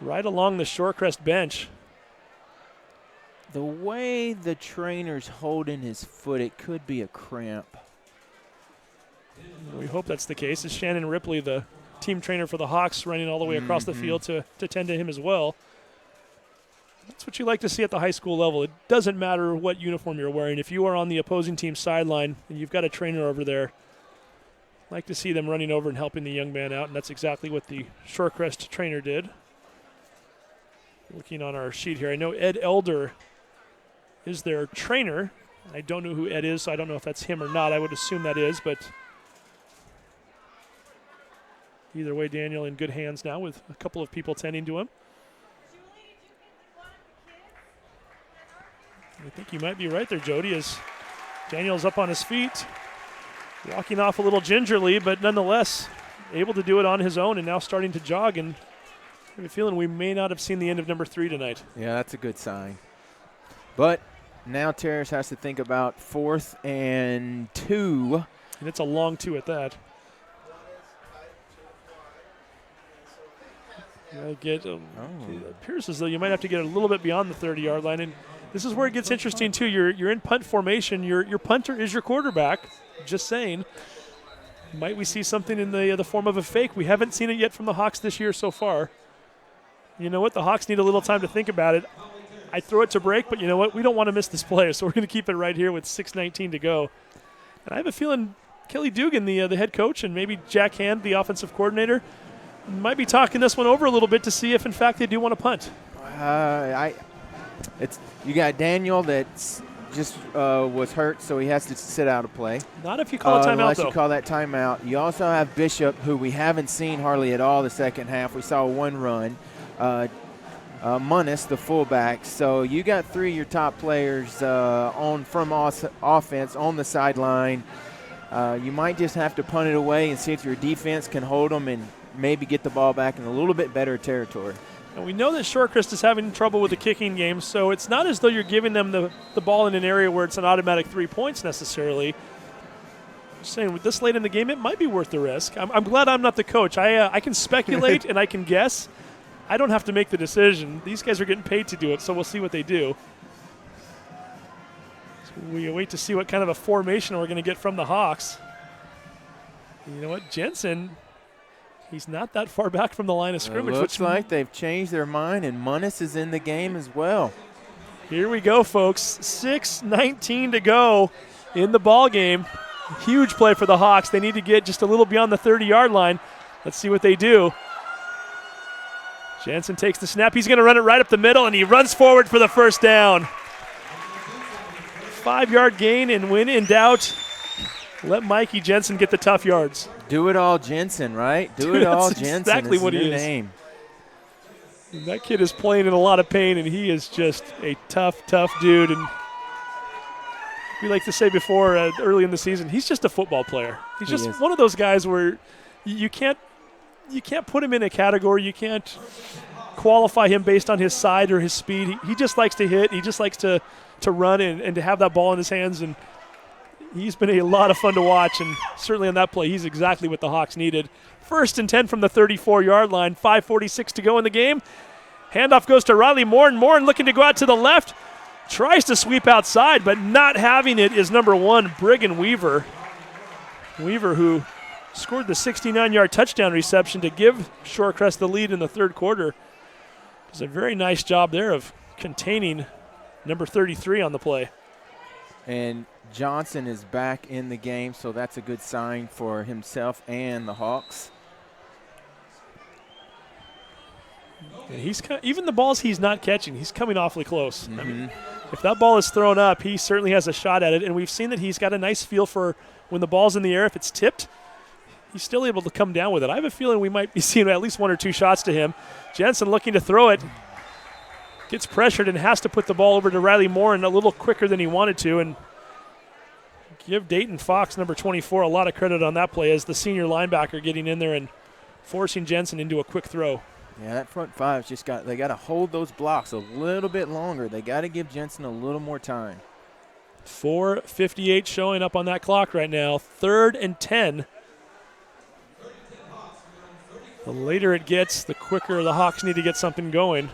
right along the Shorecrest bench. The way the trainer's holding his foot, it could be a cramp. We hope that's the case. It's Shannon Ripley, the team trainer for the Hawks, running all the way across the field to tend to him as well. That's what you like to see at the high school level. It doesn't matter what uniform you're wearing. If you are on the opposing team's sideline and you've got a trainer over there, I like to see them running over and helping the young man out, and that's exactly what the Shorecrest trainer did. Looking on our sheet here, I know Ed Elder is their trainer. I don't know who Ed is, so I don't know if that's him or not. I would assume that is, but either way, Daniel in good hands now with a couple of people tending to him. I think you might be right there, Jody, as Daniel's up on his feet, walking off a little gingerly, but nonetheless able to do it on his own and now starting to jog. And I have a feeling we may not have seen the end of number 3 tonight. Yeah, that's a good sign. But now Terrace has to think about 4th and 2. And it's a long 2 at that. It appears as though you might have to get a little bit beyond the 30-yard line. And this is where it gets interesting, too. You're in punt formation. Your punter is your quarterback. Just saying. Might we see something in the form of a fake? We haven't seen it yet from the Hawks this year so far. You know what? The Hawks need a little time to think about it. I throw it to break, but you know what? We don't want to miss this play, so we're going to keep it right here with 6:19 to go. And I have a feeling Kelly Dugan, the head coach, and maybe Jack Hand, the offensive coordinator, might be talking this one over a little bit to see if, in fact, they do want to punt. You got Daniel that's just was hurt, so he has to sit out of play. Not if you call a timeout, unless though. you call that timeout. You also have Bishop, who we haven't seen hardly at all the second half. We saw one run. Munnis, the fullback. So you got 3 of your top players from offense on the sideline. You might just have to punt it away and see if your defense can hold them and maybe get the ball back in a little bit better territory. And we know that Shorecrest is having trouble with the kicking game, so it's not as though you're giving them the ball in an area where it's an automatic 3 points necessarily. Just saying, with this late in the game, it might be worth the risk. I'm glad I'm not the coach. I can speculate and I can guess. I don't have to make the decision. These guys are getting paid to do it, so we'll see what they do. So we wait to see what kind of a formation we're going to get from the Hawks. And you know what? Jensen, he's not that far back from the line of scrimmage. It looks like they've changed their mind, and Munnis is in the game as well. Here we go, folks. 6:19 to go in the ball game. Huge play for the Hawks. They need to get just a little beyond the 30-yard line. Let's see what they do. Jensen takes the snap. He's going to run it right up the middle, and he runs forward for the first down. 5-yard gain, and when in doubt, let Mikey Jensen get the tough yards. Do it all Jensen, right? Do it all Jensen. Exactly what he is. Name. That kid is playing in a lot of pain, and he is just a tough dude. And we like to say before, early in the season, he's just a football player. He's just one of those guys where you can't put him in a category. You can't qualify him based on his side or his speed. He just likes to hit. He just likes to run and to have that ball in his hands. And he's been a lot of fun to watch. And certainly on that play, he's exactly what the Hawks needed. 1st and 10 from the 34-yard line. 5:46 to go in the game. Handoff goes to Riley Morin. Morin looking to go out to the left. Tries to sweep outside, but not having it is number 1, Brigham Weaver. Weaver, who scored the 69-yard touchdown reception to give Shorecrest the lead in the third quarter. Does a very nice job there of containing number 33 on the play. And Johnson is back in the game, so that's a good sign for himself and the Hawks. And even the balls he's not catching, he's coming awfully close. I mean, if that ball is thrown up, he certainly has a shot at it. And we've seen that he's got a nice feel for when the ball's in the air. If it's tipped, he's still able to come down with it. I have a feeling we might be seeing at least 1 or 2 shots to him. Jensen looking to throw it. Gets pressured and has to put the ball over to Riley Morin a little quicker than he wanted to. And give Dayton Fox, number 24, a lot of credit on that play as the senior linebacker getting in there and forcing Jensen into a quick throw. Yeah, that front five's they got to hold those blocks a little bit longer. They got to give Jensen a little more time. 4:58 showing up on that clock right now. 3rd and 10. The later it gets, the quicker the Hawks need to get something going.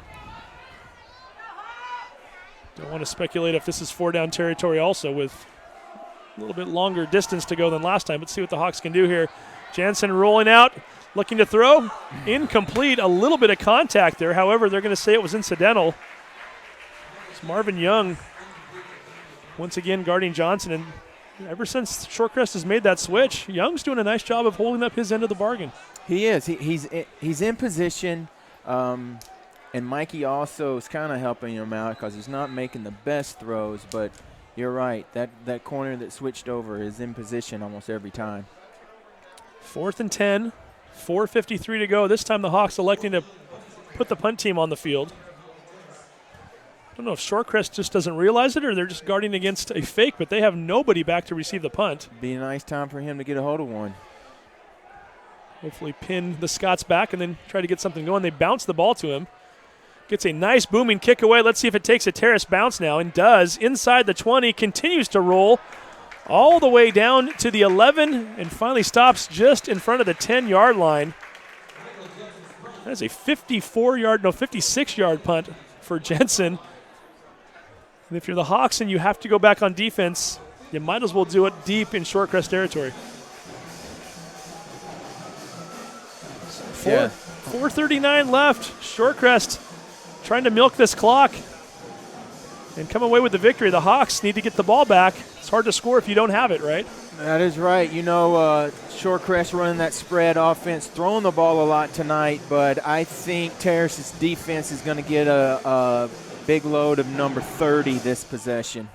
Don't want to speculate if this is 4-down territory also with a little bit longer distance to go than last time. Let's see what the Hawks can do here. Jansen rolling out, looking to throw. Incomplete, a little bit of contact there. However, they're going to say it was incidental. It's Marvin Young once again guarding Johnson. And ever since Shorecrest has made that switch, Young's doing a nice job of holding up his end of the bargain. He is. He's in position, and Mikey also is kind of helping him out because he's not making the best throws. But you're right. That corner that switched over is in position almost every time. 4th and 10, 4:53 to go. This time the Hawks electing to put the punt team on the field. I don't know if Shorecrest just doesn't realize it or they're just guarding against a fake, but they have nobody back to receive the punt. Be a nice time for him to get a hold of one. Hopefully pin the Scots back and then try to get something going. They bounce the ball to him. Gets a nice booming kick away. Let's see if it takes a terrace bounce now, and does. Inside the 20, continues to roll all the way down to the 11 and finally stops just in front of the 10-yard line. That is a 56-yard punt for Jensen. And if you're the Hawks and you have to go back on defense, you might as well do it deep in Shorecrest territory. 4:39 left. Shorecrest trying to milk this clock and come away with the victory. The Hawks need to get the ball back. It's hard to score if you don't have it, right? That is right. You know, Shorecrest running that spread offense, throwing the ball a lot tonight, but I think Terrace's defense is going to get a big load of number 30 this possession.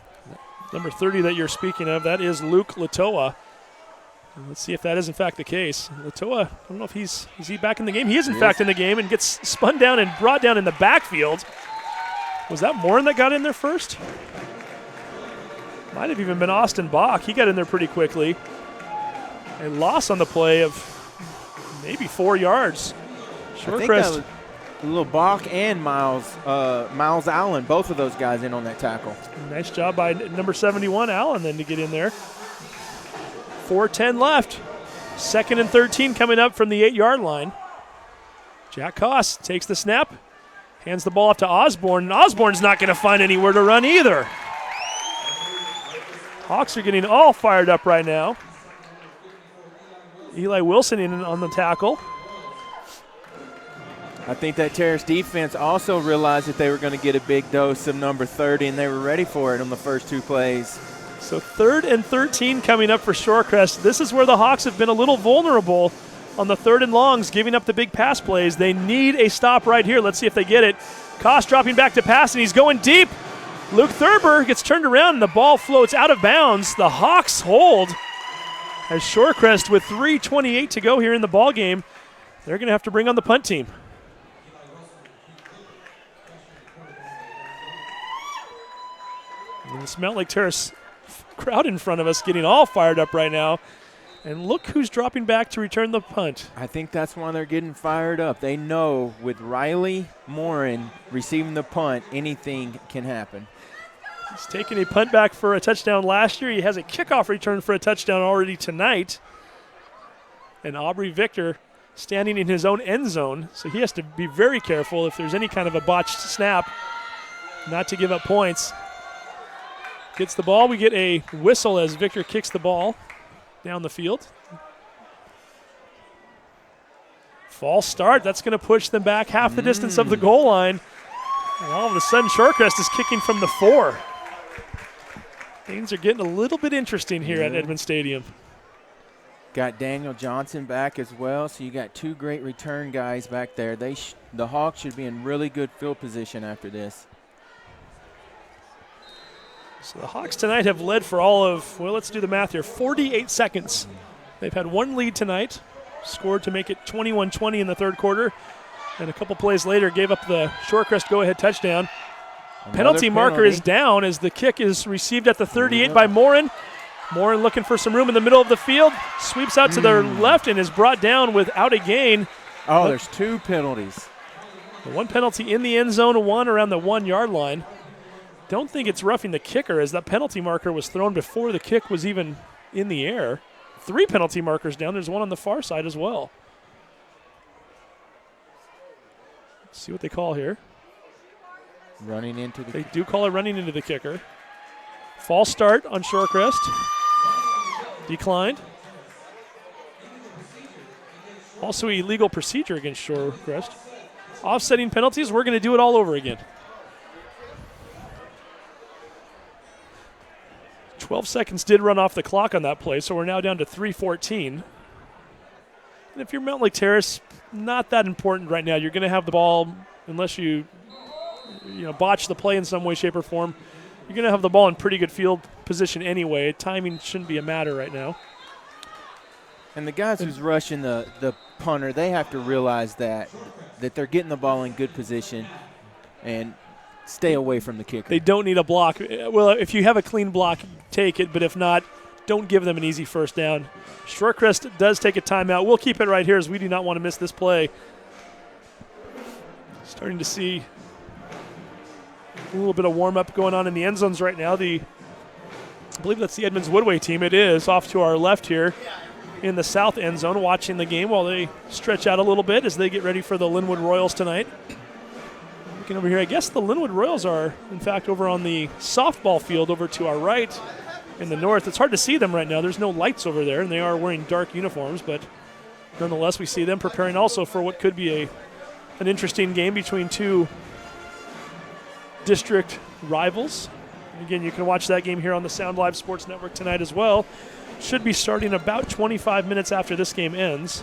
Number 30 that you're speaking of, that is Luke Latoa. And let's see if that is in fact the case. Latoa, I don't know if is he back in the game? He is in fact in the game and gets spun down and brought down in the backfield. Was that Morin that got in there first? Might have even been Austin Bach. He got in there pretty quickly. A loss on the play of maybe 4 yards. Shorecrest. A little Bach and Miles Allen, both of those guys in on that tackle. Nice job by number 71, Allen, then to get in there. 4:10 left. 2nd and 13 coming up from the 8-yard line. Jack Koss takes the snap, hands the ball off to Osborne, and Osborne's not going to find anywhere to run either. Hawks are getting all fired up right now. Eli Wilson in on the tackle. I think that Terrace defense also realized that they were going to get a big dose of number 30, and they were ready for it on the first 2 plays. So 3rd and 13 coming up for Shorecrest. This is where the Hawks have been a little vulnerable on the 3rd and longs, giving up the big pass plays. They need a stop right here. Let's see if they get it. Koss dropping back to pass, and he's going deep. Luke Thurber gets turned around, and the ball floats out of bounds. The Hawks hold as Shorecrest, with 3:28 to go here in the ball game, they're going to have to bring on the punt team. And the Smelt Lake Terrace crowd in front of us getting all fired up right now And look who's dropping back to return the punt. I think that's why they're getting fired up. They know with Riley Morin receiving the punt, anything can happen. He's taken a punt back for a touchdown last year. He has a kickoff return for a touchdown already tonight. And Aubrey Victor standing in his own end zone, so he has to be very careful if there's any kind of a botched snap not to give up points. Gets the ball. We get a whistle as Victor kicks the ball down the field. False start. That's going to push them back half the distance of the goal line. And all of a sudden, Shorecrest is kicking from the 4. Things are getting a little bit interesting here at Edmond Stadium. Got Daniel Johnson back as well, so you got 2 great return guys back there. The Hawks should be in really good field position after this. So the Hawks tonight have led for all of, well, let's do the math here, 48 seconds. They've had one lead tonight, scored to make it 21-20 in the third quarter, and a couple plays later gave up the Shorecrest go-ahead touchdown. Penalty marker is down as the kick is received at the 38 by Morin. Morin looking for some room in the middle of the field, sweeps out to the left and is brought down without a gain. Oh, there's 2 penalties. One penalty in the end zone, one around the 1-yard line. Don't think it's roughing the kicker as that penalty marker was thrown before the kick was even in the air. 3 penalty markers down. There's one on the far side as well. Let's see what they call here. Running into the They do call it running into the kicker. False start on Shorecrest. Declined. Also illegal procedure against Shorecrest. Offsetting penalties, we're going to do it all over again. 12 seconds did run off the clock on that play, so we're now down to 3:14. And if you're Mountain Lake Terrace, not that important right now. You're going to have the ball, unless you botch the play in some way, shape, or form. You're going to have the ball in pretty good field position anyway. Timing shouldn't be a matter right now. And the guys who's rushing the punter, they have to realize that they're getting the ball in good position and stay away from the kicker. They don't need a block. Well, if you have a clean block, take it. But if not, don't give them an easy first down. Shorecrest does take a timeout. We'll keep it right here as we do not want to miss this play. Starting to see a little bit of warm-up going on in the end zones right now. I believe that's the Edmonds Woodway team. It is off to our left here in the south end zone watching the game while they stretch out a little bit as they get ready for the Linwood Royals tonight. Looking over here, I guess the Linwood Royals are, in fact, over on the softball field over to our right in the north. It's hard to see them right now. There's no lights over there, and they are wearing dark uniforms, but nonetheless, we see them preparing also for what could be an interesting game between 2 district rivals. And again, you can watch that game here on the Sound Live Sports Network tonight as well. Should be starting about 25 minutes after this game ends.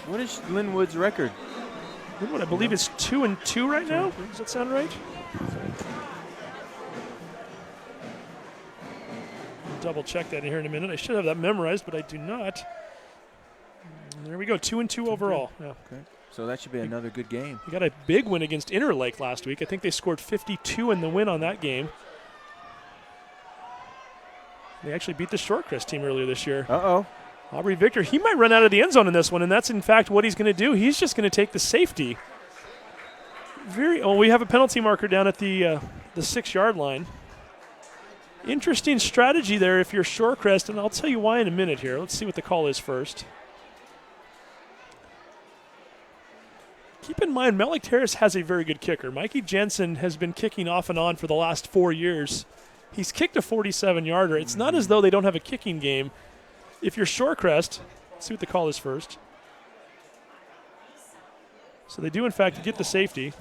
What is Linwood's record? Linwood, I believe, is 2-2 right now. Does that sound right? I'll double check that here in a minute. I should have that memorized, but I do not. There we go, 2-2 overall. Yeah. Okay. So that should be another good game. We got a big win against Interlake last week. I think they scored 52 in the win on that game. They actually beat the Shorecrest team earlier this year. Uh-oh. Aubrey Victor, he might run out of the end zone in this one, and that's, in fact, what he's going to do. He's just going to take the safety. We have a penalty marker down at the 6-yard line. Interesting strategy there if you're Shorecrest, and I'll tell you why in a minute here. Let's see what the call is first. Keep in mind, Mountain Lake Terrace has a very good kicker. Mikey Jensen has been kicking off and on for the last 4 years. He's kicked a 47-yarder. It's not as though they don't have a kicking game. If you're Shorecrest, let's see what the call is first. So they do, in fact, get the safety.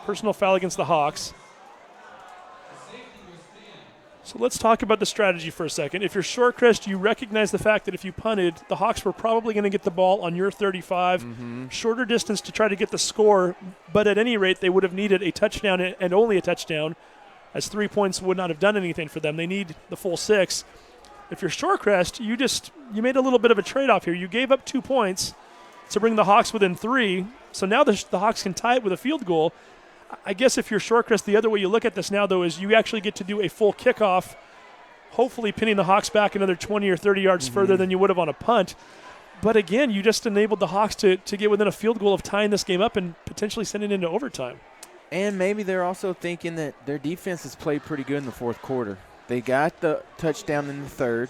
Personal foul against the Hawks. So let's talk about the strategy for a second. If you're Shorecrest, you recognize the fact that if you punted, the Hawks were probably going to get the ball on your 35, shorter distance to try to get the score, but at any rate, they would have needed a touchdown and only a touchdown, as 3 points would not have done anything for them. They need the full 6. If you're Shorecrest, you made a little bit of a trade-off here. You gave up 2 points to bring the Hawks within 3, so now the Hawks can tie it with a field goal. I guess if you're Shorecrest, the other way you look at this now, though, is you actually get to do a full kickoff, hopefully pinning the Hawks back another 20 or 30 yards further than you would have on a punt. But again, you just enabled the Hawks to get within a field goal of tying this game up and potentially sending it into overtime. And maybe they're also thinking that their defense has played pretty good in the fourth quarter. They got the touchdown in the third,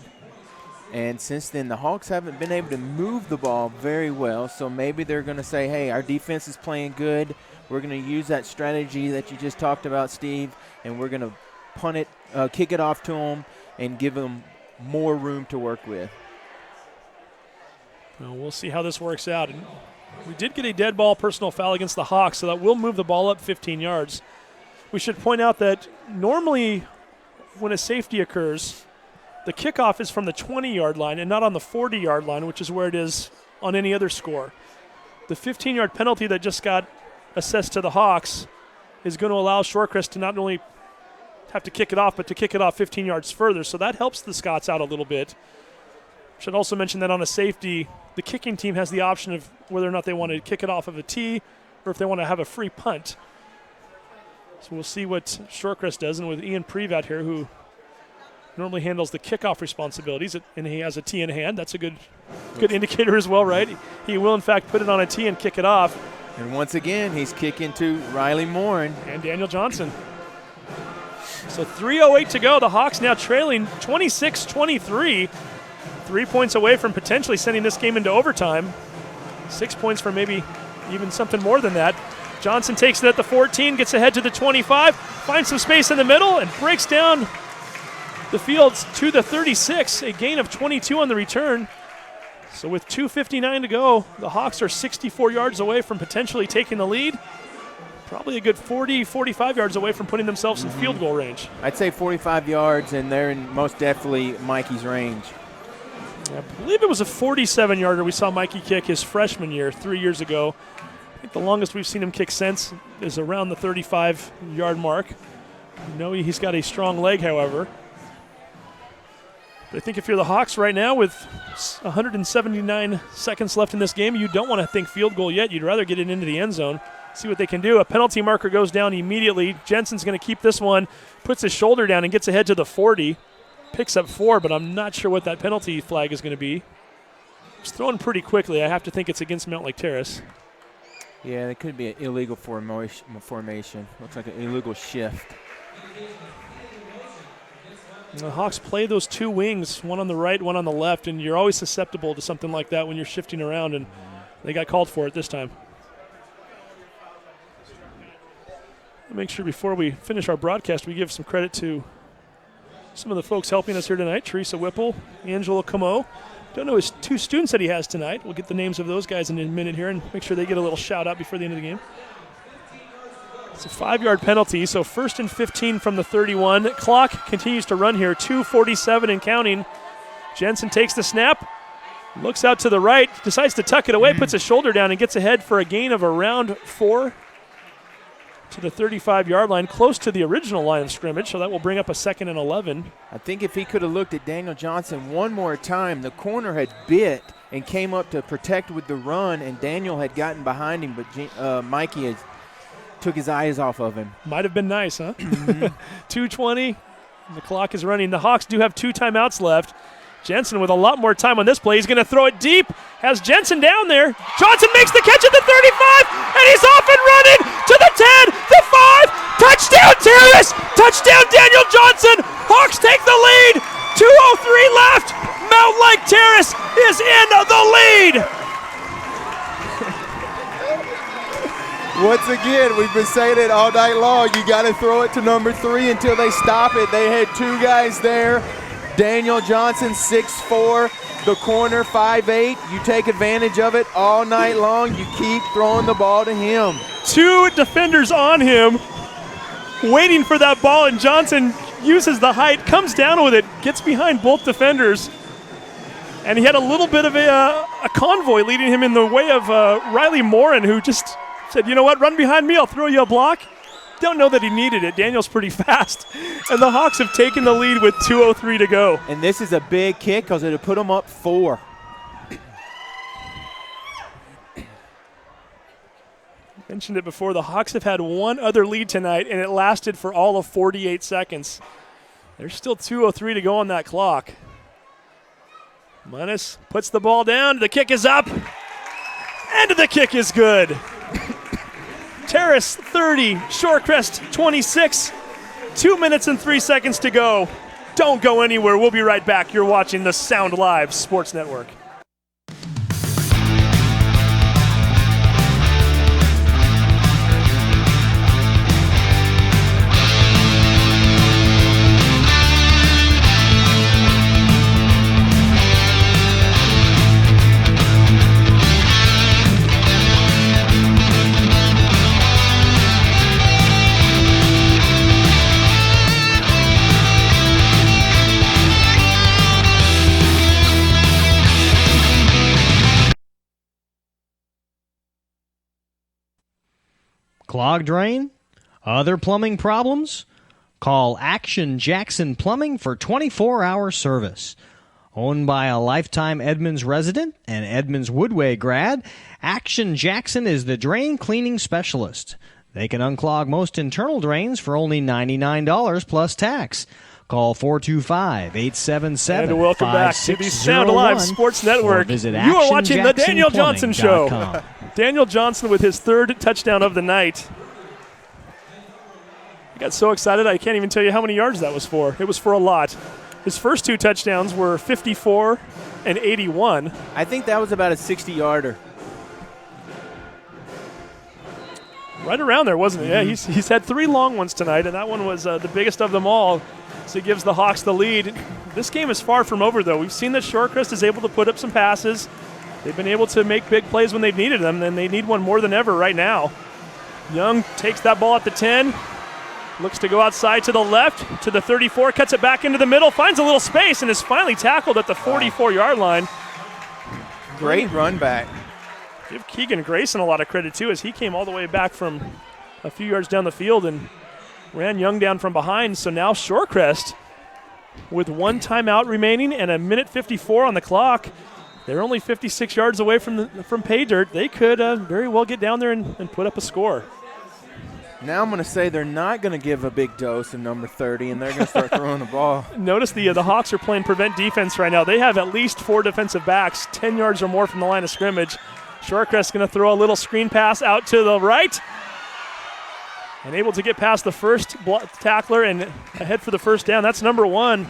and since then the Hawks haven't been able to move the ball very well, so maybe they're going to say, hey, our defense is playing good. We're going to use that strategy that you just talked about, Steve, and we're going to punt it, kick it off to them, and give them more room to work with. Well, we'll see how this works out. And we did get a dead ball personal foul against the Hawks, so that will move the ball up 15 yards. We should point out that normally when a safety occurs, the kickoff is from the 20-yard line and not on the 40-yard line, which is where it is on any other score. The 15-yard penalty that just got assessed to the Hawks is going to allow Shorecrest to not only have to kick it off, but to kick it off 15 yards further. So that helps the Scots out a little bit. Should also mention that on a safety, the kicking team has the option of whether or not they want to kick it off of a tee or if they want to have a free punt. So we'll see what Shorecrest does. And with Ian Prevat here, who normally handles the kickoff responsibilities, and he has a tee in hand, that's a good indicator as well, right? He will, in fact, put it on a tee and kick it off. And once again, he's kicking to Riley Morin. And Daniel Johnson. So 3:08 to go. The Hawks now trailing 26-23. 3 points away from potentially sending this game into overtime. 6 points from maybe even something more than that. Johnson takes it at the 14, gets ahead to the 25, finds some space in the middle, and breaks down the field to the 36, a gain of 22 on the return. So with 2:59 to go, the Hawks are 64 yards away from potentially taking the lead. Probably a good 40, 45 yards away from putting themselves in field goal range. I'd say 45 yards, and they're in most definitely Mikey's range. I believe it was a 47-yarder we saw Mikey kick his freshman year 3 years ago. I think the longest we've seen him kick since is around the 35-yard mark. You know he's got a strong leg, however. But I think if you're the Hawks right now with 179 seconds left in this game, you don't want to think field goal yet. You'd rather get it into the end zone, see what they can do. A penalty marker goes down immediately. Jensen's going to keep this one, puts his shoulder down and gets ahead to the 40. Picks up 4, but I'm not sure what that penalty flag is going to be. It's thrown pretty quickly. I have to think it's against Mount Lake Terrace. Yeah, it could be an illegal formation. Looks like an illegal shift. The Hawks play those two wings, one on the right, one on the left, and you're always susceptible to something like that when you're shifting around, and they got called for it this time. Make sure before we finish our broadcast, we give some credit to some of the folks helping us here tonight. Teresa Whipple, Angela Camo. Don't know his 2 students that he has tonight. We'll get the names of those guys in a minute here and make sure they get a little shout out before the end of the game. It's a 5-yard penalty, so 1st and 15 from the 31. Clock continues to run here, 2:47 and counting. Jensen takes the snap, looks out to the right, decides to tuck it away, puts his shoulder down and gets ahead for a gain of around 4 to the 35-yard line, close to the original line of scrimmage, so that will bring up a 2nd and 11. I think if he could have looked at Daniel Johnson one more time, the corner had bit and came up to protect with the run, and Daniel had gotten behind him, but Mikey took his eyes off of him. Might have been nice, huh? 2:20, the clock is running. The Hawks do have 2 timeouts left. Jensen with a lot more time on this play. He's going to throw it deep. Has Jensen down there. Johnson makes the catch at the 35, and he's off and running to the 10, the 5. Touchdown, Terrace! Touchdown, Daniel Johnson! Hawks take the lead. 2:03 left. Mount Lake Terrace is in the lead. Once again, we've been saying it all night long. You got to throw it to number 3 until they stop it. They had 2 guys there. Daniel Johnson, 6'4", the corner, 5'8". You take advantage of it all night long. You keep throwing the ball to him. 2 defenders on him, waiting for that ball, and Johnson uses the height, comes down with it, gets behind both defenders, and he had a little bit of a convoy leading him in the way of Riley Morin, who just said, you know what, run behind me, I'll throw you a block. Don't know that he needed it. Daniel's pretty fast. And the Hawks have taken the lead with 2:03 to go. And this is a big kick because it'll put them up 4. Mentioned it before. The Hawks have had one other lead tonight, and it lasted for all of 48 seconds. There's still 2:03 to go on that clock. Munnis puts the ball down. The kick is up. And the kick is good. Terrace 30, Shorecrest 26. 2 minutes and 3 seconds to go. Don't go anywhere. We'll be right back. You're watching the Sound Live Sports Network. Clogged drain? Other plumbing problems? Call Action Jackson Plumbing for 24-hour service. Owned by a lifetime Edmonds resident and Edmonds Woodway grad, Action Jackson is the drain cleaning specialist. They can unclog most internal drains for only $99 plus tax. Call 425-877-5601. And welcome back to the Sound Alive Sports Network. Visit You are watching the Daniel Johnson Show. ActionJacksonPlumbing.com. Daniel Johnson with his third touchdown of the night. I got so excited I can't even tell you how many yards that was for. It was for a lot. His first two touchdowns were 54 and 81. I think that was about a 60-yarder. Right around there, wasn't it? Yeah, he's had three long ones tonight, and that one was the biggest of them all. So it gives the Hawks the lead. This game is far from over, though. We've seen that Shorecrest is able to put up some passes. They've been able to make big plays when they've needed them, and they need one more than ever right now. Young takes that ball at the 10, looks to go outside to the left, to the 34, cuts it back into the middle, finds a little space, and is finally tackled at the 44-yard line. Great run back. Give Keegan Grayson a lot of credit, too, as he came all the way back from a few yards down the field and ran Young down from behind. So now Shorecrest, with one timeout remaining and a minute 54 on the clock, they're only 56 yards away from pay dirt. They could very well get down there and put up a score. Now I'm going to say they're not going to give a big dose of number 30, and they're going to start throwing the ball. Notice the Hawks are playing prevent defense right now. They have at least 4 defensive backs, 10 yards or more from the line of scrimmage. Shorecrest going to throw a little screen pass out to the right. And able to get past the first tackler and ahead for the first down. That's number 1.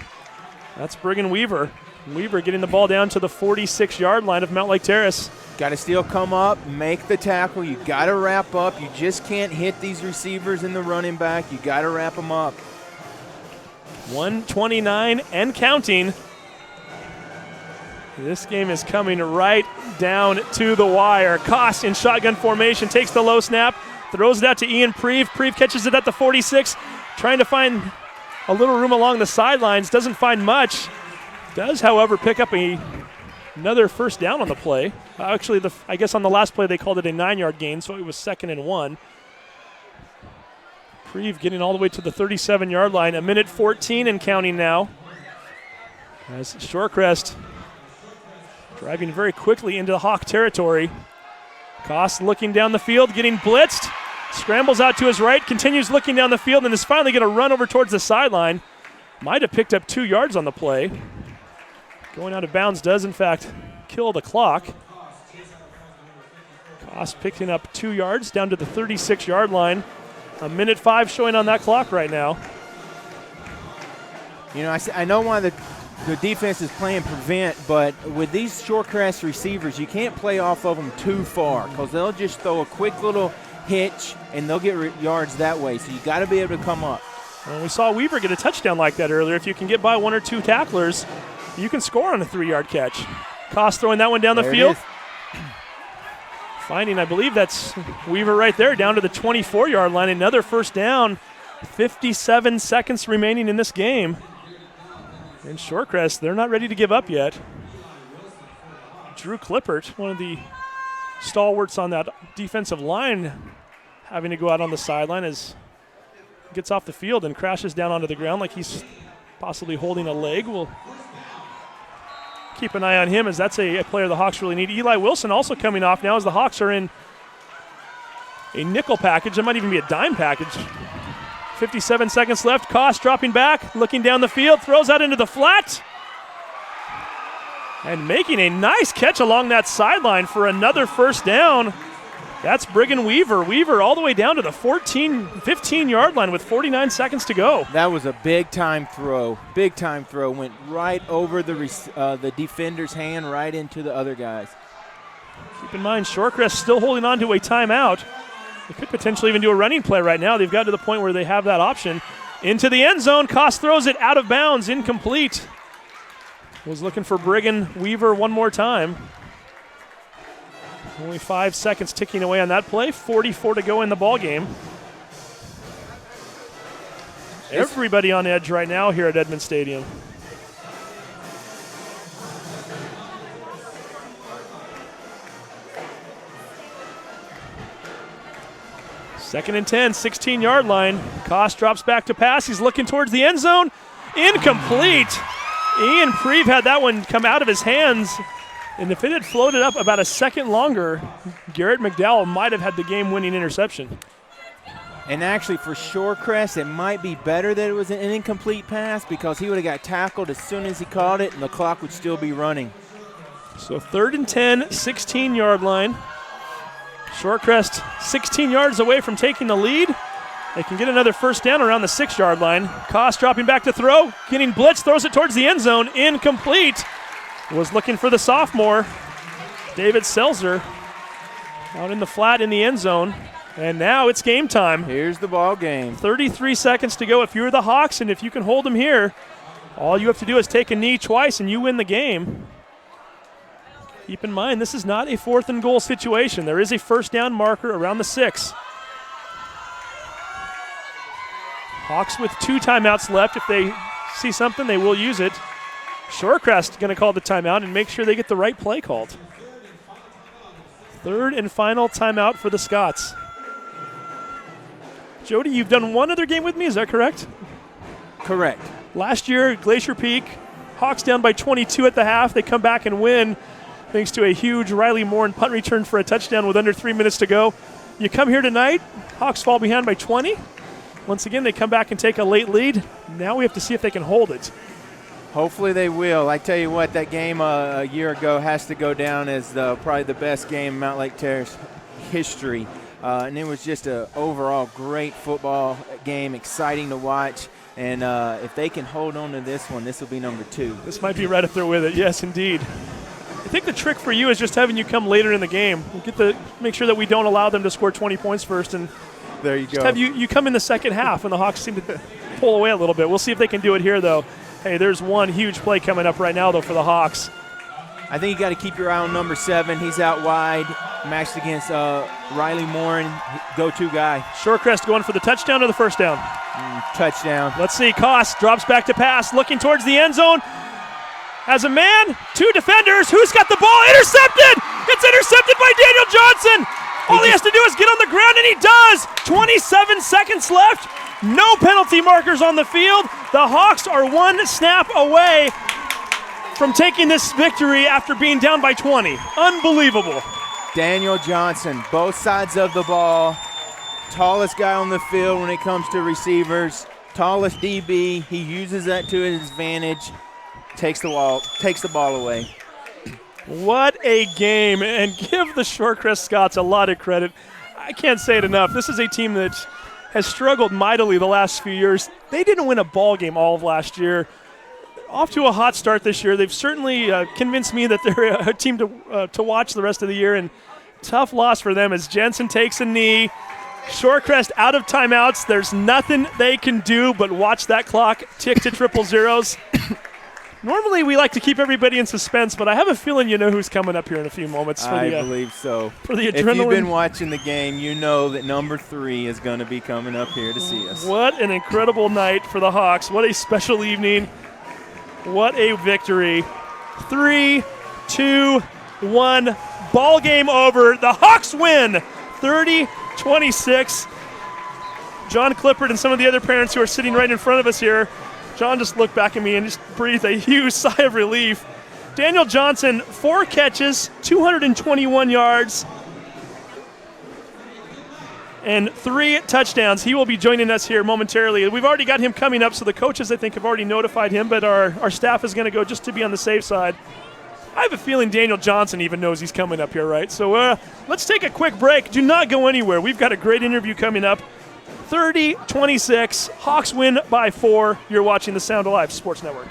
That's Brigham Weaver. Weaver getting the ball down to the 46-yard line of Mount Lake Terrace. Got to still come up, make the tackle. You got to wrap up. You just can't hit these receivers and the running back. You got to wrap them up. 1:29 and counting. This game is coming right down to the wire. Koss in shotgun formation takes the low snap, throws it out to Ian Preve. Preve catches it at the 46, trying to find a little room along the sidelines. Doesn't find much. Does, however, pick up another first down on the play. Actually, I guess on the last play they called it a 9-yard gain, so it was 2nd and 1. Preve getting all the way to the 37-yard line. A minute 14 and counting now. As Shorecrest driving very quickly into the Hawk territory. Koss looking down the field, getting blitzed. Scrambles out to his right, continues looking down the field, and is finally going to run over towards the sideline. Might have picked up 2 yards on the play. Going out of bounds does, in fact, kill the clock. Koss picking up 2 yards down to the 36-yard line. A minute 5 showing on that clock right now. You know, I know why the defense is playing prevent, but with these Shorecrest receivers, you can't play off of them too far because they'll just throw a quick little hitch and they'll get yards that way. So you got to be able to come up. And we saw Weaver get a touchdown like that earlier. If you can get by 1 or 2 tacklers, you can score on a 3-yard catch. Koss throwing that one down the field. Finding, I believe that's Weaver right there, down to the 24-yard line. Another first down. 57 seconds remaining in this game. And Shorecrest, they're not ready to give up yet. Drew Clippert, one of the stalwarts on that defensive line, having to go out on the sideline as gets off the field and crashes down onto the ground like he's possibly holding a leg. We'll keep an eye on him as that's a player the Hawks really need. Eli Wilson also coming off now as the Hawks are in a nickel package. It might even be a dime package. 57 seconds left. Koss dropping back, looking down the field, throws out into the flat. And making a nice catch along that sideline for another first down. That's Brigham Weaver. Weaver all the way down to the 15-yard line with 49 seconds to go. That was a big-time throw. Big-time throw. Went right over the defender's hand, right into the other guys. Keep in mind, Shorecrest still holding on to a timeout. They could potentially even do a running play right now. They've got to the point where they have that option. Into the end zone. Koss throws it out of bounds, incomplete. Was looking for Brigham Weaver one more time. Only 5 seconds ticking away on that play. 44 to go in the ball game. Everybody on edge right now here at Edmond Stadium. Second and 10, 16-yard line. Koss drops back to pass. He's looking towards the end zone. Incomplete. Ian Preeve had that one come out of his hands. And if it had floated up about a second longer, Garrett McDowell might have had the game-winning interception. And actually for Shorecrest, it might be better that it was an incomplete pass because he would have got tackled as soon as he caught it and the clock would still be running. So 3rd and 10, 16-yard line. Shorecrest 16 yards away from taking the lead. They can get another first down around the 6-yard line. Koss dropping back to throw, getting blitzed, throws it towards the end zone, incomplete. Was looking for the sophomore, David Selzer, out in the flat in the end zone. And now it's game time. Here's the ball game. 33 seconds to go. If you're the Hawks and if you can hold them here, all you have to do is take a knee twice and you win the game. Keep in mind, this is not a 4th and goal situation. There is a first down marker around the 6. Hawks with 2 timeouts left. If they see something, they will use it. Shorecrest going to call the timeout and make sure they get the right play called. 3rd and final timeout for the Scots. Jody, you've done one other game with me, is that correct? Correct. Last year, Glacier Peak, Hawks down by 22 at the half. They come back and win thanks to a huge Riley Moore punt return for a touchdown with under 3 minutes to go. You come here tonight, Hawks fall behind by 20. Once again, they come back and take a late lead. Now we have to see if they can hold it. Hopefully they will. I tell you what, that game a year ago has to go down as probably the best game in Mount Lake Terrace history. And it was just an overall great football game, exciting to watch. And if they can hold on to this one, this will be number 2. This might be right up there with it. Yes, indeed. I think the trick for you is just having you come later in the game. We'll make sure that we don't allow them to score 20 points first. And there you go. Have you come in the second half when the Hawks seem to pull away a little bit. We'll see if they can do it here, though. Hey, there's one huge play coming up right now, though, for the Hawks. I think you got to keep your eye on number 7. He's out wide, matched against Riley Moore, go-to guy. Shorecrest going for the touchdown or the first down? Touchdown. Let's see. Koss drops back to pass, looking towards the end zone. Has a man, 2 defenders. Who's got the ball? Intercepted! It's intercepted by Daniel Johnson. All he has to do is get on the ground, and he does. 27 seconds left. No penalty markers on the field. The Hawks are 1 snap away from taking this victory after being down by 20. Unbelievable. Daniel Johnson, both sides of the ball. Tallest guy on the field when it comes to receivers. Tallest DB. He uses that to his advantage. Takes the ball away. What a game, and give the Shorecrest Scots a lot of credit. I can't say it enough. This is a team that has struggled mightily the last few years. They didn't win a ball game all of last year. Off to a hot start this year. They've certainly convinced me that they're a team to watch the rest of the year, and tough loss for them as Jensen takes a knee. Shorecrest out of timeouts. There's nothing they can do but watch that clock tick to triple zeros. Normally we like to keep everybody in suspense, but I have a feeling you know who's coming up here in a few moments. I believe so. For the adrenaline. If you've been watching the game, you know that number 3 is going to be coming up here to see us. What an incredible night for the Hawks. What a special evening. What a victory. 3, 2, 1. Ball game over. The Hawks win 30-26. John Clifford and some of the other parents who are sitting right in front of us here, John just looked back at me and just breathed a huge sigh of relief. Daniel Johnson, 4 catches, 221 yards. and 3 touchdowns. He will be joining us here momentarily. We've already got him coming up, so the coaches, I think, have already notified him, but our staff is going to go just to be on the safe side. I have a feeling Daniel Johnson even knows he's coming up here, right? So let's take a quick break. Do not go anywhere. We've got a great interview coming up. 30-26, Hawks win by 4. You're watching the Sound Alive Sports Network.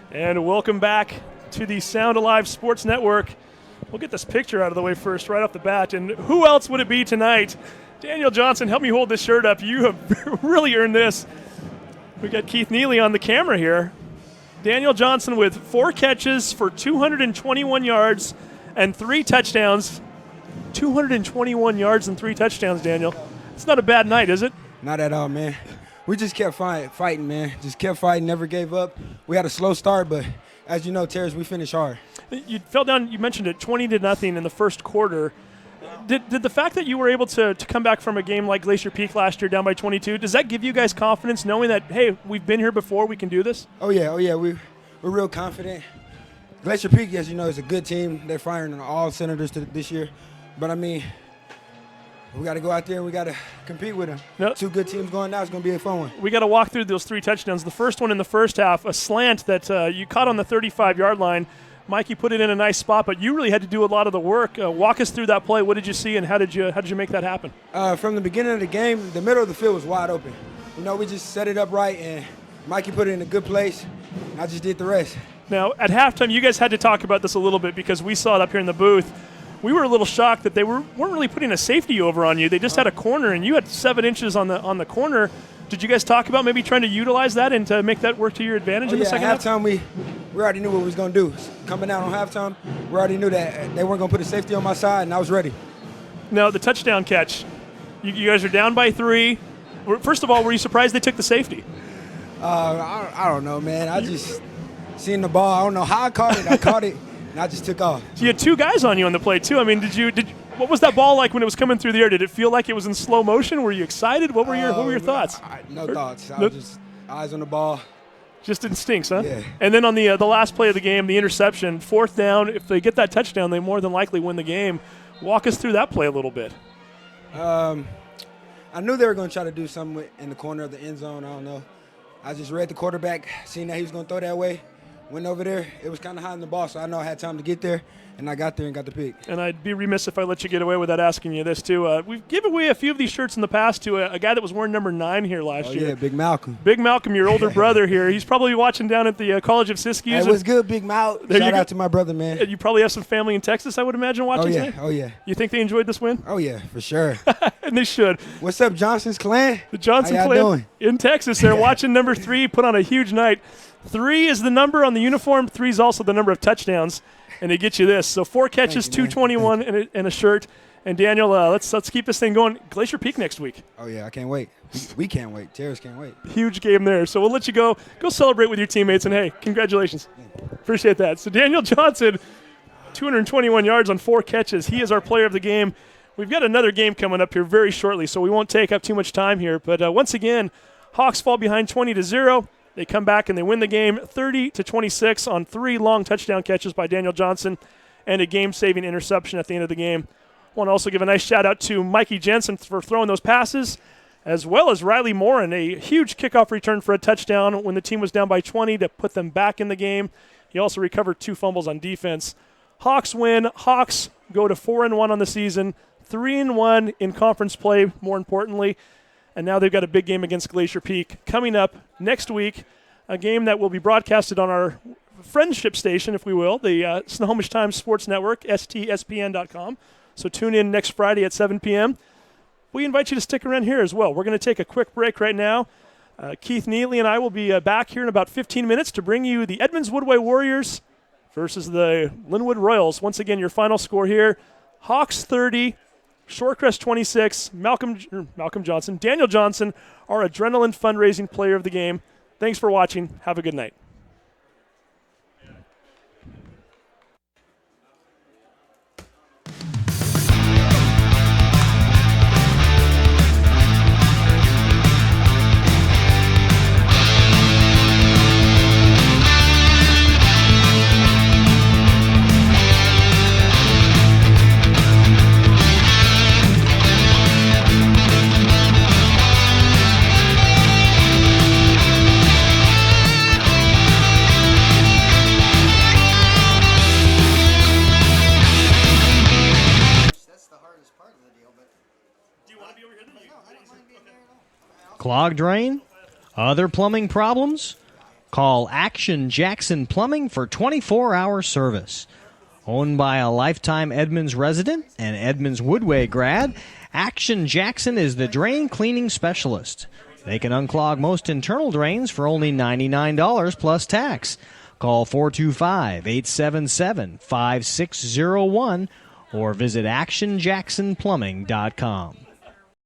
And welcome back to the Sound Alive Sports Network. We'll get this picture out of the way first, right off the bat. And who else would it be tonight? Daniel Johnson, help me hold this shirt up. You have really earned this. We got Keith Neely on the camera here. Daniel Johnson with 4 catches for 221 yards and 3 touchdowns. 221 yards and 3 touchdowns, Daniel. It's not a bad night, is it? Not at all, man. We just kept fighting, man. Just kept fighting, never gave up. We had a slow start, but as you know, Terrence, we finished hard. You fell down, you mentioned it, 20-0 in the first quarter. Did the fact that you were able to come back from a game like Glacier Peak last year down by 22, does that give you guys confidence knowing that, hey, we've been here before, we can do this? Oh, yeah. We're real confident. Glacier Peak, as you know, is a good team. They're firing on all cylinders this year. But, I mean, we got to go out there and we got to compete with them. No. 2 good teams going now. It's going to be a fun one. We got to walk through those 3 touchdowns. The first one in the first half, a slant that you caught on the 35-yard line. Mikey put it in a nice spot, but you really had to do a lot of the work. Walk us through that play. What did you see, and how did you make that happen? From the beginning of the game, the middle of the field was wide open. You know, we just set it up right, and Mikey put it in a good place, and I just did the rest. Now, at halftime, you guys had to talk about this a little bit because we saw it up here in the booth. We were a little shocked that they weren't really putting a safety over on you. They just had a corner, and you had 7 inches on the corner. Did you guys talk about maybe trying to utilize that and to make that work to your advantage in the second half? At halftime, we already knew what we was going to do. Coming out on halftime, we already knew that they weren't going to put a safety on my side, and I was ready. Now, the touchdown catch, you guys are down by 3. First of all, were you surprised they took the safety? I don't know, man. I just seen the ball. I don't know how I caught it. I caught it, and I just took off. So you had 2 guys on you on the play, too. I mean, what was that ball like when it was coming through the air? Did it feel like it was in slow motion? Were you excited? What were your thoughts? No thoughts. I was just eyes on the ball. Just instincts, huh? Yeah. And then on the last play of the game, the interception, 4th down, if they get that touchdown, they more than likely win the game. Walk us through that play a little bit. I knew they were going to try to do something in the corner of the end zone. I don't know. I just read the quarterback, seeing that he was going to throw that way. Went over there. It was kind of hot in the ball, so I know I had time to get there, and I got there and got the pick. And I'd be remiss if I let you get away without asking you this, too. We've given away a few of these shirts in the past to a guy that was wearing number 9 here last year. Yeah, Big Malcolm. Big Malcolm, your older brother here. He's probably watching down at the College of Siskiyou. Hey, what's good, Big Mal? Shout out to my brother, man. You probably have some family in Texas, I would imagine, watching today? Oh, yeah. You think they enjoyed this win? Oh, yeah, for sure. And they should. What's up, Johnson's clan? The Johnson How y'all clan doing? in Texas. They're watching number 3 put on a huge night. 3 is the number on the uniform. 3 is also the number of touchdowns. And they get you this. So 4 catches, 221 and a shirt. And Daniel, let's keep this thing going. Glacier Peak next week. Oh, yeah, I can't wait. We can't wait. Terrace can't wait. Huge game there. So we'll let you go. Go celebrate with your teammates. And, hey, congratulations. Appreciate that. So Daniel Johnson, 221 yards on 4 catches. He is our player of the game. We've got another game coming up here very shortly, so we won't take up too much time here. But once again, Hawks fall behind 20-0. They come back and they win the game 30-26 on 3 long touchdown catches by Daniel Johnson and a game-saving interception at the end of the game. I want to also give a nice shout-out to Mikey Jensen for throwing those passes, as well as Riley Morin, a huge kickoff return for a touchdown when the team was down by 20 to put them back in the game. He also recovered 2 fumbles on defense. Hawks win. Hawks go to 4-1 on the season, 3-1 in conference play, more importantly. And now they've got a big game against Glacier Peak coming up next week, a game that will be broadcasted on our friendship station, if we will, the Snohomish Times Sports Network, stspn.com. So tune in next Friday at 7 p.m. We invite you to stick around here as well. We're going to take a quick break right now. Keith Neely and I will be back here in about 15 minutes to bring you the Edmonds Woodway Warriors versus the Linwood Royals. Once again, your final score here, Hawks 30, Shorecrest 26, Malcolm Johnson, Daniel Johnson, our Adrenaline Fundraising Player of the Game. Thanks for watching. Have a good night. Clogged drain? Other plumbing problems? Call Action Jackson Plumbing for 24-hour service. Owned by a lifetime Edmonds resident and Edmonds Woodway grad, Action Jackson is the drain cleaning specialist. They can unclog most internal drains for only $99 plus tax. Call 425-877-5601 or visit actionjacksonplumbing.com.